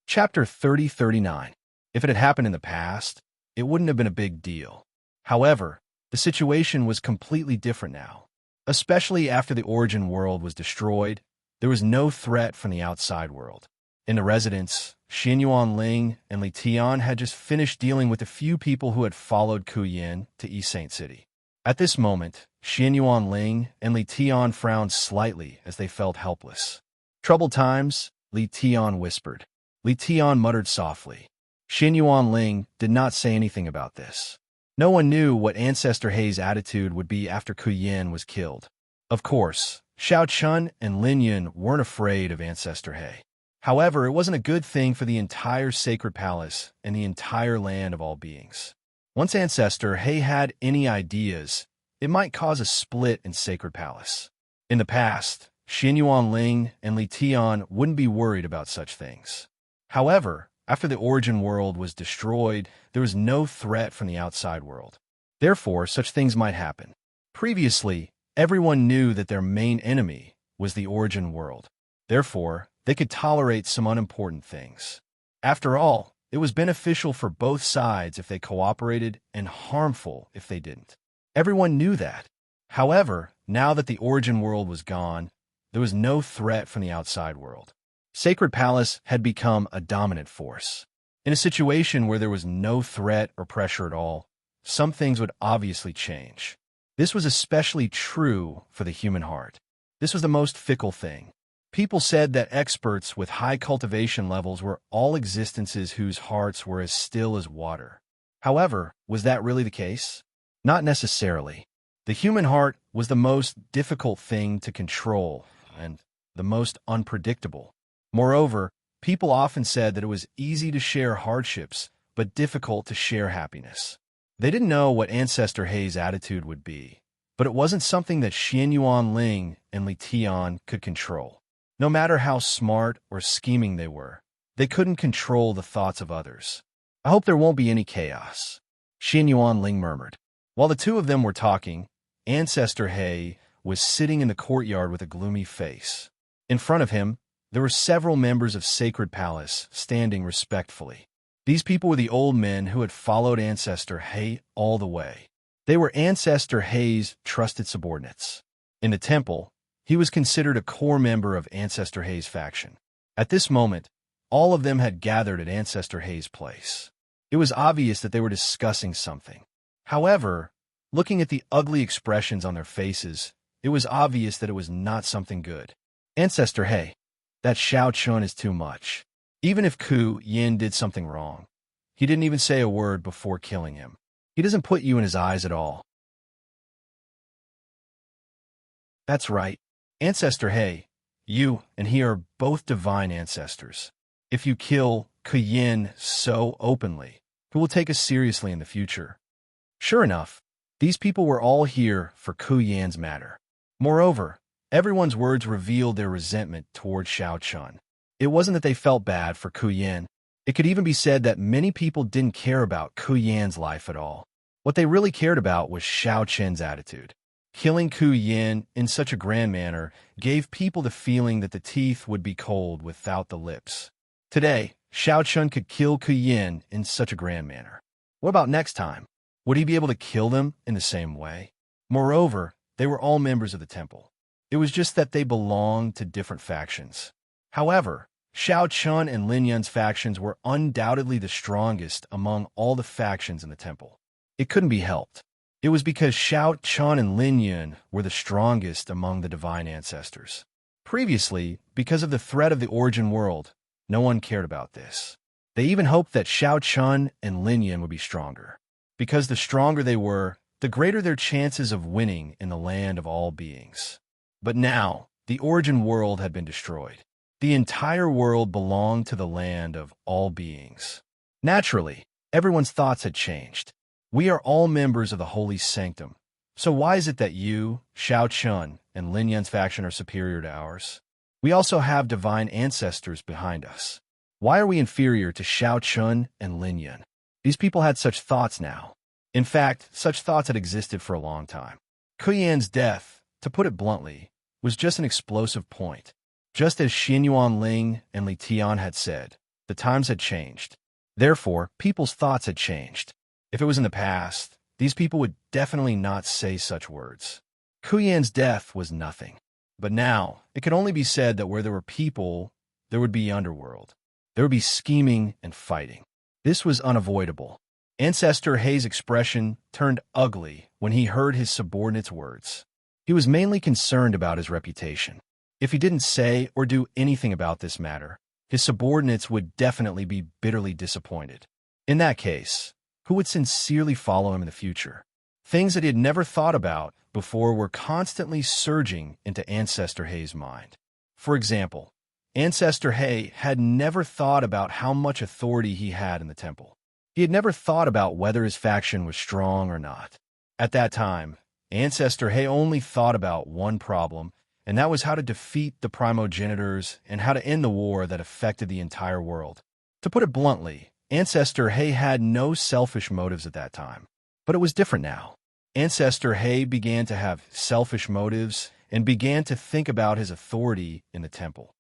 Chapter 3039. If it had happened in the past, it wouldn't have been a big deal. However, the situation was completely different now. Especially after the origin world was destroyed, there was no threat from the outside world. In the residence, Xianyuan Ling and Li Tian had just finished dealing with the few people who had followed Ku Yin to East Saint City. At this moment, Xianyuan Ling and Li Tian frowned slightly as they felt helpless. Troubled times, Li Tian whispered. Li Tian muttered softly. Xianyuan Ling did not say anything about this. No one knew what Ancestor He's attitude would be after Ku Yin was killed. Of course, Xiao Chun and Lin Yun weren't afraid of Ancestor He. However, it wasn't a good thing for the entire sacred palace and the entire land of all beings. Once Ancestor He had any ideas, it might cause a split in sacred palace. In the past, Xianyuan Ling and Li Tian wouldn't be worried about such things. However, after the origin world was destroyed, there was no threat from the outside world. Therefore, such things might happen. Previously, everyone knew that their main enemy was the origin world. Therefore, they could tolerate some unimportant things. After all, it was beneficial for both sides if they cooperated and harmful if they didn't. Everyone knew that. However, now that the origin world was gone, there was no threat from the outside world. Sacred Palace had become a dominant force. In a situation where there was no threat or pressure at all, some things would obviously change. This was especially true for the human heart. This was the most fickle thing. People said that experts with high cultivation levels were all existences whose hearts were as still as water. However, was that really the case? Not necessarily. The human heart was the most difficult thing to control and the most unpredictable. Moreover, people often said that it was easy to share hardships, but difficult to share happiness. They didn't know what Ancestor He's attitude would be, but it wasn't something that Xianyuan Ling and Li Tian could control. No matter how smart or scheming they were, they couldn't control the thoughts of others. I hope there won't be any chaos, Xianyuan Ling murmured. While the two of them were talking, Ancestor He was sitting in the courtyard with a gloomy face. In front of him, there were several members of Sacred Palace standing respectfully. These people were the old men who had followed Ancestor He all the way. They were Ancestor He's trusted subordinates. In the temple, he was considered a core member of Ancestor He's faction. At this moment, all of them had gathered at Ancestor He's place. It was obvious that they were discussing something. However, looking at the ugly expressions on their faces, it was obvious that it was not something good. Ancestor He, that Xiao Chun is too much. Even if Ku Yin did something wrong, he didn't even say a word before killing him. He doesn't put you in his eyes at all. That's right. Ancestor He, you and he are both divine ancestors. If you kill Kuyin so openly? Who will take us seriously in the future? Sure enough, these people were all here for Kuyan's matter. Moreover, everyone's words revealed their resentment toward Xiao Chun. It wasn't that they felt bad for Kuyan. It could even be said that many people didn't care about Kuyan's life at all. What they really cared about was Xiao Chen's attitude. Killing Kuyan in such a grand manner gave people the feeling that the teeth would be cold without the lips. Today, Xiao Chun could kill Kuyan in such a grand manner. What about next time? Would he be able to kill them in the same way? Moreover, they were all members of the temple. It was just that they belonged to different factions. However, Xiao Chun and Lin Yun's factions were undoubtedly the strongest among all the factions in the temple. It couldn't be helped. It was because Xiao Chun and Lin Yun were the strongest among the divine ancestors. Previously, because of the threat of the origin world, no one cared about this. They even hoped that Xiao Chun and Lin Yun would be stronger. Because the stronger they were, the greater their chances of winning in the land of all beings. But now, the origin world had been destroyed. The entire world belonged to the land of all beings. Naturally, everyone's thoughts had changed. We are all members of the holy sanctum. So why is it that you, Xiao Chun, and Lin Yun's faction are superior to ours? We also have divine ancestors behind us. Why are we inferior to Xiao Chun and Lin Yun? These people had such thoughts now. In fact, such thoughts had existed for a long time. Kuyan's death, to put it bluntly, was just an explosive point. Just as Xinyuan Ling and Li Tian had said, the times had changed. Therefore, people's thoughts had changed. If it was in the past, these people would definitely not say such words. Kuyan's death was nothing. But now, it could only be said that where there were people, there would be underworld. There would be scheming and fighting. This was unavoidable. Ancestor Hei's expression turned ugly when he heard his subordinate's words. He was mainly concerned about his reputation. If he didn't say or do anything about this matter, his subordinates would definitely be bitterly disappointed. In that case, who would sincerely follow him in the future? Things that he had never thought about before were constantly surging into Ancestor Hei's mind. For example, Ancestor Hei had never thought about how much authority he had in the temple. He had never thought about whether his faction was strong or not. At that time, Ancestor Hei only thought about one problem, and that was how to defeat the primogenitors and how to end the war that affected the entire world. To put it bluntly, Ancestor Hei had no selfish motives at that time. But it was different now. Ancestor Hei began to have selfish motives and began to think about his authority in the temple.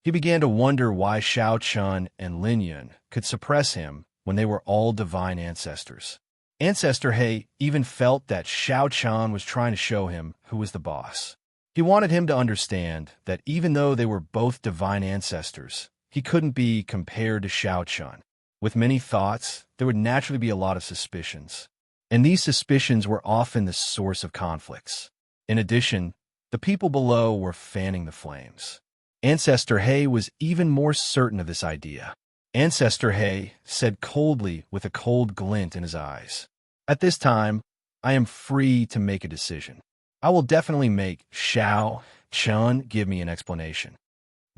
He began to wonder why Xiao Chun and Lin Yun could suppress him when they were all divine ancestors. Ancestor Hei even felt that Xiao Chun was trying to show him who was the boss. He wanted him to understand that even though they were both divine ancestors, he couldn't be compared to Xiao Chun. With many thoughts, there would naturally be a lot of suspicions. And these suspicions were often the source of conflicts. In addition, the people below were fanning the flames. Ancestor Hei was even more certain of this idea. Ancestor Hei said coldly with a cold glint in his eyes, "At this time, I am free to make a decision. I will definitely make Xiao Chun give me an explanation."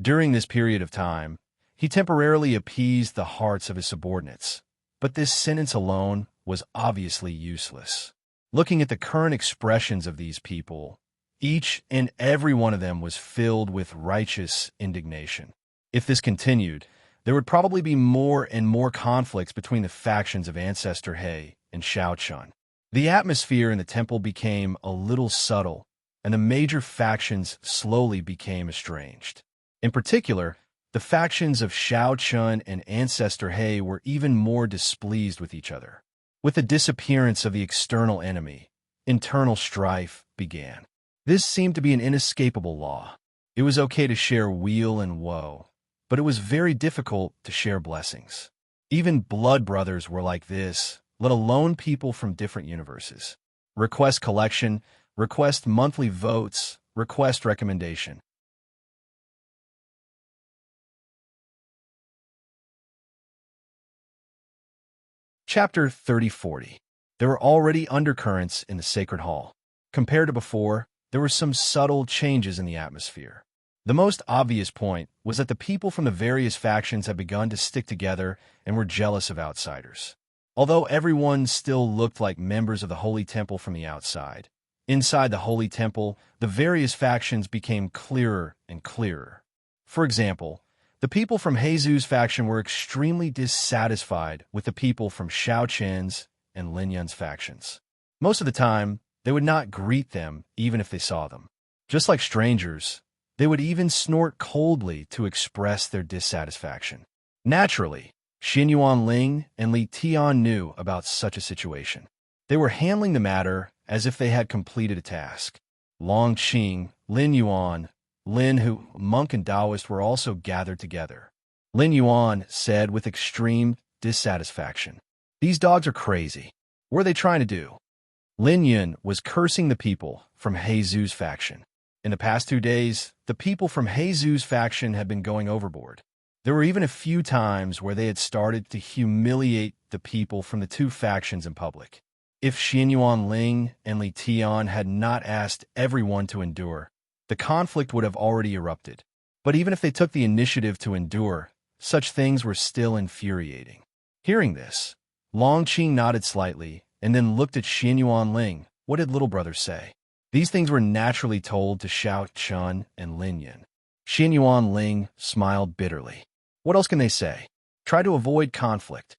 During this period of time, he temporarily appeased the hearts of his subordinates, but this sentence alone was obviously useless. Looking at the current expressions of these people, each and every one of them was filled with righteous indignation. If this continued, there would probably be more and more conflicts between the factions of Ancestor Hei and Xiao Chun. The atmosphere in the temple became a little subtle, and the major factions slowly became estranged. In particular, the factions of Xiao Chun and Ancestor Hei were even more displeased with each other. With the disappearance of the external enemy, internal strife began. This seemed to be an inescapable law. It was okay to share weal and woe, but it was very difficult to share blessings. Even blood brothers were like this, let alone people from different universes. Request collection, request monthly votes, request recommendation. Chapter 3040. There were already undercurrents in the sacred hall. Compared to before, there were some subtle changes in the atmosphere. The most obvious point was that the people from the various factions had begun to stick together and were jealous of outsiders. Although everyone still looked like members of the Holy Temple from the outside, inside the Holy Temple, the various factions became clearer and clearer. For example, the people from Jesus' faction were extremely dissatisfied with the people from Xiao Qin's and Lin Yun's factions. Most of the time, they would not greet them even if they saw them. Just like strangers, they would even snort coldly to express their dissatisfaction. Naturally, Xin Yuanling and Li Tian knew about such a situation. They were handling the matter as if they had completed a task. Long Qing, Lin Yuan, Lin Hu, monk and Taoist were also gathered together. Lin Yuan said with extreme dissatisfaction, "These dogs are crazy. What are they trying to do?" Lin Yun was cursing the people from Jesus' faction. In the past 2 days, the people from Jesus' faction had been going overboard. There were even a few times where they had started to humiliate the people from the two factions in public. If Xin Yuanling and Li Tian had not asked everyone to endure, the conflict would have already erupted. But even if they took the initiative to endure, such things were still infuriating. Hearing this, Long Qing nodded slightly and then looked at Xin Yuanling. What did little brother say? These things were naturally told to Xiao Chun and Lin Yun. Xin Yuanling smiled bitterly. What else can they say? Try to avoid conflict.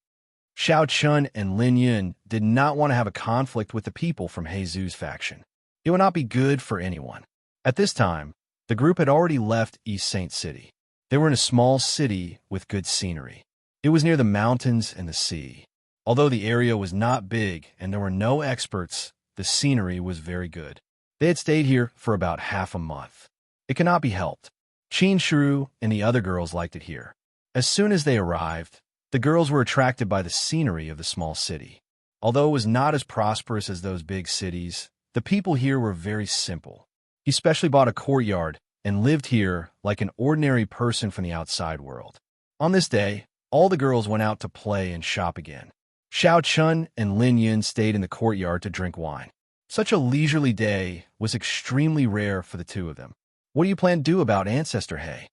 Xiao Chun and Lin Yun did not want to have a conflict with the people from Jesus' faction. It would not be good for anyone. At this time, the group had already left East Saint City. They were in a small city with good scenery. It was near the mountains and the sea. Although the area was not big and there were no experts, the scenery was very good. They had stayed here for about half a month. It cannot be helped. Qin Shuru and the other girls liked it here. As soon as they arrived, the girls were attracted by the scenery of the small city. Although it was not as prosperous as those big cities, the people here were very simple. He specially bought a courtyard and lived here like an ordinary person from the outside world. On this day, all the girls went out to play and shop again. Xiao Chun and Lin Yun stayed in the courtyard to drink wine. Such a leisurely day was extremely rare for the two of them. What do you plan to do about Ancestor He?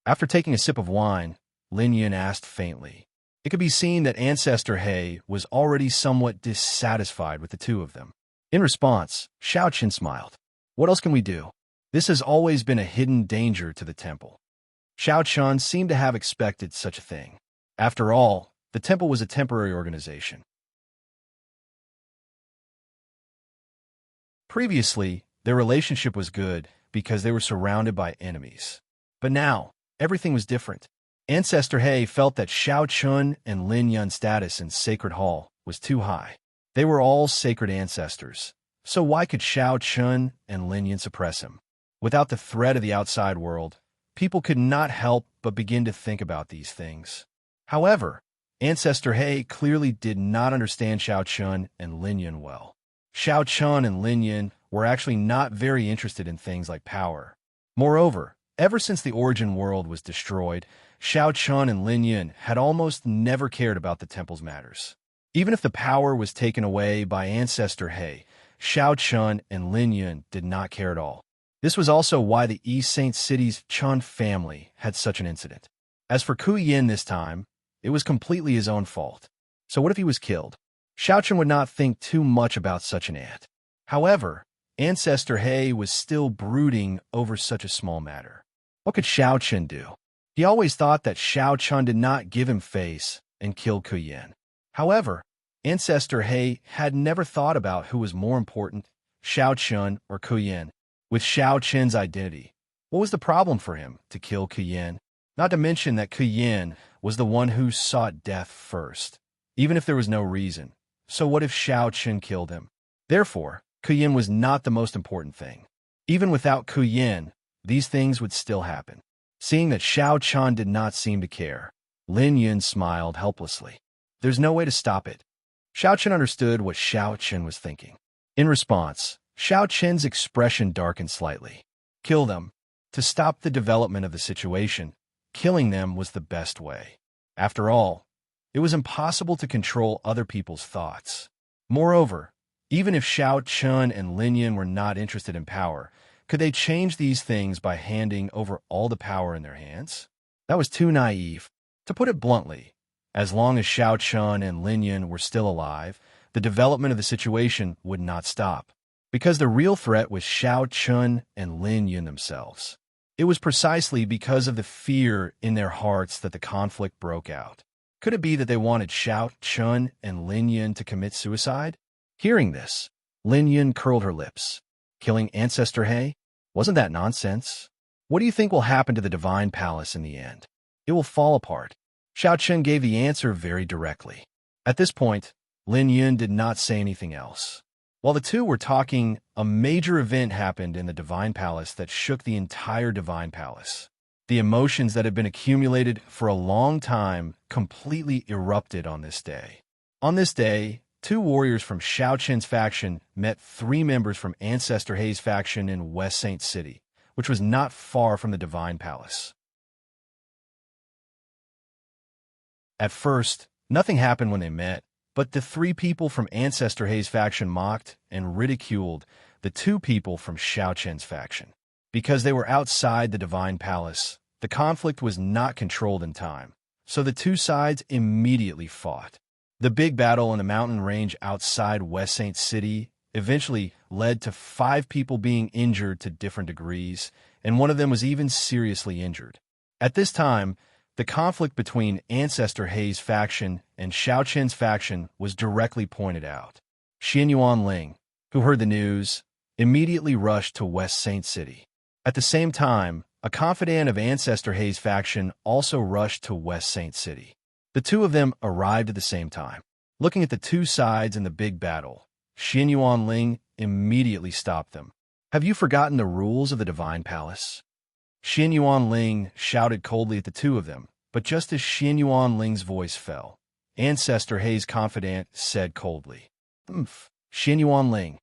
After taking a sip of wine, Lin Yun asked faintly. It could be seen that Ancestor He was already somewhat dissatisfied with the two of them. In response, Xiao Qin smiled. What else can we do? This has always been a hidden danger to the temple. Xiao Chun seemed to have expected such a thing. After all, the temple was a temporary organization. Previously, their relationship was good because they were surrounded by enemies. But now, everything was different. Ancestor He felt that Xiao Chun and Lin Yun's status in Sacred Hall was too high. They were all sacred ancestors, so why could Xiao Chun and Lin Yun suppress him? Without the threat of the outside world, people could not help but begin to think about these things. However, Ancestor He clearly did not understand Xiao Chun and Lin Yun well. Xiao Chun and Lin Yun were actually not very interested in things like power. Moreover, ever since the origin world was destroyed, Xiao Chun and Lin Yun had almost never cared about the temple's matters. Even if the power was taken away by Ancestor He, Xiao Chun and Lin Yun did not care at all. This was also why the East Saint City's Chun family had such an incident. As for Ku Yin this time, it was completely his own fault. So what if he was killed? Xiao Chun would not think too much about such an ant. However, Ancestor He was still brooding over such a small matter. What could Xiao Chun do? He always thought that Xiao Chun did not give him face and kill Ku Yin. However, Ancestor He had never thought about who was more important, Xiao Chun or Ku Yin. With Xiao Chun's identity, what was the problem for him to kill Ku Yin? Not to mention that Ku Yin was the one who sought death first, even if there was no reason. So what if Xiao Chun killed him? Therefore, Ku Yin was not the most important thing. Even without Ku Yin, these things would still happen. Seeing that Xiao Chun did not seem to care, Lin Yun smiled helplessly. There's no way to stop it. Xiao Chun understood what Xiao Chun was thinking. In response, Xiao Chun's expression darkened slightly. Kill them. To stop the development of the situation, killing them was the best way. After all, it was impossible to control other people's thoughts. Moreover, even if Xiao Chun and Lin Yun were not interested in power, Could they change these things by handing over all the power in their hands? That was too naive. To put it bluntly, as long as Xiao Chun and Lin Yun were still alive, the development of the situation would not stop. Because the real threat was Xiao Chun and Lin Yun themselves. It was precisely because of the fear in their hearts that the conflict broke out. Could it be that they wanted Xiao Chun and Lin Yun to commit suicide? Hearing this, Lin Yun curled her lips. Killing Ancestor He? Wasn't that nonsense? What do you think will happen to the Divine Palace in the end? It will fall apart. Xiao Chun gave the answer very directly. At this point, Lin Yun did not say anything else. While the two were talking, a major event happened in the Divine Palace that shook the entire Divine Palace. The emotions that had been accumulated for a long time completely erupted on this day. On this day, two warriors from Xiao Chen's faction met three members from Ancestor He's faction in West Saint City, which was not far from the Divine Palace. At first, nothing happened when they met, but the three people from Ancestor He's faction mocked and ridiculed the two people from Xiao Chen's faction. Because they were outside the Divine Palace, the conflict was not controlled in time, so the two sides immediately fought. The big battle in the mountain range outside West Saint City eventually led to 5 people being injured to different degrees, and one of them was even seriously injured. At this time, the conflict between Ancestor He's faction and Xiao Chen's faction was directly pointed out. Xin Yuanling, who heard the news, immediately rushed to West Saint City. At the same time, a confidant of Ancestor He's faction also rushed to West Saint City. The two of them arrived at the same time. Looking at the two sides in the big battle, Xin Yuanling immediately stopped them. Have you forgotten the rules of the Divine Palace? Xin Yuanling shouted coldly at the two of them, but just as Xin Yuanling's voice fell, Ancestor He's confidant said coldly, Xin Yuanling,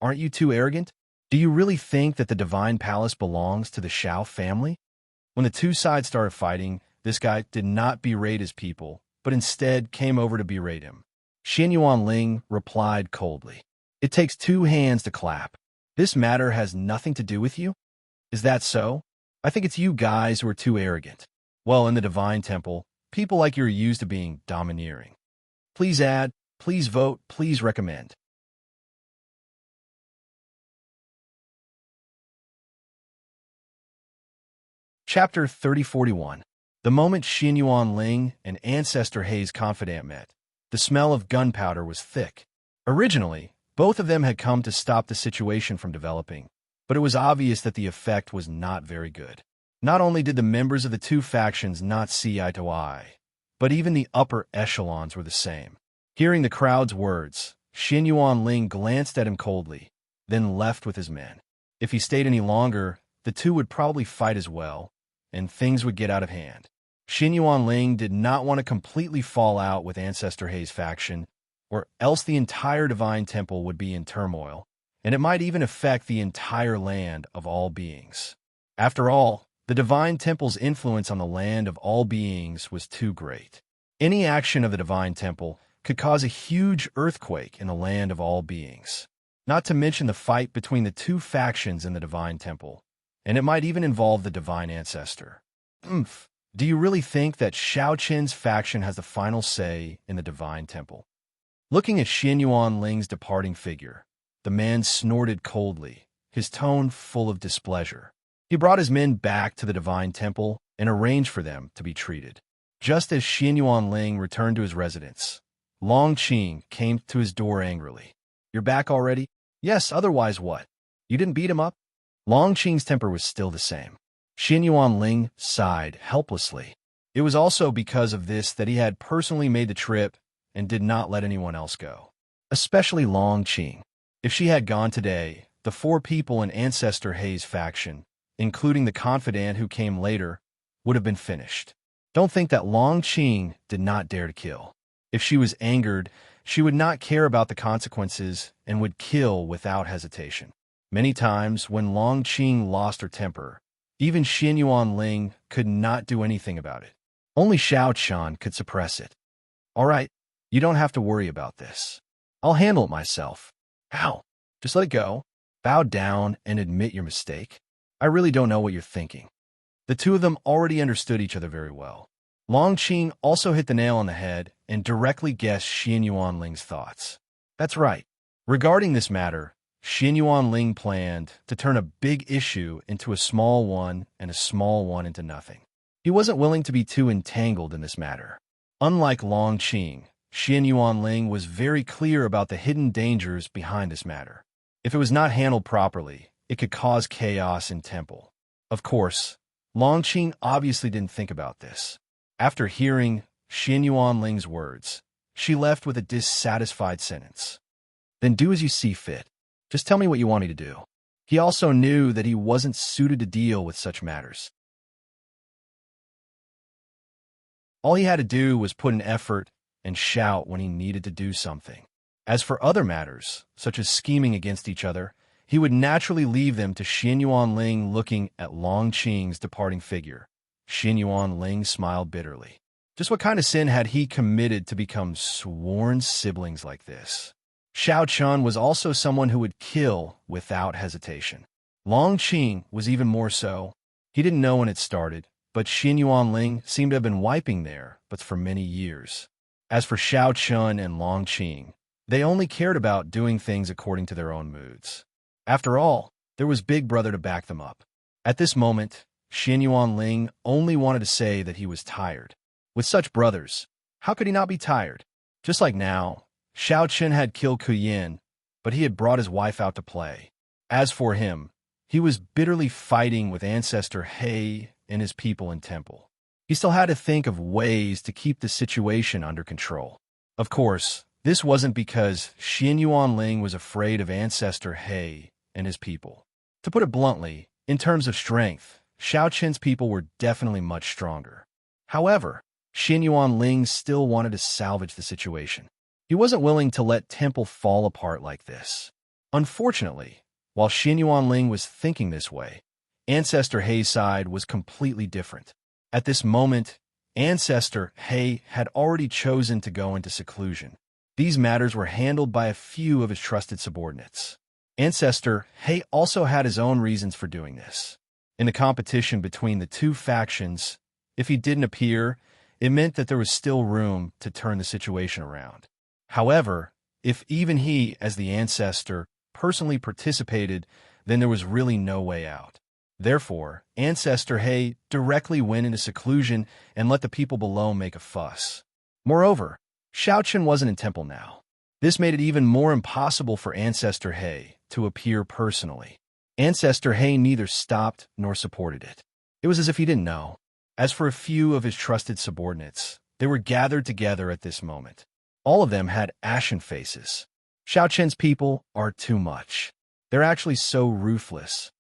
aren't you too arrogant? Do you really think that the Divine Palace belongs to the Xiao family? When the two sides started fighting, this guy did not berate his people, but instead came over to berate him. Xin Yuanling replied coldly, It takes 2 hands to clap. This matter has nothing to do with you? Is that so? I think it's you guys who are too arrogant. Well, in the Divine Temple, people like you are used to being domineering. Please add, please vote, please recommend. Chapter 3041. The moment Xin Yuanling and Ancestor He's confidant met, the smell of gunpowder was thick. Originally, both of them had come to stop the situation from developing, but it was obvious that the effect was not very good. Not only did the members of the two factions not see eye to eye, but even the upper echelons were the same. Hearing the crowd's words, Xin Yuanling glanced at him coldly, then left with his men. If he stayed any longer, the two would probably fight as well, and things would get out of hand. Xin Yuanling did not want to completely fall out with Ancestor He's faction, or else the entire Divine Temple would be in turmoil, and it might even affect the entire land of all beings. After all, the Divine Temple's influence on the land of all beings was too great. Any action of the Divine Temple could cause a huge earthquake in the land of all beings, not to mention the fight between the two factions in the Divine Temple, and it might even involve the Divine Ancestor. Do you really think that Xiao Chen's faction has the final say in the Divine Temple? Looking at Xin Yuanling's departing figure, the man snorted coldly, his tone full of displeasure. He brought his men back to the Divine Temple and arranged for them to be treated. Just as Xin Yuanling returned to his residence, Long Qing came to his door angrily. You're back already? Yes, otherwise what? You didn't beat him up? Long Qing's temper was still the same. Xin Yuanling sighed helplessly. It was also because of this that he had personally made the trip and did not let anyone else go, especially Long Qing. If she had gone today, the 4 people in Ancestor He's faction, including the confidant who came later, would have been finished. Don't think that Long Qing did not dare to kill. If she was angered, she would not care about the consequences and would kill without hesitation. Many times, when Long Qing lost her temper, even Xin Yuanling could not do anything about it. Only Xiao Chan could suppress it. All right, you don't have to worry about this. I'll handle it myself. How? Just let it go. Bow down and admit your mistake. I really don't know what you're thinking. The two of them already understood each other very well. Long Qing also hit the nail on the head and directly guessed Xian Yuanling's thoughts. That's right. Regarding this matter, Xian Yuanling planned to turn a big issue into a small one and a small one into nothing. He wasn't willing to be too entangled in this matter. Unlike Long Qing, Xian Yuanling was very clear about the hidden dangers behind this matter. If it was not handled properly, it could cause chaos in temple. Of course, Long Qing obviously didn't think about this. After hearing Xian Yuanling's words, she left with a dissatisfied sentence. Then do as you see fit. Just tell me what you want me to do. He also knew that he wasn't suited to deal with such matters. All he had to do was put in effort and shout when he needed to do something. As for other matters, such as scheming against each other, he would naturally leave them to Xian Yuanling looking at Long Qing's departing figure. Xian Yuanling smiled bitterly. Just what kind of sin had he committed to become sworn siblings like this? Xiao Chun was also someone who would kill without hesitation. Long Qing was even more so. He didn't know when it started, but Xian Yuanling seemed to have been wiping their butts for many years. As for Xiao Chun and Long Qing, they only cared about doing things according to their own moods. After all, there was Big Brother to back them up. At this moment, Xian Yuanling only wanted to say that he was tired. With such brothers, how could he not be tired? Just like now, Xiao Chen had killed Kuyin, but he had brought his wife out to play. As for him, he was bitterly fighting with Ancestor He and his people in temple. He still had to think of ways to keep the situation under control. Of course, this wasn't because Xian Yuanling was afraid of Ancestor He and his people. To put it bluntly, in terms of strength, Xiao Chen's people were definitely much stronger. However, Xian Yuanling still wanted to salvage the situation. He wasn't willing to let temple fall apart like this. Unfortunately, while Xian Yuanling was thinking this way, Ancestor He's side was completely different. At this moment, Ancestor He had already chosen to go into seclusion. These matters were handled by a few of his trusted subordinates. Ancestor He also had his own reasons for doing this. In the competition between the two factions, if he didn't appear, it meant that there was still room to turn the situation around. However, if even he, as the ancestor, personally participated, then there was really no way out. Therefore, Ancestor He directly went into seclusion and let the people below make a fuss. Moreover, Xiao Chen wasn't in temple now. This made it even more impossible for Ancestor He to appear personally. Ancestor He neither stopped nor supported it. It was as if he didn't know. As for a few of his trusted subordinates, they were gathered together at this moment. All of them had ashen faces. Xiao Chen's people are too much. They're actually so ruthless.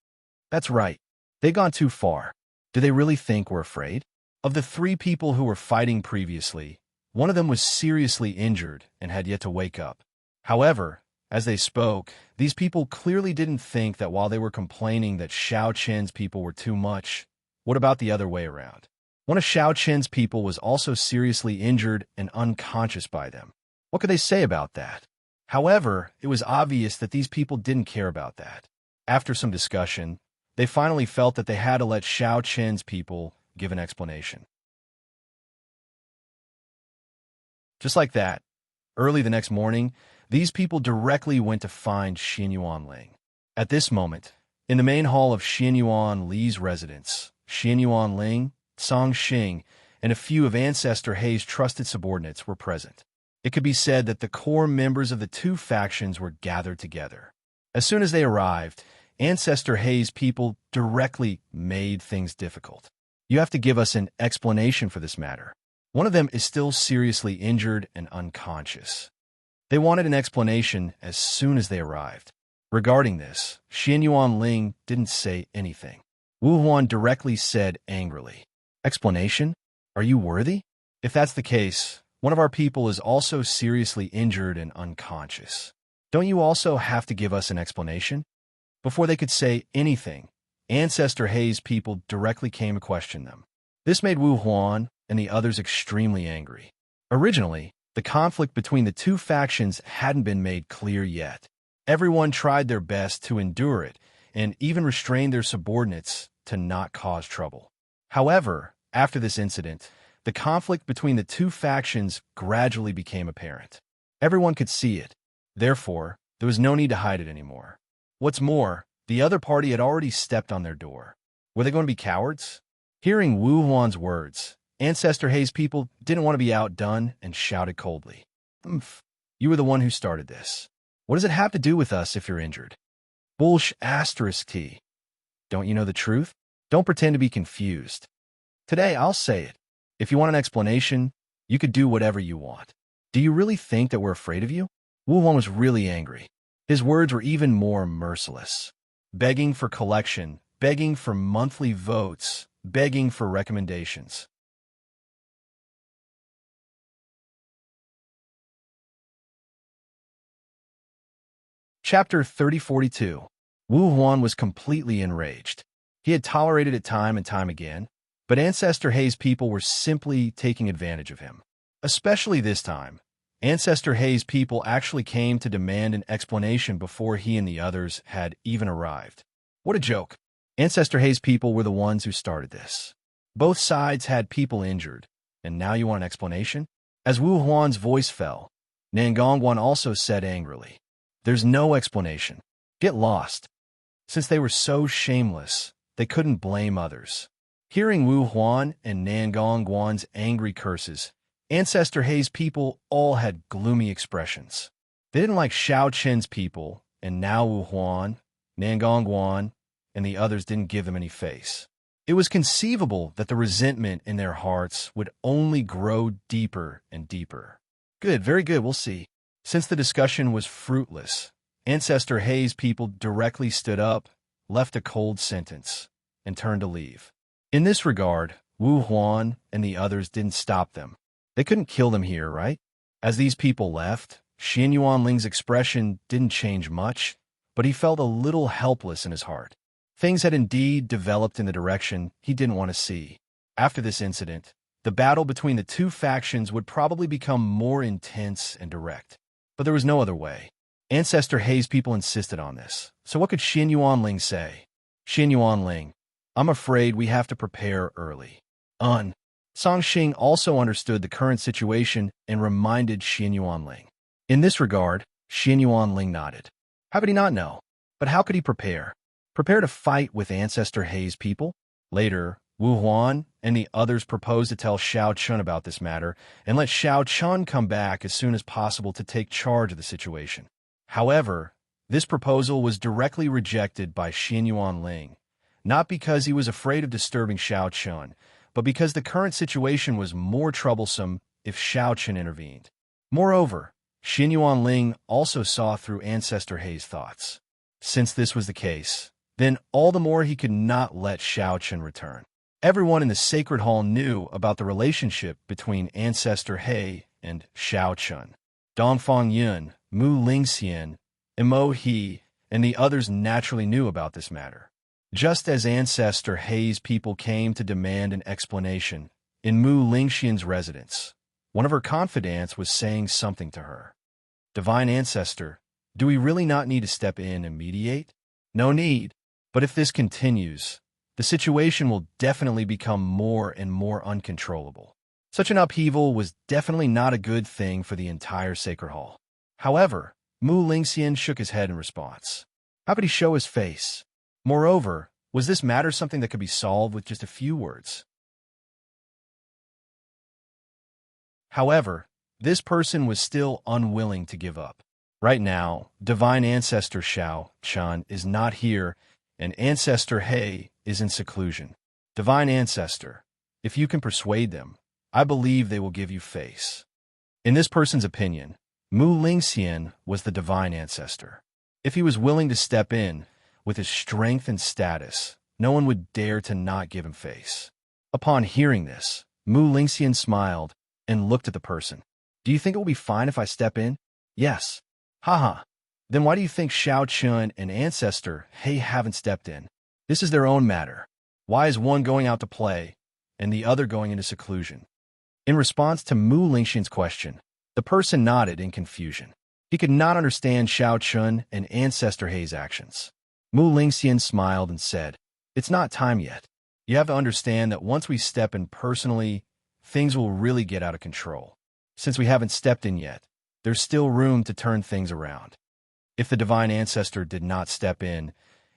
That's right. They've gone too far. Do they really think we're afraid? Of the three people who were fighting previously, one of them was seriously injured and had yet to wake up. However, as they spoke, these people clearly didn't think that while they were complaining that Xiao Chen's people were too much, what about the other way around? One of Xiao Chen's people was also seriously injured and unconscious by them. What could they say about that? However, it was obvious that these people didn't care about that. After some discussion, they finally felt that they had to let Xiao Chen's people give an explanation. Just like that, early the next morning, these people directly went to find Xian Yuanling. At this moment, in the main hall of Xian Yuan Li's residence, Xian Yuanling, Song Xing, and a few of Ancestor He's trusted subordinates were present. It could be said that the core members of the two factions were gathered together. As soon as they arrived, Ancestor He's people directly made things difficult. You have to give us an explanation for this matter. One of them is still seriously injured and unconscious. They wanted an explanation as soon as they arrived. Regarding this, Xian Yuanling didn't say anything. Wu Huan directly said angrily, "Explanation? Are you worthy? If that's the case, one of our people is also seriously injured and unconscious. Don't you also have to give us an explanation?" Before they could say anything, Ancestor He's people directly came to question them. This made Wu Huan and the others extremely angry. Originally, the conflict between the two factions hadn't been made clear yet. Everyone tried their best to endure it and even restrained their subordinates to not cause trouble. However, after this incident, the conflict between the two factions gradually became apparent. Everyone could see it. Therefore, there was no need to hide it anymore. What's more, the other party had already stepped on their door. Were they going to be cowards? Hearing Wu Huan's words, Ancestor Hei's people didn't want to be outdone and shouted coldly. "Umph, you were the one who started this. What does it have to do with us if you're injured?" Bullsh asterisk T. Don't you know the truth? Don't pretend to be confused. Today, I'll say it. If you want an explanation, you could do whatever you want. Do you really think that we're afraid of you? Wu Huan was really angry. His words were even more merciless. Begging for collection, begging for monthly votes, begging for recommendations. Chapter 3042. Wu Huan was completely enraged. He had tolerated it time and time again, but Ancestor Hei's people were simply taking advantage of him. Especially this time, Ancestor Hei's people actually came to demand an explanation before he and the others had even arrived. What a joke. Ancestor Hei's people were the ones who started this. Both sides had people injured, and now you want an explanation? As Wu Huan's voice fell, Nangongwan also said angrily, "There's no explanation. Get lost." Since they were so shameless, they couldn't blame others. Hearing Wu Huan and Nangongwan's angry curses, Ancestor Hei's people all had gloomy expressions. They didn't like Xiao Qin's people, and now Wu Huan, Nangongwan, and the others didn't give them any face. It was conceivable that the resentment in their hearts would only grow deeper and deeper. Good, very good, we'll see. Since the discussion was fruitless, Ancestor Hei's people directly stood up, left a cold sentence, and turned to leave. In this regard, Wu Huan and the others didn't stop them. They couldn't kill them here, right? As these people left, Xin Yuanling's expression didn't change much, but he felt a little helpless in his heart. Things had indeed developed in the direction he didn't want to see. After this incident, the battle between the two factions would probably become more intense and direct. But there was no other way. Ancestor Hei's people insisted on this. So what could Xin Yuanling say? Xin Yuanling, I'm afraid we have to prepare early. Song Xing also understood the current situation and reminded Xin Yuanling. In this regard, Xin Yuanling nodded. How could he not know? But how could he prepare? Prepare to fight with Ancestor Hei's people? Later, Wu Huan and the others proposed to tell Xiao Chun about this matter and let Xiao Chun come back as soon as possible to take charge of the situation. However, this proposal was directly rejected by Xin Yuanling, not because he was afraid of disturbing Xiao Chun, but because the current situation was more troublesome if Xiao Chun intervened. Moreover, Xin Yuanling also saw through Ancestor Hei's thoughts. Since this was the case, then all the more he could not let Xiao Chun return. Everyone in the Sacred Hall knew about the relationship between Ancestor Hei and Xiao Chun. Dongfang Yun, Mu Lingxian, Mo He, and the others naturally knew about this matter. Just as Ancestor Hei's people came to demand an explanation, in Mu Lingxian's residence, one of her confidants was saying something to her. Divine Ancestor, do we really not need to step in and mediate? No need, but if this continues, the situation will definitely become more and more uncontrollable. Such an upheaval was definitely not a good thing for the entire Sacred Hall. However, Mu Lingxian shook his head in response. How could he show his face? Moreover, was this matter something that could be solved with just a few words? However, this person was still unwilling to give up. Right now, Divine Ancestor Xiao Chun is not here, and Ancestor Hei is in seclusion. Divine Ancestor, if you can persuade them, I believe they will give you face. In this person's opinion, Mu Lingxian was the Divine Ancestor. If he was willing to step in, with his strength and status, no one would dare to not give him face. Upon hearing this, Mu Lingxian smiled and looked at the person. Do you think it will be fine if I step in? Yes. Haha. Then why do you think Xiao Chun and Ancestor Hei haven't stepped in? This is their own matter. Why is one going out to play and the other going into seclusion? In response to Mu Lingxian's question, the person nodded in confusion. He could not understand Xiao Chun and Ancestor Hei's actions. Mu Lingxian smiled and said, "It's not time yet. You have to understand that once we step in personally, things will really get out of control. Since we haven't stepped in yet, there's still room to turn things around." If the Divine Ancestor did not step in,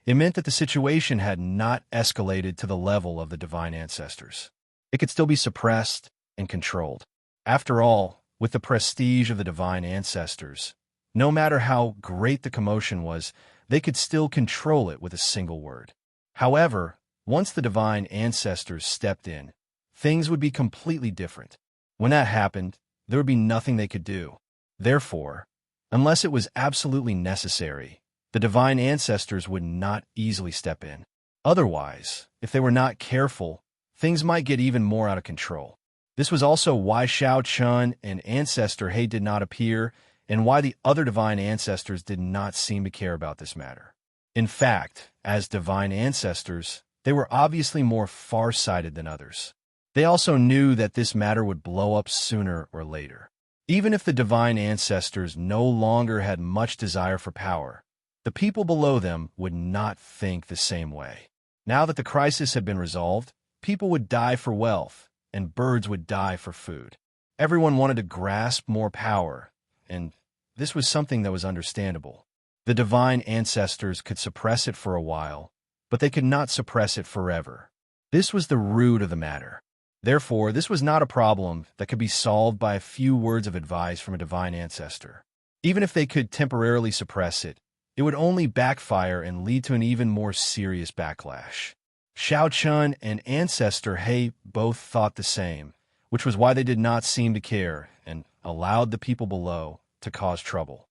it meant that the situation had not escalated to the level of the Divine Ancestors. It could still be suppressed and controlled. After all, with the prestige of the Divine Ancestors, no matter how great the commotion was, they could still control it with a single word. However, once the Divine Ancestors stepped in, things would be completely different. When that happened, there would be nothing they could do. Therefore, unless it was absolutely necessary, the Divine Ancestors would not easily step in. Otherwise, if they were not careful, things might get even more out of control. This was also why Xiao Chun and Ancestor Hei did not appear, and why the other Divine Ancestors did not seem to care about this matter. In fact, as Divine Ancestors, they were obviously more far-sighted than others. They also knew that this matter would blow up sooner or later. Even if the Divine Ancestors no longer had much desire for power, the people below them would not think the same way. Now that the crisis had been resolved, people would die for wealth, and birds would die for food. Everyone wanted to grasp more power, and this was something that was understandable. The Divine Ancestors could suppress it for a while, but they could not suppress it forever. This was the root of the matter. Therefore, this was not a problem that could be solved by a few words of advice from a Divine Ancestor. Even if they could temporarily suppress it, it would only backfire and lead to an even more serious backlash. Xiao Chun and Ancestor Hei both thought the same, which was why they did not seem to care and allowed the people below to cause trouble.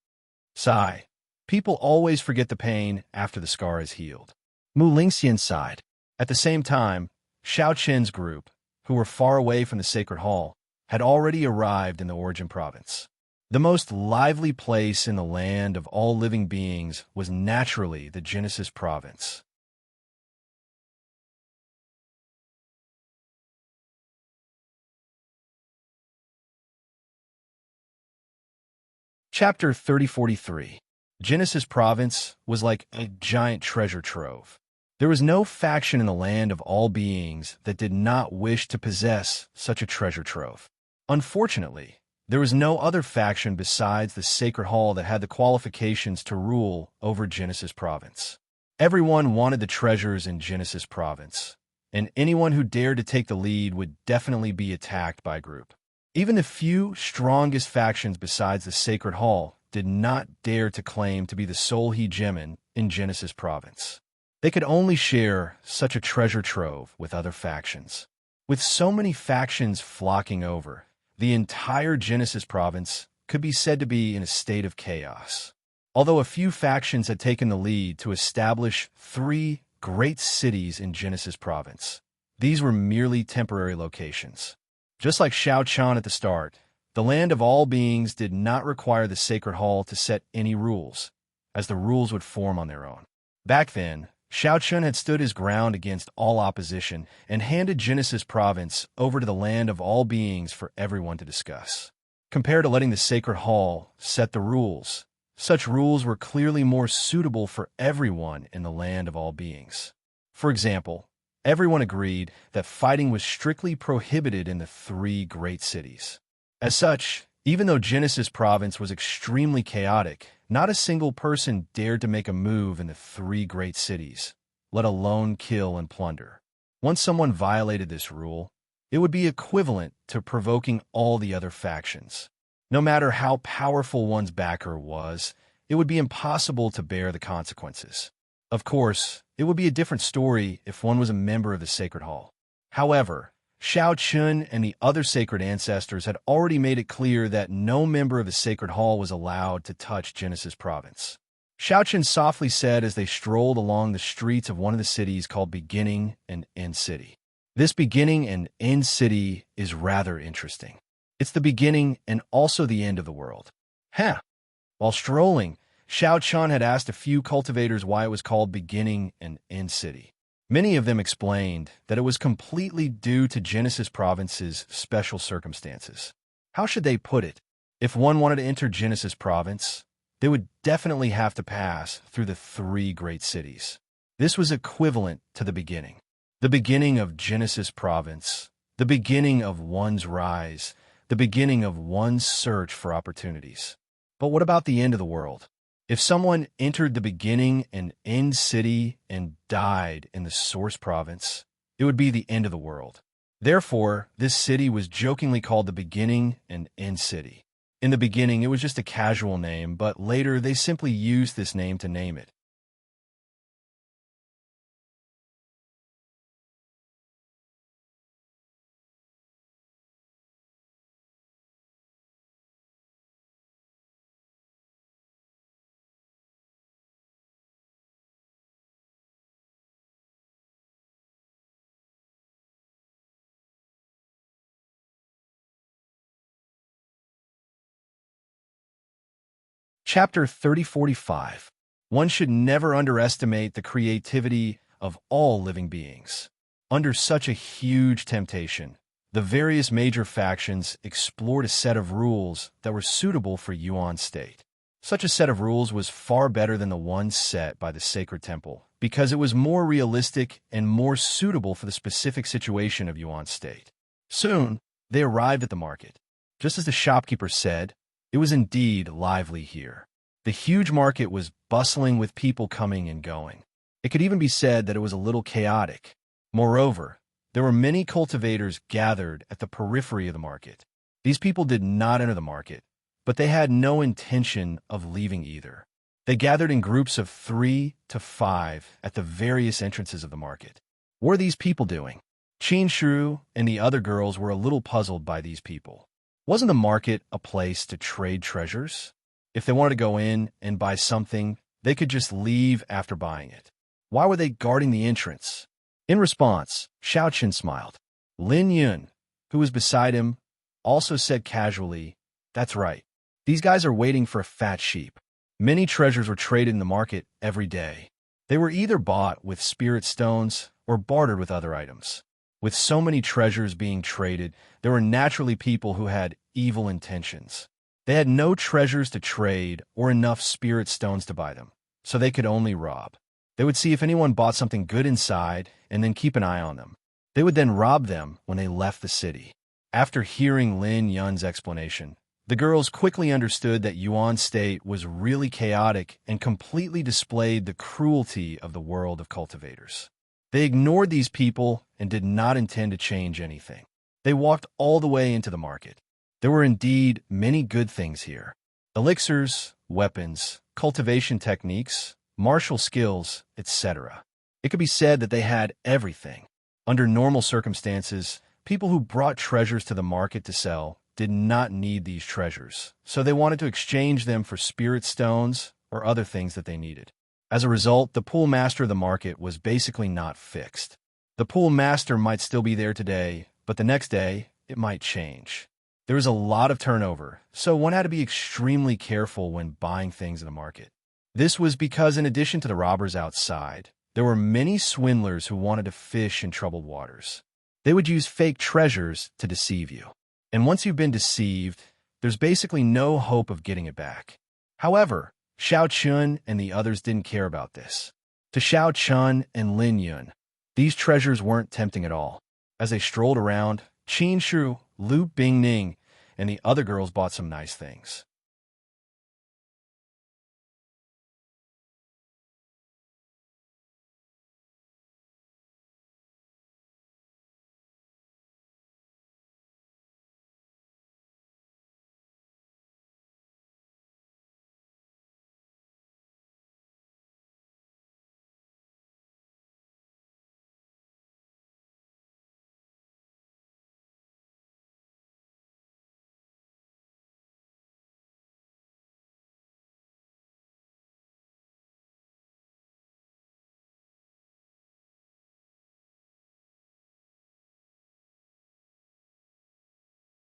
Sigh. People always forget the pain after the scar is healed. Mu Lingxian sighed. At the same time, Xiao Qin's group, who were far away from the Sacred Hall, had already arrived in the Origin Province. The most lively place in the land of all living beings was naturally the Genesis Province. Chapter 3043. Genesis Province was like a giant treasure trove. There was no faction in the land of all beings that did not wish to possess such a treasure trove. Unfortunately, there was no other faction besides the Sacred Hall that had the qualifications to rule over Genesis Province. Everyone wanted the treasures in Genesis Province, and anyone who dared to take the lead would definitely be attacked by a group. Even the few strongest factions besides the Sacred Hall did not dare to claim to be the sole hegemon in Genesis Province. They could only share such a treasure trove with other factions. With so many factions flocking over, the entire Genesis Province could be said to be in a state of chaos. Although a few factions had taken the lead to establish 3 great cities in Genesis Province, these were merely temporary locations. Just like Xiao Chun at the start, the land of all beings did not require the Sacred Hall to set any rules, as the rules would form on their own. Back then, Xiao Chun had stood his ground against all opposition and handed Genesis Province over to the land of all beings for everyone to discuss. Compared to letting the Sacred Hall set the rules, such rules were clearly more suitable for everyone in the land of all beings. For example, everyone agreed that fighting was strictly prohibited in the 3 great cities. As such, even though Genesis Province was extremely chaotic, not a single person dared to make a move in the 3 great cities, let alone kill and plunder. Once someone violated this rule, it would be equivalent to provoking all the other factions. No matter how powerful one's backer was, it would be impossible to bear the consequences. Of course, it would be a different story if one was a member of the Sacred Hall. However, Xiao Chun and the other sacred ancestors had already made it clear that no member of the Sacred Hall was allowed to touch Genesis Province. Xiao Chun softly said as they strolled along the streets of one of the cities called Beginning and End City. This Beginning and End City is rather interesting. It's the beginning and also the end of the world. While strolling, Xiao Chun had asked a few cultivators why it was called Beginning and End City. Many of them explained that it was completely due to Genesis Province's special circumstances. How should they put it? If one wanted to enter Genesis Province, they would definitely have to pass through the three great cities. This was equivalent to the beginning of Genesis province, the beginning of one's rise, the beginning of one's search for opportunities. But what about the end of the world? If someone entered the beginning and end city and died in the source province, it would be the end of the world. Therefore, this city was jokingly called the beginning and end city. In the beginning, it was just a casual name, but later they simply used this name to name it. Chapter 3045. One should never underestimate the creativity of all living beings. Under such a huge temptation, the various major factions explored a set of rules that were suitable for Yuan state. Such a set of rules was far better than the one set by the sacred temple, because it was more realistic and more suitable for the specific situation of Yuan state. Soon, they arrived at the market. Just as the shopkeeper said, it was indeed lively here. The huge market was bustling with people coming and going. It could even be said that it was a little chaotic. Moreover, there were many cultivators gathered at the periphery of the market. These people did not enter the market, but they had no intention of leaving either. They gathered in groups of 3 to 5 at the various entrances of the market. What were these people doing? Qin Shu and the other girls were a little puzzled by these people. Wasn't the market a place to trade treasures? If they wanted to go in and buy something, they could just leave after buying it. Why were they guarding the entrance? In response, Xiaoqin smiled. Lin Yun, who was beside him, also said casually, "That's right. These guys are waiting for a fat sheep." Many treasures were traded in the market every day. They were either bought with spirit stones or bartered with other items. With so many treasures being traded, there were naturally people who had evil intentions. They had no treasures to trade or enough spirit stones to buy them, so they could only rob. They would see if anyone bought something good inside and then keep an eye on them. They would then rob them when they left the city. After hearing Lin Yun's explanation, the girls quickly understood that Yuan state was really chaotic and completely displayed the cruelty of the world of cultivators. They ignored these people and did not intend to change anything. They walked all the way into the market. There were indeed many good things here. Elixirs, weapons, cultivation techniques, martial skills, etc. It could be said that they had everything. Under normal circumstances, people who brought treasures to the market to sell did not need these treasures, so they wanted to exchange them for spirit stones or other things that they needed. As a result, the pool master of the market was basically not fixed. The pool master might still be there today, but the next day, it might change. There was a lot of turnover, so one had to be extremely careful when buying things in the market. This was because in addition to the robbers outside, there were many swindlers who wanted to fish in troubled waters. They would use fake treasures to deceive you. And once you've been deceived, there's basically no hope of getting it back. However, Xiao Chun and the others didn't care about this. To Xiao Chun and Lin Yun, these treasures weren't tempting at all. As they strolled around, Qin Shu, Lu Bingning, and the other girls bought some nice things.